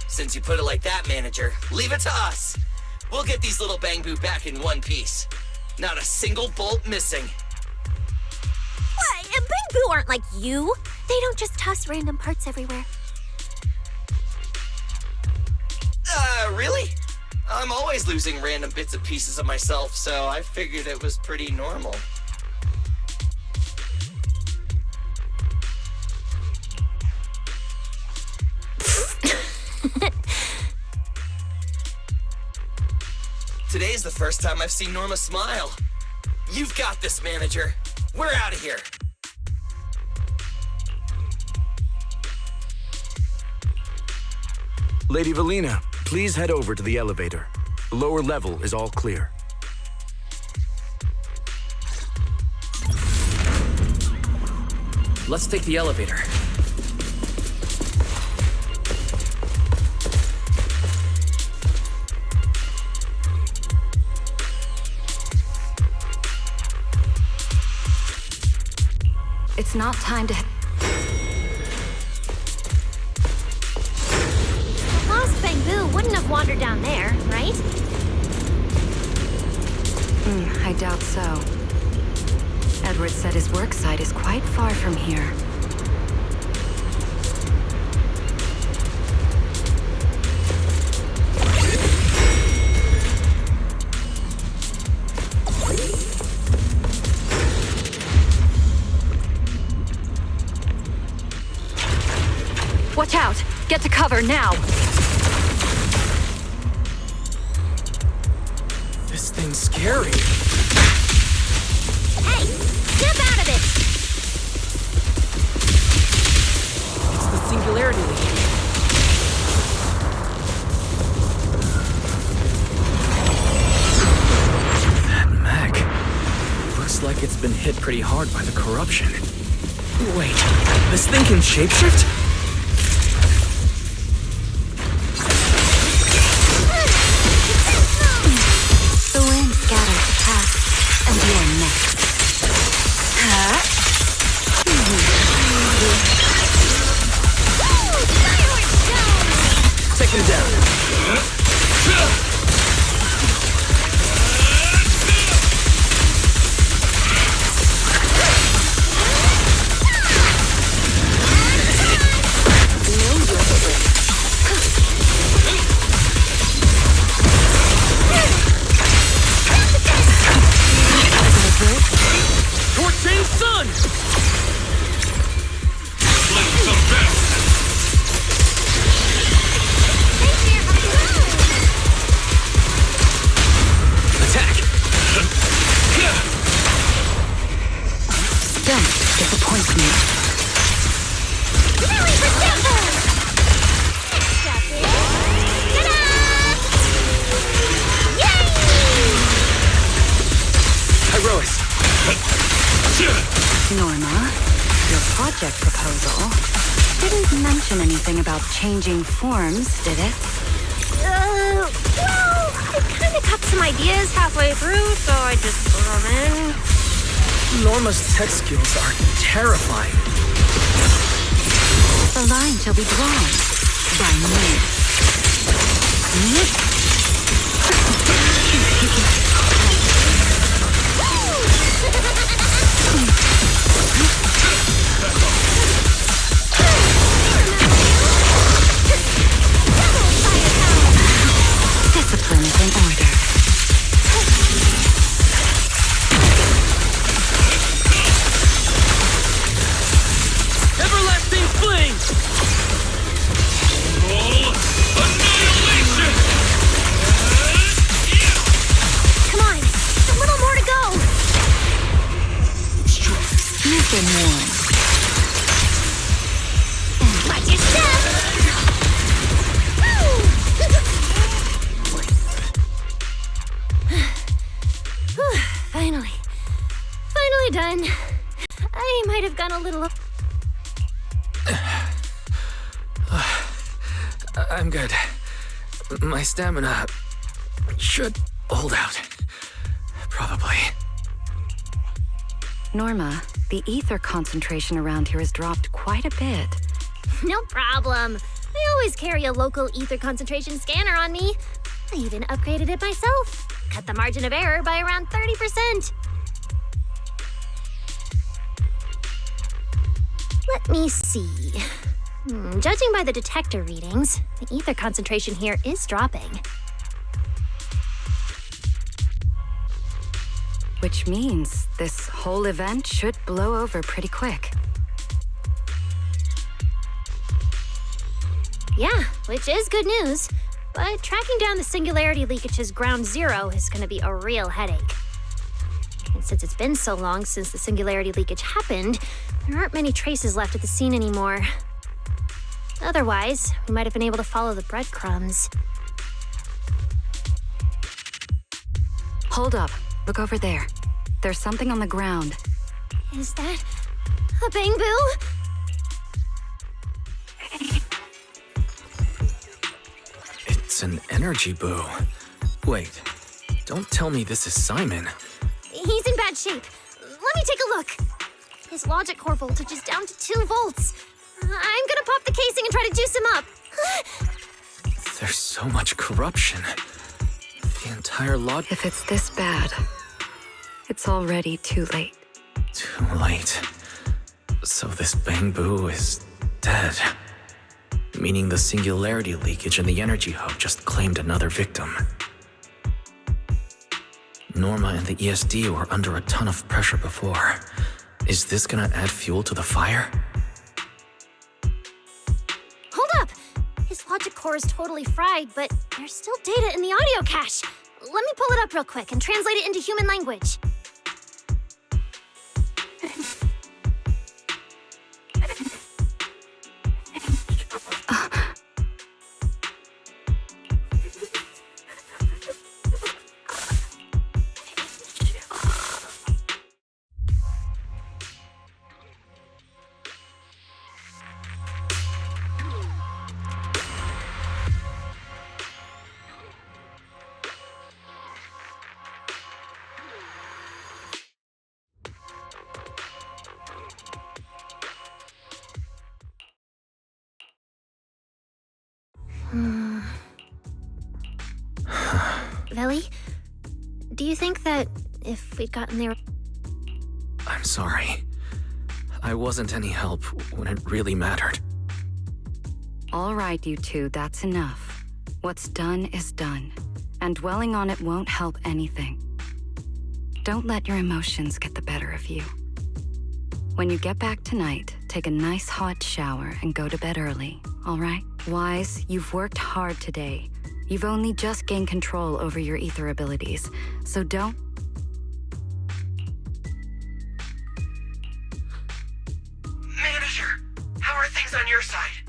Since you put it like that, Manager, leave it to us. We'll get these little Bang Boo back in one piece. Not a single bolt missing. What? Bang Boo aren't like you. They don't just toss random parts everywhere. Really? I'm always losing random bits and pieces of myself, so I figured it was pretty normal. Today's the first time I've seen Norma smile. You've got this, Manager. We're out of here. Lady Valina, please head over to the elevator. The lower level is all clear. Let's take the elevator. It's not time to... The lost Bang Boo wouldn't have wandered down there, right? I doubt so. Edward said his work site is quite far from here. Watch out! Get to cover now! This thing's scary. Hey, step out of it! It's the singularity leak. That mech. Looks like it's been hit pretty hard by the corruption. Wait, this thing can shapeshift? The wind scatters past, and you are next. Take him down. Torching sun! Attack! Don't disappoint me. Herois! Norma, your project proposal didn't mention anything about changing forms, did it? Well, I kind of got some ideas halfway through, so I just threw them in. Norma's tech skills are terrifying. The line shall be drawn by me. systems in order. Everlasting flame! Annihilation! Come on, a little more to go. You've been warned. Watch your step. Finally done. I might have gone a little. I'm good. My stamina should hold out. Probably. Norma, the ether concentration around here has dropped quite a bit. No problem. I always carry a local ether concentration scanner on me. I even upgraded it myself. Cut the margin of error by around 30%. Let me see. Judging by the detector readings, the ether concentration here is dropping. Which means this whole event should blow over pretty quick. Yeah, which is good news. But tracking down the singularity leakage's ground zero is going to be a real headache. And since it's been so long since the singularity leakage happened, there aren't many traces left at the scene anymore. Otherwise, we might have been able to follow the breadcrumbs. Hold up. Look over there. There's something on the ground. Is that a bamboo? It's an energy boo. Wait, don't tell me this is Simon. He's in bad shape. Let me take a look. His logic core voltage is down to 2 volts. I'm gonna pop the casing and try to juice him up. There's so much corruption. The entire log. If it's this bad, it's already too late. Too late. So this bamboo is dead. Meaning the singularity leakage in the energy hub just claimed another victim. Norma and the ESD were under a ton of pressure before. Is this gonna add fuel to the fire? Hold up! His logic core is totally fried, but there's still data in the audio cache. Let me pull it up real quick and translate it into human language. Lily, do you think that if we'd gotten there... I'm sorry. I wasn't any help when it really mattered. All right, you two, that's enough. What's done is done, and dwelling on it won't help anything. Don't let your emotions get the better of you. When you get back tonight, take a nice hot shower and go to bed early, all right? Wise, you've worked hard today. You've only just gained control over your ether abilities, so don't... Manager, how are things on your side?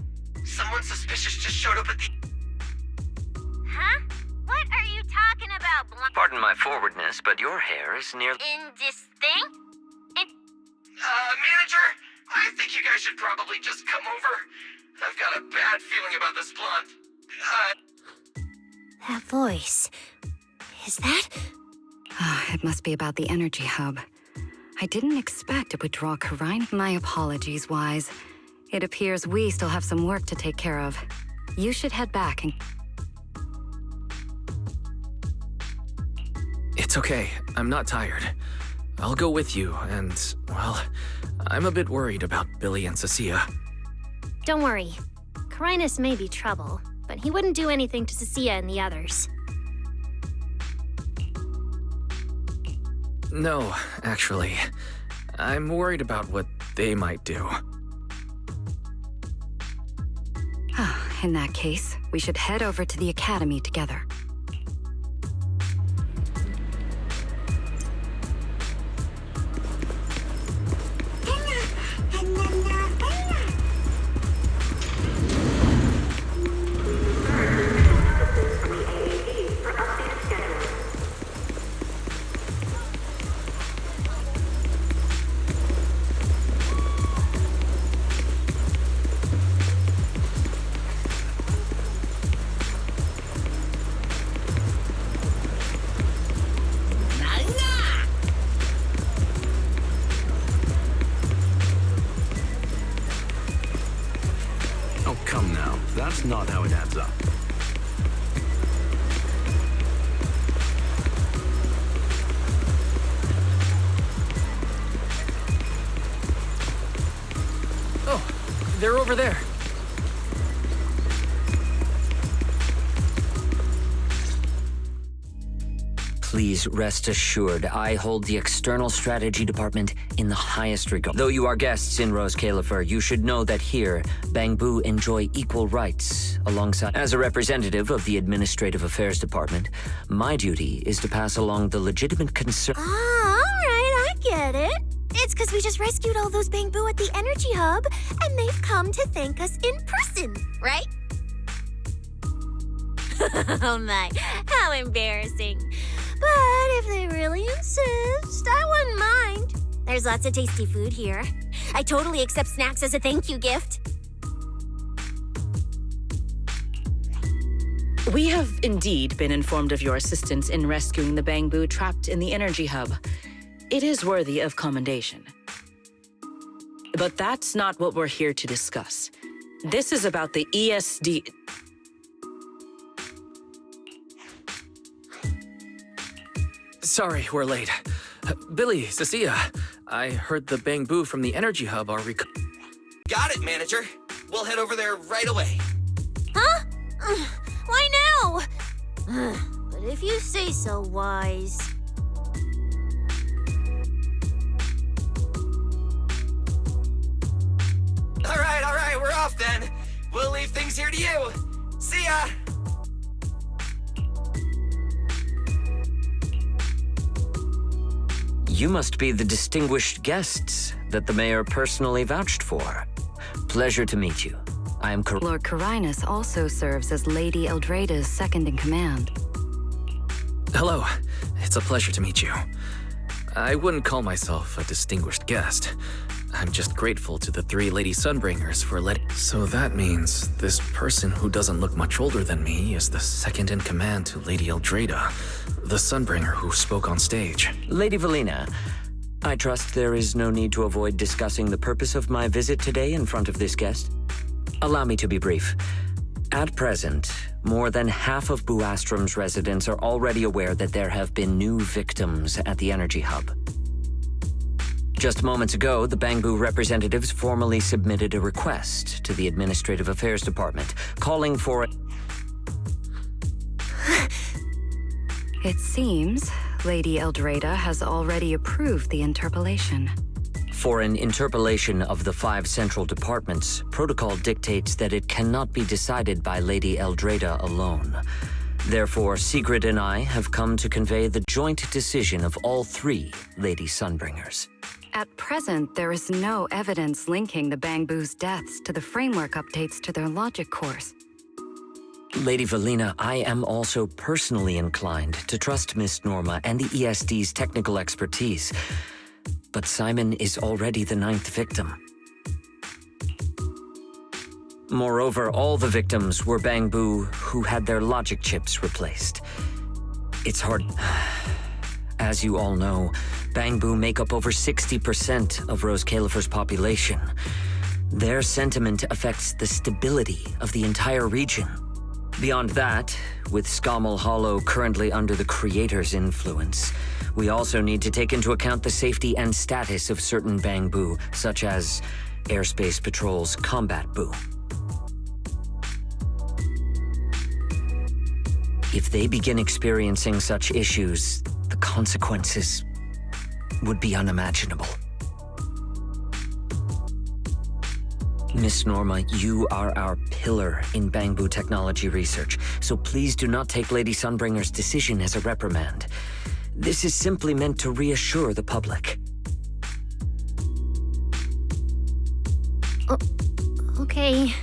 Someone suspicious just showed up at the... Huh? What are you talking about, Blunt? Pardon my forwardness, but your hair is near... In this thing? Manager, I think you guys should probably just come over. I've got a bad feeling about this Blunt. That voice... is that... It must be about the energy hub. I didn't expect it would draw Karine. My apologies, Wise. It appears we still have some work to take care of. You should head back and... It's okay. I'm not tired. I'll go with you, and, well, I'm a bit worried about Billy and Cecilia. Don't worry. Carinus may be trouble, but he wouldn't do anything to Cecilia and the others. No, actually. I'm worried about what they might do. In that case, we should head over to the academy together. Oh, come now. That's not how it adds up. Oh, they're over there. Please rest assured, I hold the External Strategy Department in the highest regard. Though you are guests in Rose Califer, you should know that here, Bangbu enjoy equal rights alongside. As a representative of the Administrative Affairs Department, my duty is to pass along the legitimate concern. Ah, all right, I get it. It's because we just rescued all those Bangbu at the Energy Hub, and they've come to thank us in person, right? Oh my, how embarrassing. But if they really insist, I wouldn't mind. There's lots of tasty food here. I totally accept snacks as a thank you gift. We have indeed been informed of your assistance in rescuing the Bangbu trapped in the Energy Hub. It is worthy of commendation. But that's not what we're here to discuss. This is about the ESD... Sorry, we're late. Billy, Cecilia, I heard the Bangbu from the Energy Hub are Got it, manager. We'll head over there right away. Huh? Why now? But if you say so, Wise. All right, we're off then. We'll leave things here to you. See ya! You must be the distinguished guests that the mayor personally vouched for. Pleasure to meet you. I am Lord Carinus also serves as Lady Eldrada's second-in-command. Hello. It's a pleasure to meet you. I wouldn't call myself a distinguished guest. I'm just grateful to the three Lady Sunbringers for letting... So that means this person who doesn't look much older than me is the second-in-command to Lady Eldrada, the Sunbringer who spoke on stage. Lady Valina, I trust there is no need to avoid discussing the purpose of my visit today in front of this guest. Allow me to be brief. At present, more than half of Buastrom's residents are already aware that there have been new victims at the Energy Hub. Just moments ago, the Bangbu representatives formally submitted a request to the Administrative Affairs Department, calling for... It seems Lady Eldrada has already approved the interpolation. For an interpolation of the 5 central departments, protocol dictates that it cannot be decided by Lady Eldrada alone. Therefore, Sigrid and I have come to convey the joint decision of all 3 Lady Sunbringers. At present, there is no evidence linking the Bangbu's deaths to the framework updates to their logic course. Lady Valina, I am also personally inclined to trust Miss Norma and the ESD's technical expertise. But Simon is already the 9th victim. Moreover, all the victims were Bangbu who had their logic chips replaced. It's hard... As you all know, Bangbu make up over 60% of Rose Califer's population. Their sentiment affects the stability of the entire region. Beyond that, with Scommel Hollow currently under the Creator's influence, we also need to take into account the safety and status of certain Bangbu, such as Airspace Patrol's Combat Bu. If they begin experiencing such issues, the consequences... would be unimaginable. Miss Norma, you are our pillar in Bangbu technology research, so please do not take Lady Sunbringer's decision as a reprimand. This is simply meant to reassure the public. Okay.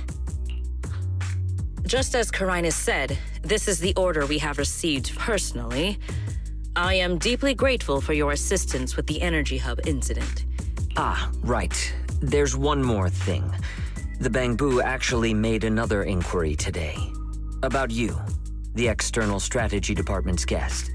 Just as Karinus said, this is the order we have received personally. I am deeply grateful for your assistance with the Energy Hub incident. Ah, right. There's one more thing. The Bangbu actually made another inquiry today. About you, the External Strategy Department's guest.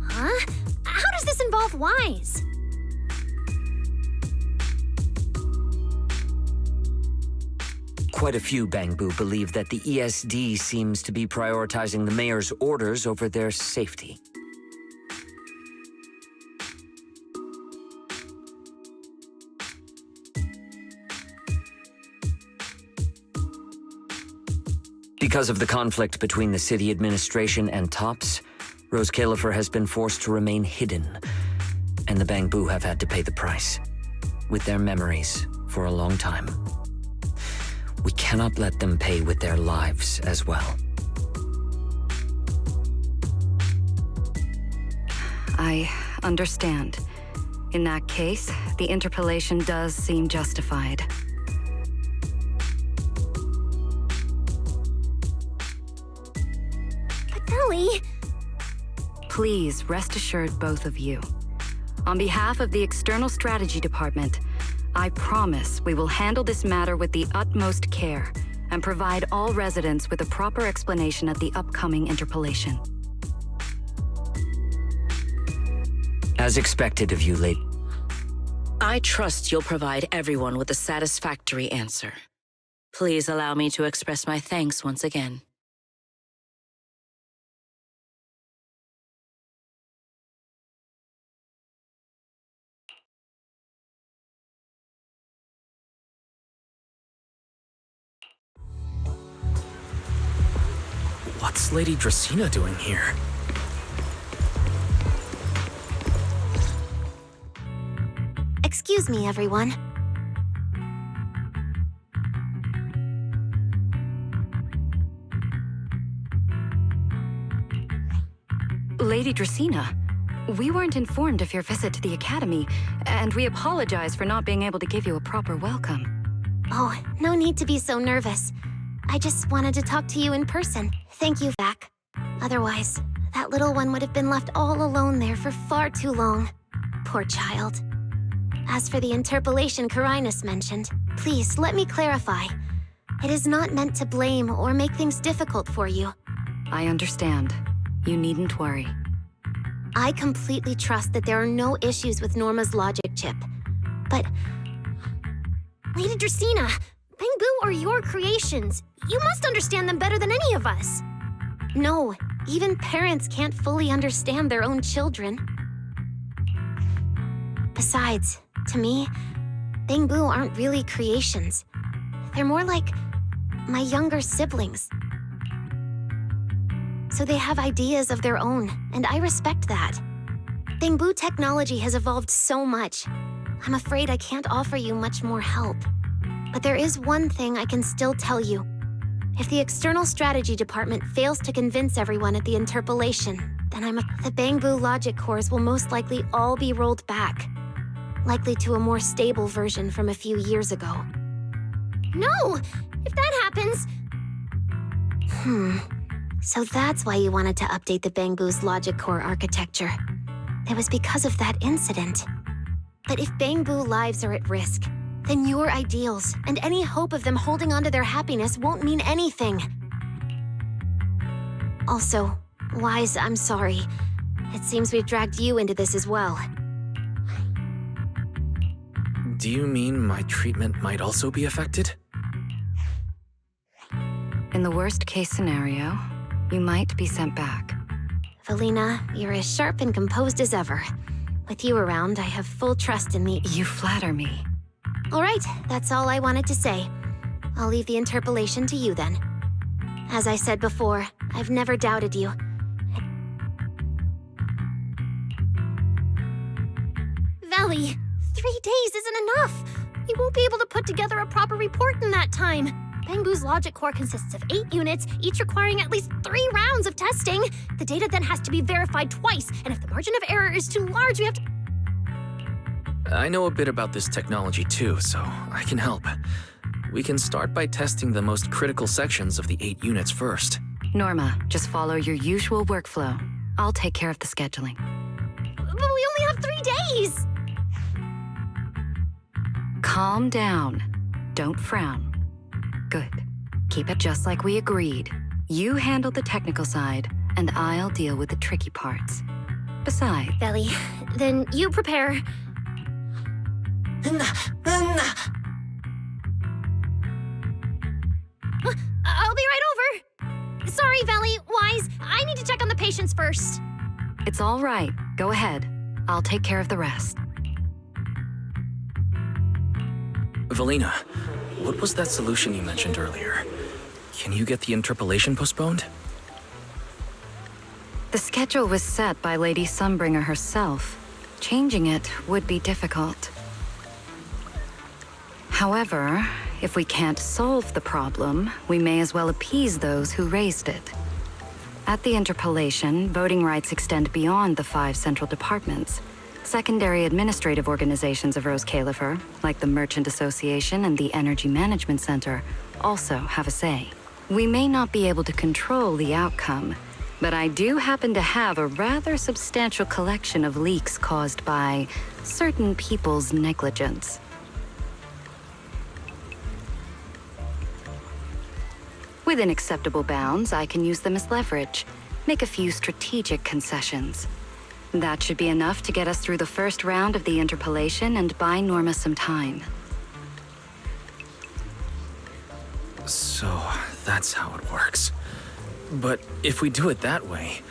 Huh? How does this involve Wise? Quite a few Bangbu believe that the ESD seems to be prioritizing the mayor's orders over their safety. Because of the conflict between the city administration and TOPS, Rose Califer has been forced to remain hidden, and the Bangbu have had to pay the price, with their memories for a long time. We cannot let them pay with their lives as well. I understand. In that case, the interpolation does seem justified. Ellie! Please rest assured, both of you. On behalf of the External Strategy Department, I promise we will handle this matter with the utmost care and provide all residents with a proper explanation at the upcoming interpolation. As expected of you, lady. I trust you'll provide everyone with a satisfactory answer. Please allow me to express my thanks once again. What's Lady Dracaena doing here? Excuse me, everyone. Lady Dracaena, we weren't informed of your visit to the Academy, and we apologize for not being able to give you a proper welcome. Oh, no need to be so nervous. I just wanted to talk to you in person. Thank you, Vac. Otherwise, that little one would have been left all alone there for far too long. Poor child. As for the interpolation Karinus mentioned, please let me clarify. It is not meant to blame or make things difficult for you. I understand. You needn't worry. I completely trust that there are no issues with Norma's logic chip. But... Lady Dracaena, Bangbu are your creations. You must understand them better than any of us. No, even parents can't fully understand their own children. Besides, to me, Bangbu aren't really creations. They're more like my younger siblings. So they have ideas of their own, and I respect that. Bangbu technology has evolved so much. I'm afraid I can't offer you much more help. But there is one thing I can still tell you. If the External Strategy Department fails to convince everyone at the interpolation, then the Bangbu logic cores will most likely all be rolled back. Likely to a more stable version from a few years ago. No! If that happens... So that's why you wanted to update the Bangbu's logic core architecture. It was because of that incident. But if Bangbu lives are at risk, then your ideals and any hope of them holding onto their happiness won't mean anything. Also, Wise, I'm sorry. It seems we've dragged you into this as well. Do you mean my treatment might also be affected? In the worst-case scenario, you might be sent back. Valina, you're as sharp and composed as ever. With you around, I have full trust in the... You flatter me. All right, that's all I wanted to say. I'll leave the interpolation to you then. As I said before, I've never doubted you. Valley, 3 days isn't enough. You won't be able to put together a proper report in that time. Bangbu's logic core consists of 8 units, each requiring at least 3 rounds of testing. The data then has to be verified twice, and if the margin of error is too large, we have to... I know a bit about this technology too, so I can help. We can start by testing the most critical sections of the 8 units first. Norma, just follow your usual workflow. I'll take care of the scheduling. But we only have 3 days! Calm down. Don't frown. Good. Keep it just like we agreed. You handle the technical side, and I'll deal with the tricky parts. Besides... Belly, then you prepare. I'll be right over. Sorry, Valley, Wise, I need to check on the patients first. It's all right. Go ahead. I'll take care of the rest. Valina, what was that solution you mentioned earlier? Can you get the interpolation postponed? The schedule was set by Lady Sunbringer herself. Changing it would be difficult. However, if we can't solve the problem, we may as well appease those who raised it. At the interpolation, voting rights extend beyond the 5 central departments. Secondary administrative organizations of Rose Califer, like the Merchant Association and the Energy Management Center, also have a say. We may not be able to control the outcome, but I do happen to have a rather substantial collection of leaks caused by certain people's negligence. Within acceptable bounds, I can use them as leverage, make a few strategic concessions. That should be enough to get us through the first round of the interpolation and buy Norma some time. So, that's how it works. But if we do it that way,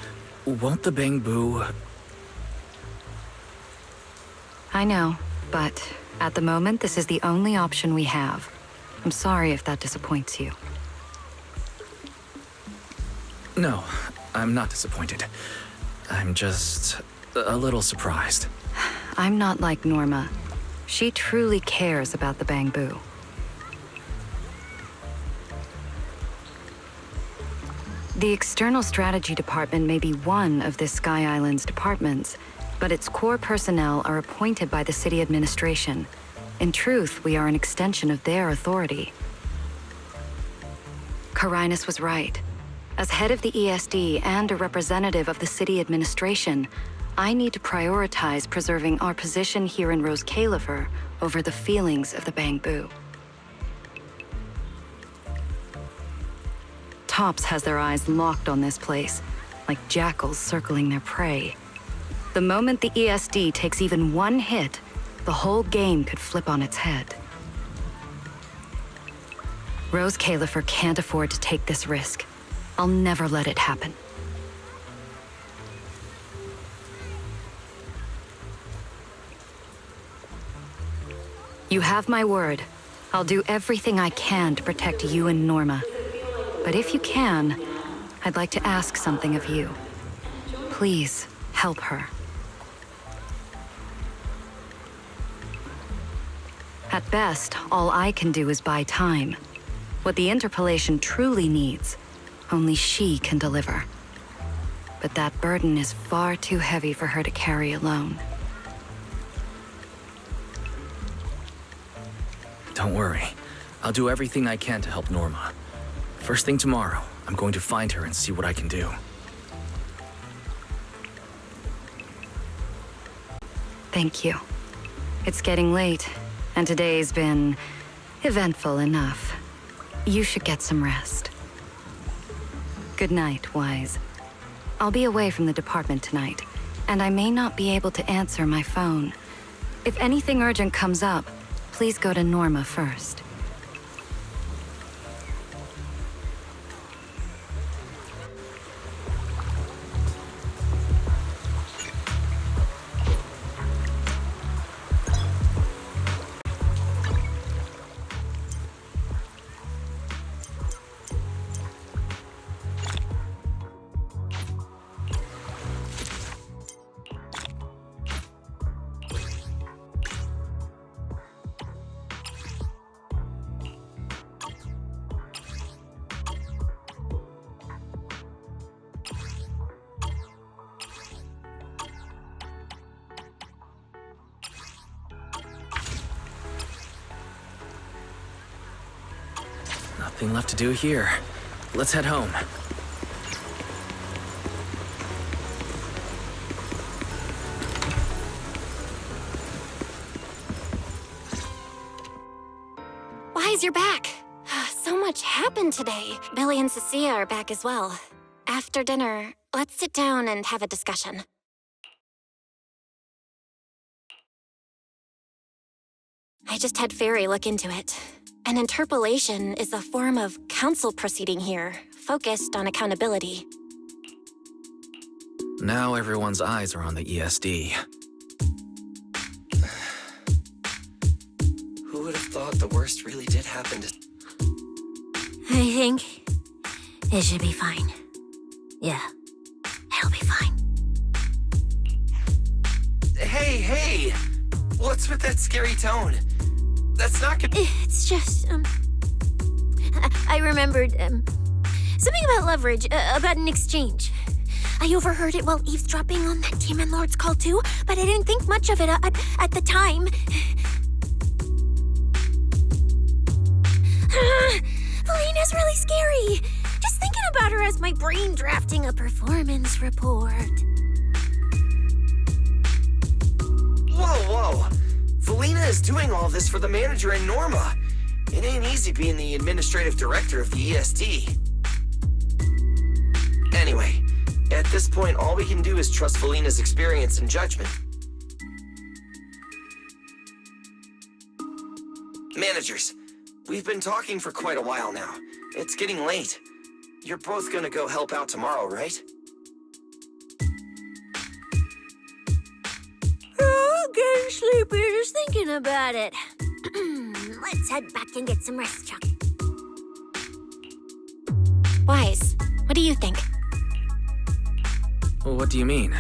won't the Bangbu... I know, but at the moment, this is the only option we have. I'm sorry if that disappoints you. No, I'm not disappointed. I'm just a little surprised. I'm not like Norma. She truly cares about the Bangbu. The External Strategy Department may be one of this Sky Island's departments, but its core personnel are appointed by the city administration. In truth, we are an extension of their authority. Carinus was right. As head of the ESD and a representative of the city administration, I need to prioritize preserving our position here in Rose Califer over the feelings of the Bangbu. Tops has their eyes locked on this place, like jackals circling their prey. The moment the ESD takes even one hit, the whole game could flip on its head. Rose Califer can't afford to take this risk. I'll never let it happen. You have my word. I'll do everything I can to protect you and Norma. But if you can, I'd like to ask something of you. Please, help her. At best, all I can do is buy time. What the interpolation truly needs, only she can deliver. But that burden is far too heavy for her to carry alone. Don't worry. I'll do everything I can to help Norma. First thing tomorrow, I'm going to find her and see what I can do. Thank you. It's getting late, and today's been eventful enough. You should get some rest. Good night, Wise. I'll be away from the department tonight, and I may not be able to answer my phone. If anything urgent comes up, please go to Norma first. Nothing left to do here. Let's head home. Wise, you're back. So much happened today. Billy and Cecilia are back as well. After dinner, let's sit down and have a discussion. I just had Fairy look into it. An interpolation is a form of council proceeding here, focused on accountability. Now everyone's eyes are on the ESD. Who would have thought the worst really did happen to... I think it should be fine. Yeah, it'll be fine. Hey! What's with that scary tone? That's not good. It's just, I remembered, something about leverage, about an exchange. I overheard it while eavesdropping on that Demon Lord's call too, but I didn't think much of it at the time. Valina's really scary. Just thinking about her as my brain drafting a performance report. Whoa! Valina is doing all this for the manager and Norma. It ain't easy being the administrative director of the ESD. Anyway, at this point, all we can do is trust Valina's experience and judgment. Managers, we've been talking for quite a while now. It's getting late. You're both gonna go help out tomorrow, right? Getting sleepy just thinking about it. Let's head back and get some rest, Chuck. Wise, what do you think? What do you mean?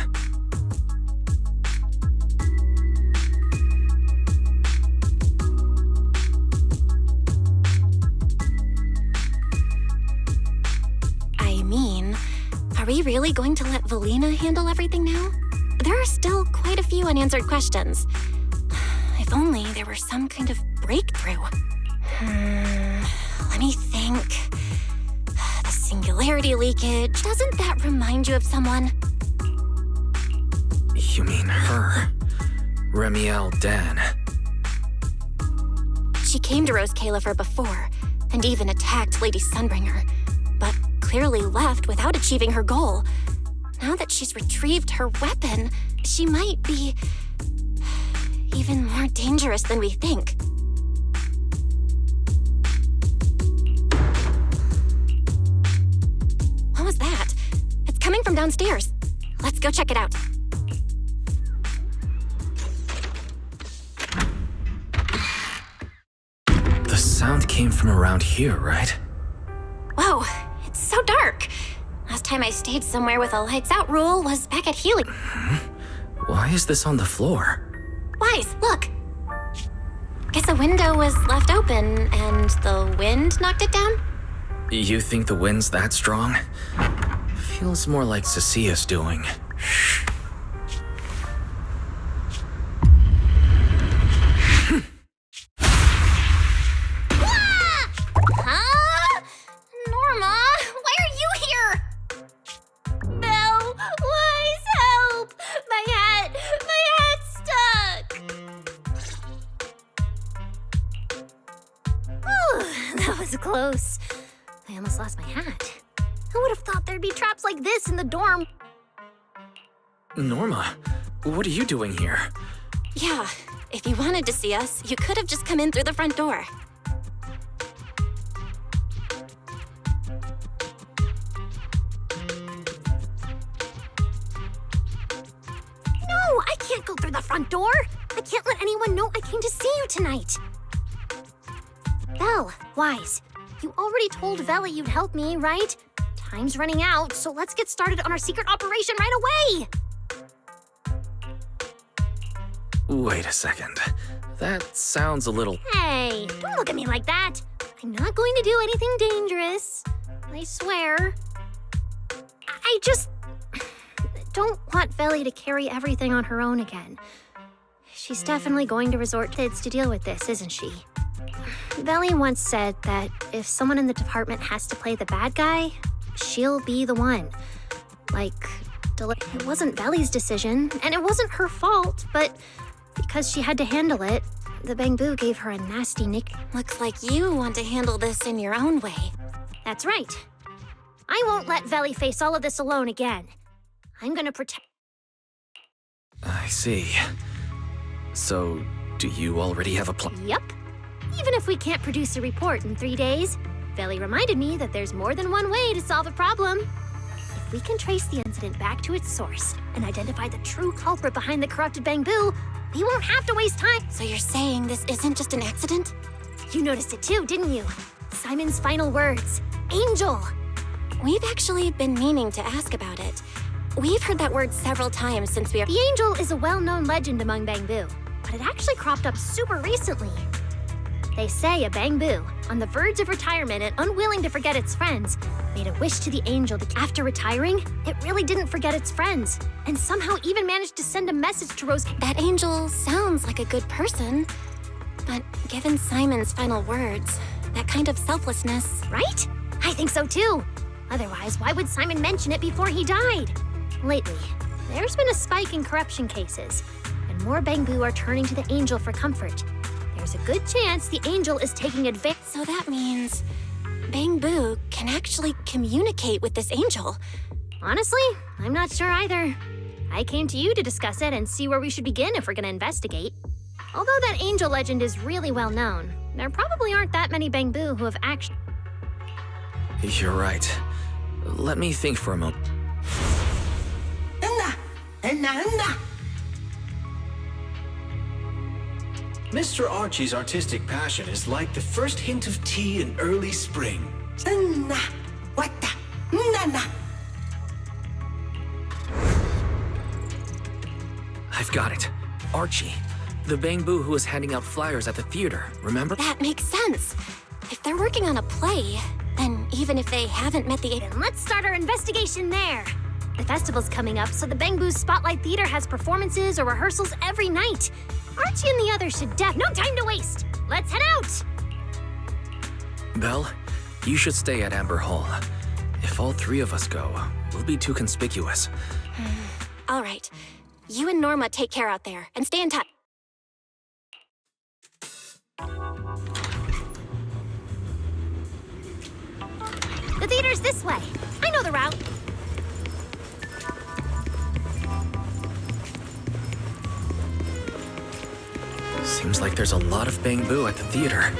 Are we really going to let Valina handle everything now? There are still quite a few unanswered questions. If only there were some kind of breakthrough. Let me think. The singularity leakage, doesn't that remind you of someone? You mean her? Remiel Dan. She came to Rose Califer before, and even attacked Lady Sunbringer, but clearly left without achieving her goal. Now that she's retrieved her weapon, she might be even more dangerous than we think. What was that? It's coming from downstairs. Let's go check it out. The sound came from around here, right? Whoa, it's so dark. Last time I stayed somewhere with a lights out rule was back at Healy. Why is this on the floor? Wise, look. Guess a window was left open and the wind knocked it down? You think the wind's that strong? Feels more like Cecilia's doing. Shh. Close. I almost lost my hat. Who would have thought there'd be traps like this in the dorm? Norma, what are you doing here? Yeah, if you wanted to see us, you could have just come in through the front door. No, I can't go through the front door. I can't let anyone know I came to see you tonight. Belle, Wise, you already told Vela you'd help me, right? Time's running out, so let's get started on our secret operation right away! Wait a second. That sounds a little... Hey, don't look at me like that. I'm not going to do anything dangerous. I swear. I just don't want Veli to carry everything on her own again. She's definitely going to resort to kids to deal with this, isn't she? Veli once said that if someone in the department has to play the bad guy, she'll be the one. Like, it wasn't Veli's decision, and it wasn't her fault, but because she had to handle it, the Bangbu gave her a nasty nick. Looks like you want to handle this in your own way. That's right. I won't let Veli face all of this alone again. I'm gonna protect... I see. So, do you already have a plan? Yup. Even if we can't produce a report in 3 days, Veli reminded me that there's more than one way to solve a problem. If we can trace the incident back to its source and identify the true culprit behind the corrupted Bangbu, we won't have to waste time. So you're saying this isn't just an accident? You noticed it too, didn't you? Simon's final words. Angel! We've actually been meaning to ask about it. We've heard that word several times since we are— The Angel is a well-known legend among Bangbu, but it actually cropped up super recently. They say a Bangbu, on the verge of retirement and unwilling to forget its friends, made a wish to the Angel that after retiring, it really didn't forget its friends, and somehow even managed to send a message to Rose. That Angel sounds like a good person, but given Simon's final words, that kind of selflessness— Right? I think so too. Otherwise, why would Simon mention it before he died? Lately, there's been a spike in corruption cases, and more Bangbu are turning to the Angel for comfort. There's a good chance the Angel is taking advantage. So that means Bangbu can actually communicate with this Angel. Honestly, I'm not sure either. I came to you to discuss it and see where we should begin if we're gonna investigate. Although that Angel legend is really well known, there probably aren't that many Bangbu who have actually... You're right. Let me think for a moment. Mr. Archie's artistic passion is like the first hint of tea in early spring. I've got it. Archie. The Bangbu who was handing out flyers at the theater, remember? That makes sense. If they're working on a play, then even if they haven't met the— Then let's start our investigation there. The festival's coming up, so the Bangbu Spotlight Theater has performances or rehearsals every night. Archie and the others should no time to waste. Let's head out! Belle, you should stay at Amber Hall. If all three of us go, we'll be too conspicuous. All right. You and Norma take care out there, and stay in touch. The theater's this way. I know the route. Seems like there's a lot of Bangbu at the theater.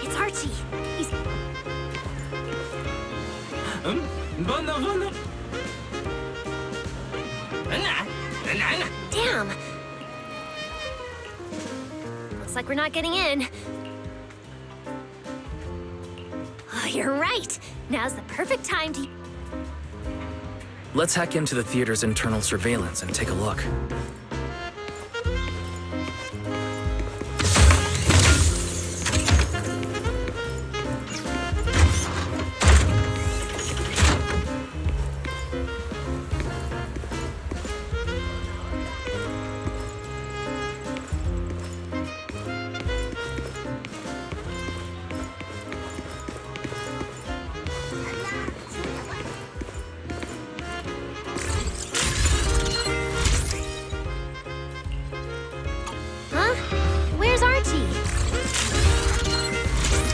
It's Archie. He's... Damn! Looks like we're not getting in. Oh, you're right. Now's the perfect time to... Let's hack into the theater's internal surveillance and take a look.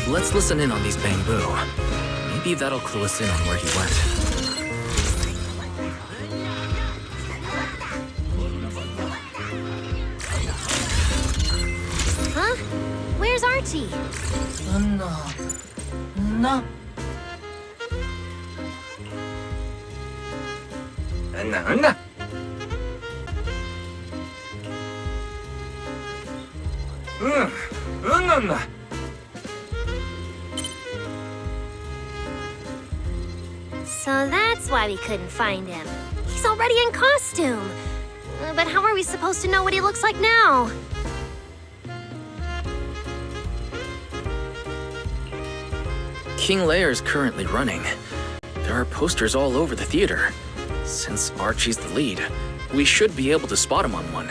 Let's listen in on these Bangbu. Maybe that'll clue us in on where he went. Huh? Where's Archie? No. So that's why we couldn't find him. He's already in costume. But how are we supposed to know what he looks like now? King Lear's currently running. There are posters all over the theater. Since Archie's the lead, we should be able to spot him on one.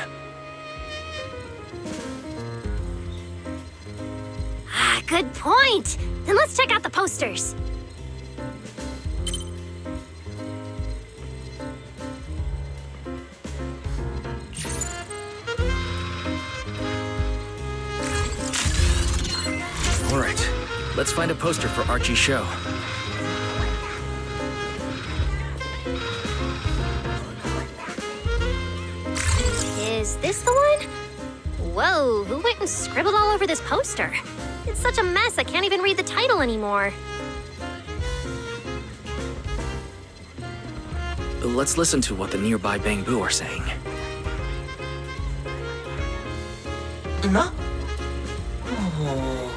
Ah, good point! Then let's check out the posters. All right, let's find a poster for Archie's show. Is this the one? Whoa, who went and scribbled all over this poster? It's such a mess, I can't even read the title anymore. Let's listen to what the nearby Bangbu are saying. No? Oh.